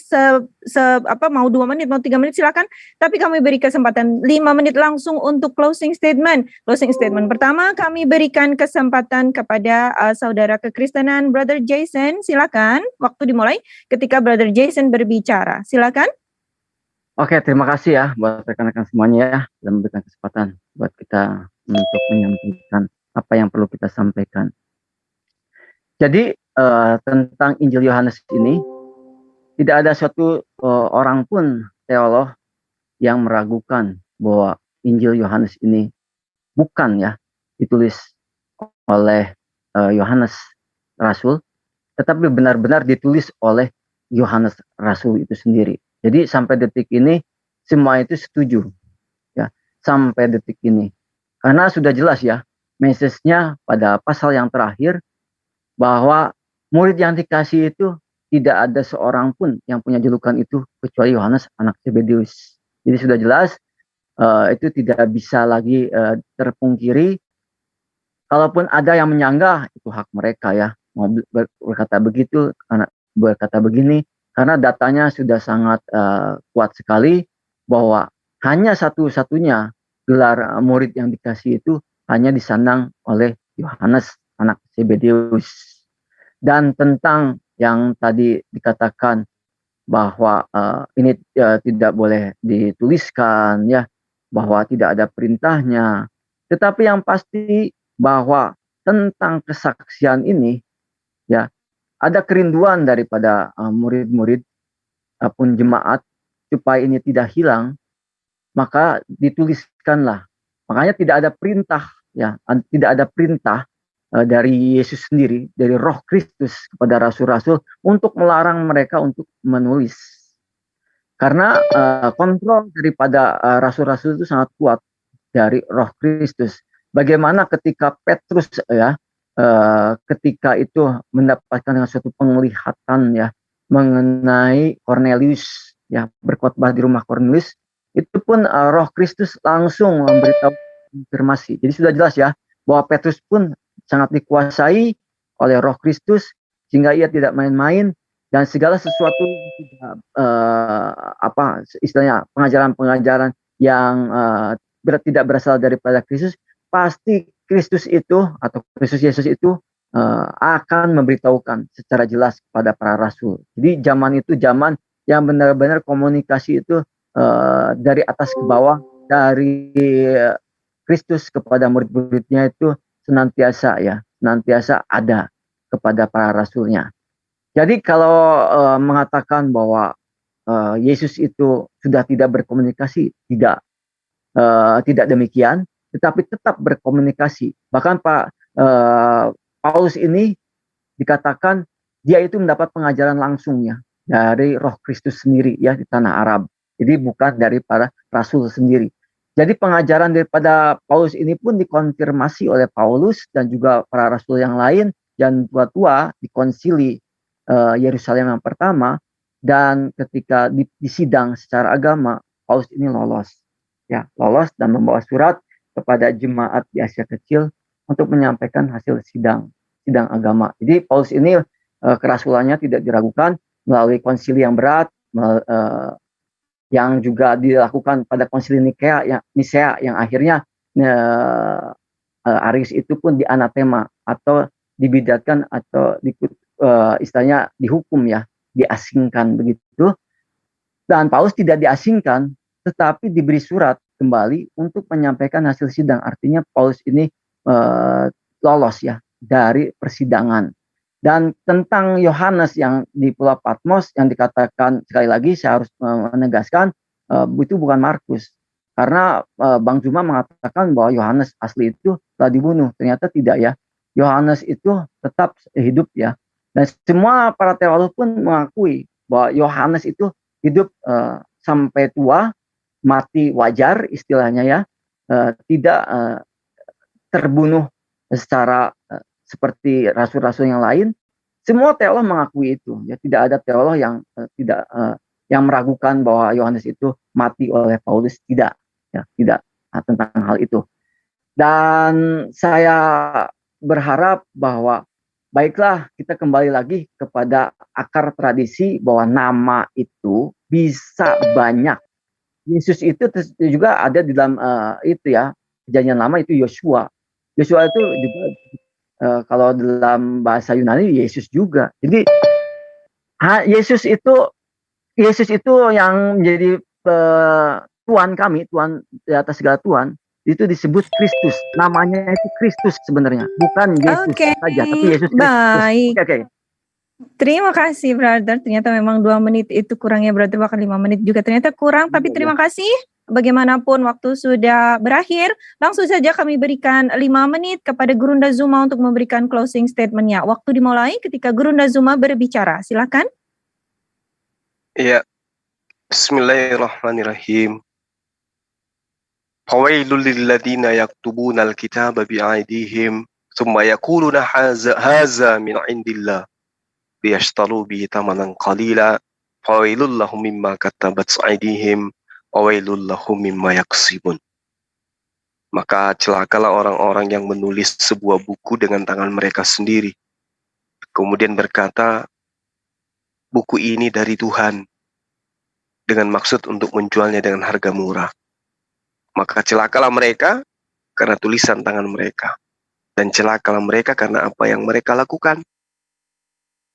mau 2 menit, mau 3 menit silakan. Tapi kami beri kesempatan 5 menit langsung untuk closing statement. Closing statement pertama kami berikan kesempatan kepada saudara kekristenan Brother Jason. Silakan, waktu dimulai ketika Brother Jason berbicara. Silakan. Oke, terima kasih ya buat rekan-rekan semuanya ya, sudah memberikan kesempatan buat kita untuk menyampaikan apa yang perlu kita sampaikan. Jadi tentang Injil Yohanes ini, tidak ada suatu orang pun teolog yang meragukan bahwa Injil Yohanes ini bukan ya ditulis oleh Yohanes Rasul, tetapi benar-benar ditulis oleh Yohanes Rasul itu sendiri. Jadi sampai detik ini semua itu setuju ya, sampai detik ini. Karena sudah jelas ya message-nya pada pasal yang terakhir bahwa murid yang dikasih itu tidak ada seorang pun yang punya julukan itu kecuali Yohanes anak Zebedeus. Jadi sudah jelas itu tidak bisa lagi terpungkiri. Kalaupun ada yang menyanggah itu hak mereka ya, mau berkata begitu, karena berkata begini. Karena datanya sudah sangat kuat sekali bahwa hanya satu-satunya gelar murid yang dikasih itu hanya disandang oleh Yohanes anak Zebedeus. Dan tentang yang tadi dikatakan bahwa ini tidak boleh dituliskan ya, bahwa tidak ada perintahnya. Tetapi yang pasti bahwa tentang kesaksian ini ya, ada kerinduan daripada murid-murid pun jemaat supaya ini tidak hilang, maka dituliskanlah. Makanya tidak ada perintah ya, tidak ada perintah dari Yesus sendiri, dari Roh Kristus kepada rasul-rasul untuk melarang mereka untuk menulis. Karena kontrol daripada rasul-rasul itu sangat kuat dari Roh Kristus. Bagaimana ketika Petrus ya, ketika itu mendapatkan suatu penglihatan ya mengenai Cornelius ya, berkhotbah di rumah Cornelius, itu pun Roh Kristus langsung memberitahu konfirmasi. Jadi sudah jelas ya bahwa Petrus pun sangat dikuasai oleh Roh Kristus sehingga ia tidak main-main, dan segala sesuatu tidak istilahnya pengajaran-pengajaran yang tidak berasal daripada Kristus, pasti Kristus itu atau Kristus Yesus itu akan memberitahukan secara jelas kepada para rasul. Jadi zaman itu zaman yang benar-benar komunikasi itu dari atas ke bawah, dari Kristus kepada murid-muridnya itu senantiasa ada kepada para rasulnya. Jadi kalau mengatakan bahwa Yesus itu sudah tidak berkomunikasi, tidak demikian, tetapi tetap berkomunikasi. Bahkan Paulus ini dikatakan dia itu mendapat pengajaran langsungnya dari Roh Kristus sendiri ya di tanah Arab. Jadi bukan dari para rasul sendiri. Jadi pengajaran daripada Paulus ini pun dikonfirmasi oleh Paulus dan juga para rasul yang lain dan tua-tua di konsili Yerusalem yang pertama, dan ketika disidang secara agama, Paulus ini lolos dan membawa surat kepada jemaat di Asia Kecil untuk menyampaikan hasil sidang agama. Jadi Paulus ini kerasulannya tidak diragukan melalui konsili yang berat, yang juga dilakukan pada konsili Nisea yang akhirnya Arius itu pun dianatema atau dibidatkan atau istilahnya dihukum ya, diasingkan begitu. Dan Paulus tidak diasingkan, tetapi diberi surat kembali untuk menyampaikan hasil sidang. Artinya Paulus ini lolos ya dari persidangan. Dan tentang Yohanes yang di Pulau Patmos yang dikatakan, sekali lagi saya harus menegaskan, itu bukan Markus. Karena Bang Juma mengatakan bahwa Yohanes asli itu telah dibunuh. Ternyata tidak ya. Yohanes itu tetap hidup ya. Dan semua para teolog pun mengakui bahwa Yohanes itu hidup sampai tua, mati wajar istilahnya ya. Tidak terbunuh secara seperti rasul-rasul yang lain. Semua teolog mengakui itu ya. Tidak ada teolog yang tidak yang meragukan bahwa Yohanes itu mati oleh Paulus, tidak ya, tidak tentang hal itu. Dan saya berharap bahwa baiklah kita kembali lagi kepada akar tradisi bahwa nama itu bisa banyak. Yesus itu juga ada di dalam itu ya, perjanjian lama itu Yosua. Yosua itu juga kalau dalam bahasa Yunani Yesus juga. Jadi Yesus itu yang menjadi Tuhan kami, Tuhan di atas segala Tuhan, itu disebut Kristus. Namanya itu Kristus sebenarnya, bukan Yesus saja, tapi Yesus Kristus. Baik. Oke. Terima kasih, brother. Ternyata memang 2 menit itu kurangnya, berarti bahkan 5 menit juga ternyata kurang. Tapi terima kasih. Bagaimanapun waktu sudah berakhir, langsung saja kami berikan 5 menit kepada Gurunda Zuma untuk memberikan closing statement-nya. Waktu dimulai ketika Gurunda Zuma berbicara. Silakan. Iya. Bismillahirrahmanirrahim. Fawailul lilladzina yaktubuna alkitaba bi'aydihim thumma yaquluna haza min indillah liyashtaru bihi thamanan qalila fawailul lahum mimma katabat aydihim wa wailul lahum mimma yaksibun. Maka celakalah orang-orang yang menulis sebuah buku dengan tangan mereka sendiri, kemudian berkata, buku ini dari Tuhan, dengan maksud untuk menjualnya dengan harga murah. Maka celakalah mereka karena tulisan tangan mereka, dan celakalah mereka karena apa yang mereka lakukan.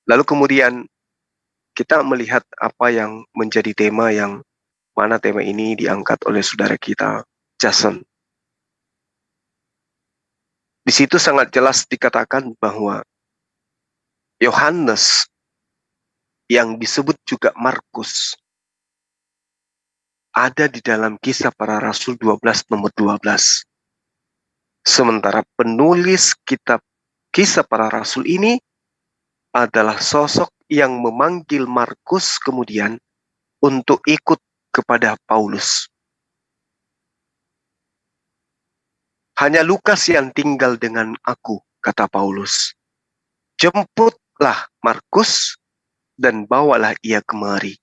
Lalu kemudian kita melihat apa yang menjadi tema yang mana tema ini diangkat oleh saudara kita, Jason. Di situ sangat jelas dikatakan bahwa Yohanes yang disebut juga Markus ada di dalam Kisah Para Rasul 12 nomor 12. Sementara penulis kitab Kisah Para Rasul ini adalah sosok yang memanggil Markus kemudian untuk ikut kepada Paulus. Hanya Lukas yang tinggal dengan aku, kata Paulus. Jemputlah Markus dan bawalah ia kemari,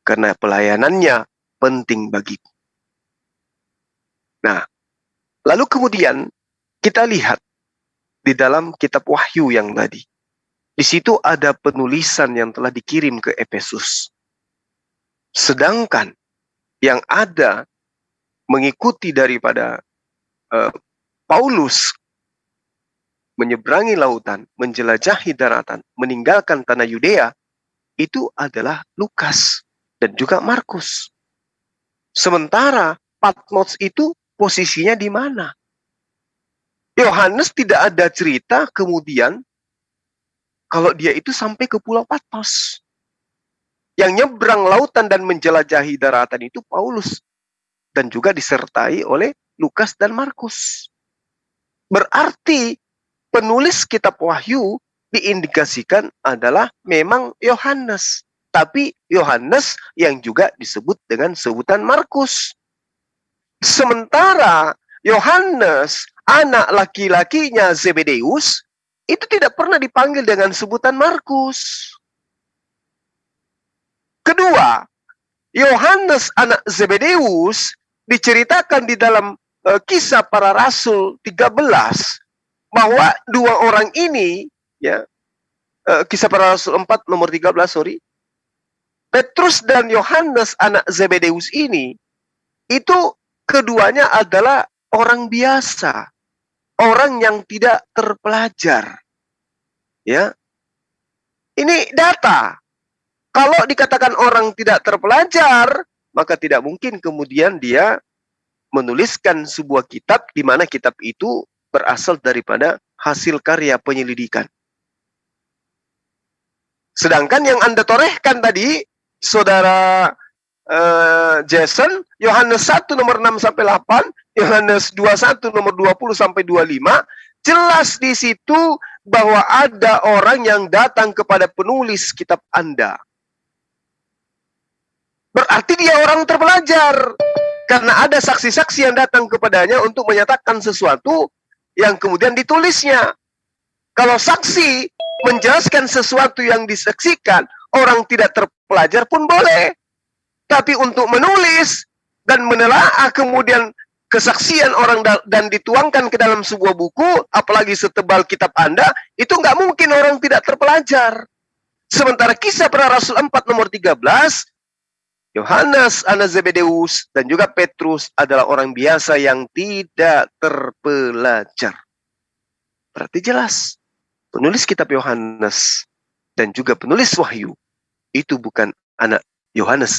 karena pelayanannya penting bagiku. Nah, lalu kemudian kita lihat di dalam kitab Wahyu yang tadi. Di situ ada penulisan yang telah dikirim ke Efesus. Sedangkan yang ada mengikuti daripada Paulus menyeberangi lautan, menjelajahi daratan, meninggalkan tanah Yudea, itu adalah Lukas dan juga Markus. Sementara Patmos itu posisinya di mana? Yohanes tidak ada cerita kemudian kalau dia itu sampai ke Pulau Patmos. Yang nyebrang lautan dan menjelajahi daratan itu Paulus. Dan juga disertai oleh Lukas dan Markus. Berarti penulis kitab Wahyu diindikasikan adalah memang Yohanes. Tapi Yohanes yang juga disebut dengan sebutan Markus. Sementara Yohanes, anak laki-lakinya Zebedeus, itu tidak pernah dipanggil dengan sebutan Markus. Kedua, Yohanes anak Zebedeus diceritakan di dalam Kisah Para Rasul 13 bahwa dua orang ini, ya, Kisah Para Rasul 4 nomor 13, sorry. Petrus dan Yohanes anak Zebedeus ini, itu keduanya adalah orang biasa. Orang yang tidak terpelajar. Ya. Ini data. Kalau dikatakan orang tidak terpelajar, maka tidak mungkin kemudian dia menuliskan sebuah kitab di mana kitab itu berasal daripada hasil karya penyelidikan. Sedangkan yang Anda torehkan tadi, Saudara Jason, Yohanes 1 nomor 6 sampai 8, Yohanes 21 nomor 20 sampai 25, jelas di situ bahwa ada orang yang datang kepada penulis kitab Anda. Berarti dia orang terpelajar. Karena ada saksi-saksi yang datang kepadanya untuk menyatakan sesuatu yang kemudian ditulisnya. Kalau saksi menjelaskan sesuatu yang disaksikan, orang tidak terpelajar pun boleh. Tapi untuk menulis dan menelaah kemudian kesaksian orang dan dituangkan ke dalam sebuah buku, apalagi setebal kitab Anda, itu nggak mungkin orang tidak terpelajar. Sementara Kisah Para Rasul 4 nomor 13, Yohanes anak Zebedeus dan juga Petrus adalah orang biasa yang tidak terpelajar. Berarti jelas, penulis kitab Yohanes dan juga penulis Wahyu itu bukan anak Yohanes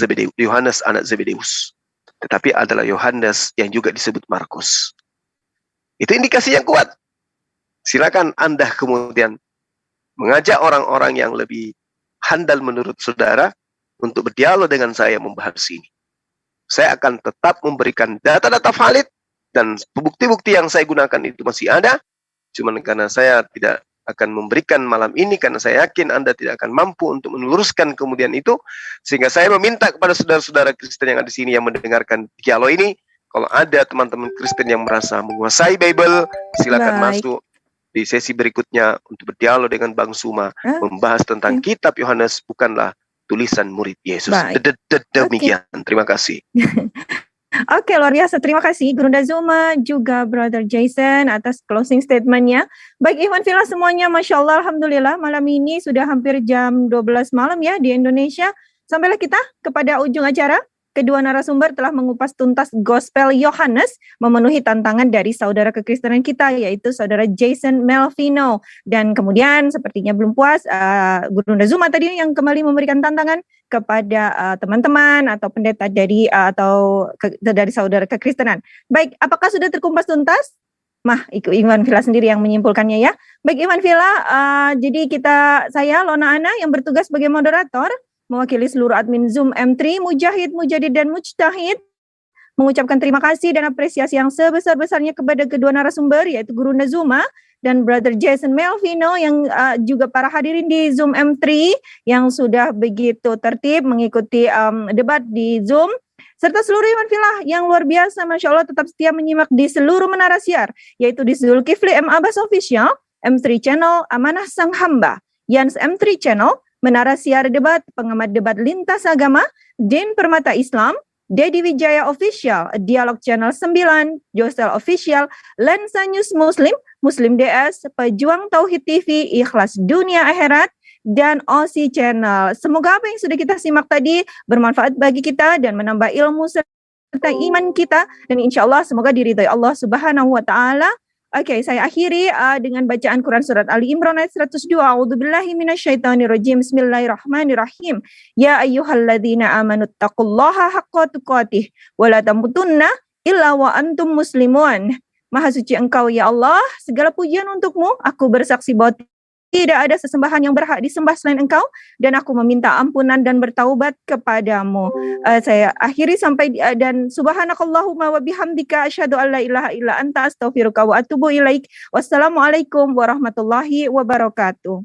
anak Zebedeus, tetapi adalah Yohanes yang juga disebut Markus. Itu indikasi yang kuat. Silakan Anda kemudian mengajak orang-orang yang lebih handal menurut saudara untuk berdialog dengan saya membahas ini. Saya akan tetap memberikan data-data valid dan bukti-bukti yang saya gunakan itu masih ada. Cuman karena saya tidak akan memberikan malam ini, karena saya yakin Anda tidak akan mampu untuk meluruskan kemudian itu, sehingga saya meminta kepada saudara-saudara Kristen yang ada di sini yang mendengarkan dialog ini, kalau ada teman-teman Kristen yang merasa menguasai Bible, silakan masuk di sesi berikutnya untuk berdialog dengan Bang Suma, membahas tentang kitab Yohanes bukanlah tulisan murid Yesus. Demikian. Terima kasih. Oke, luar biasa. Terima kasih Gurunda Zuma, juga Brother Jason atas closing statement-nya. Baik, Ikhwan Fillah semuanya, Masya Allah, Alhamdulillah, malam ini sudah hampir jam 12 malam ya di Indonesia. Sampailah kita kepada ujung acara. Kedua narasumber telah mengupas tuntas Gospel Yohanes, memenuhi tantangan dari saudara kekristenan kita, yaitu saudara Jason Melvino. Dan kemudian sepertinya belum puas, Gurunda Zuma tadi yang kembali memberikan tantangan kepada teman-teman atau pendeta dari dari saudara kekristenan. Baik, apakah sudah terkupas tuntas? Ikhwan Fillah sendiri yang menyimpulkannya ya. Baik, Ikhwan Fillah, jadi saya Lona Ana yang bertugas sebagai moderator, mewakili seluruh admin Zoom M3, Mujahid, Mujadid, dan Mujtahid, mengucapkan terima kasih dan apresiasi yang sebesar-besarnya kepada kedua narasumber, yaitu Gurunda Zuma dan Brother Jason Melvino, yang juga para hadirin di Zoom M3 yang sudah begitu tertib mengikuti debat di Zoom, serta seluruh Ikhwan Fillah yang luar biasa, Masya Allah, tetap setia menyimak di seluruh menara siar, yaitu di Zulkifli M. Abbas Official, M3 Channel, Amanah Sang Hamba, Yans M3 Channel, Menara Siar Debat, Pengamat Debat Lintas Agama, Din Permata Islam, Dedi Wijaya Official, Dialog Channel 9, Josel Official, Lensa News Muslim, Muslim DS, Pejuang Tauhid TV, Ikhlas Dunia Akhirat, dan OSI Channel. Semoga apa yang sudah kita simak tadi bermanfaat bagi kita dan menambah ilmu serta iman kita, dan insya Allah semoga diridhai Allah Subhanahu wa Ta'ala. Oke, saya akhiri dengan bacaan Quran Surat Ali Imran ayat 102. A'udzubillahi minasyaitonirrajim. Bismillahirrahmanirrahim. Ya ayyuhalladzina amanu taqullaha haqqa tuqatih wa la tamutunna illa wa antum muslimun. Maha suci Engkau ya Allah, segala pujian untukmu. Aku bersaksi bahwa tidak ada sesembahan yang berhak disembah selain Engkau, dan aku meminta ampunan dan bertaubat kepadamu. Saya akhiri sampai dan subhanakallahumma wa bihamdika asyhadu an la ilaha illa anta astaghfiruka wa atubu ilaik. Wassalamualaikum warahmatullahi wabarakatuh.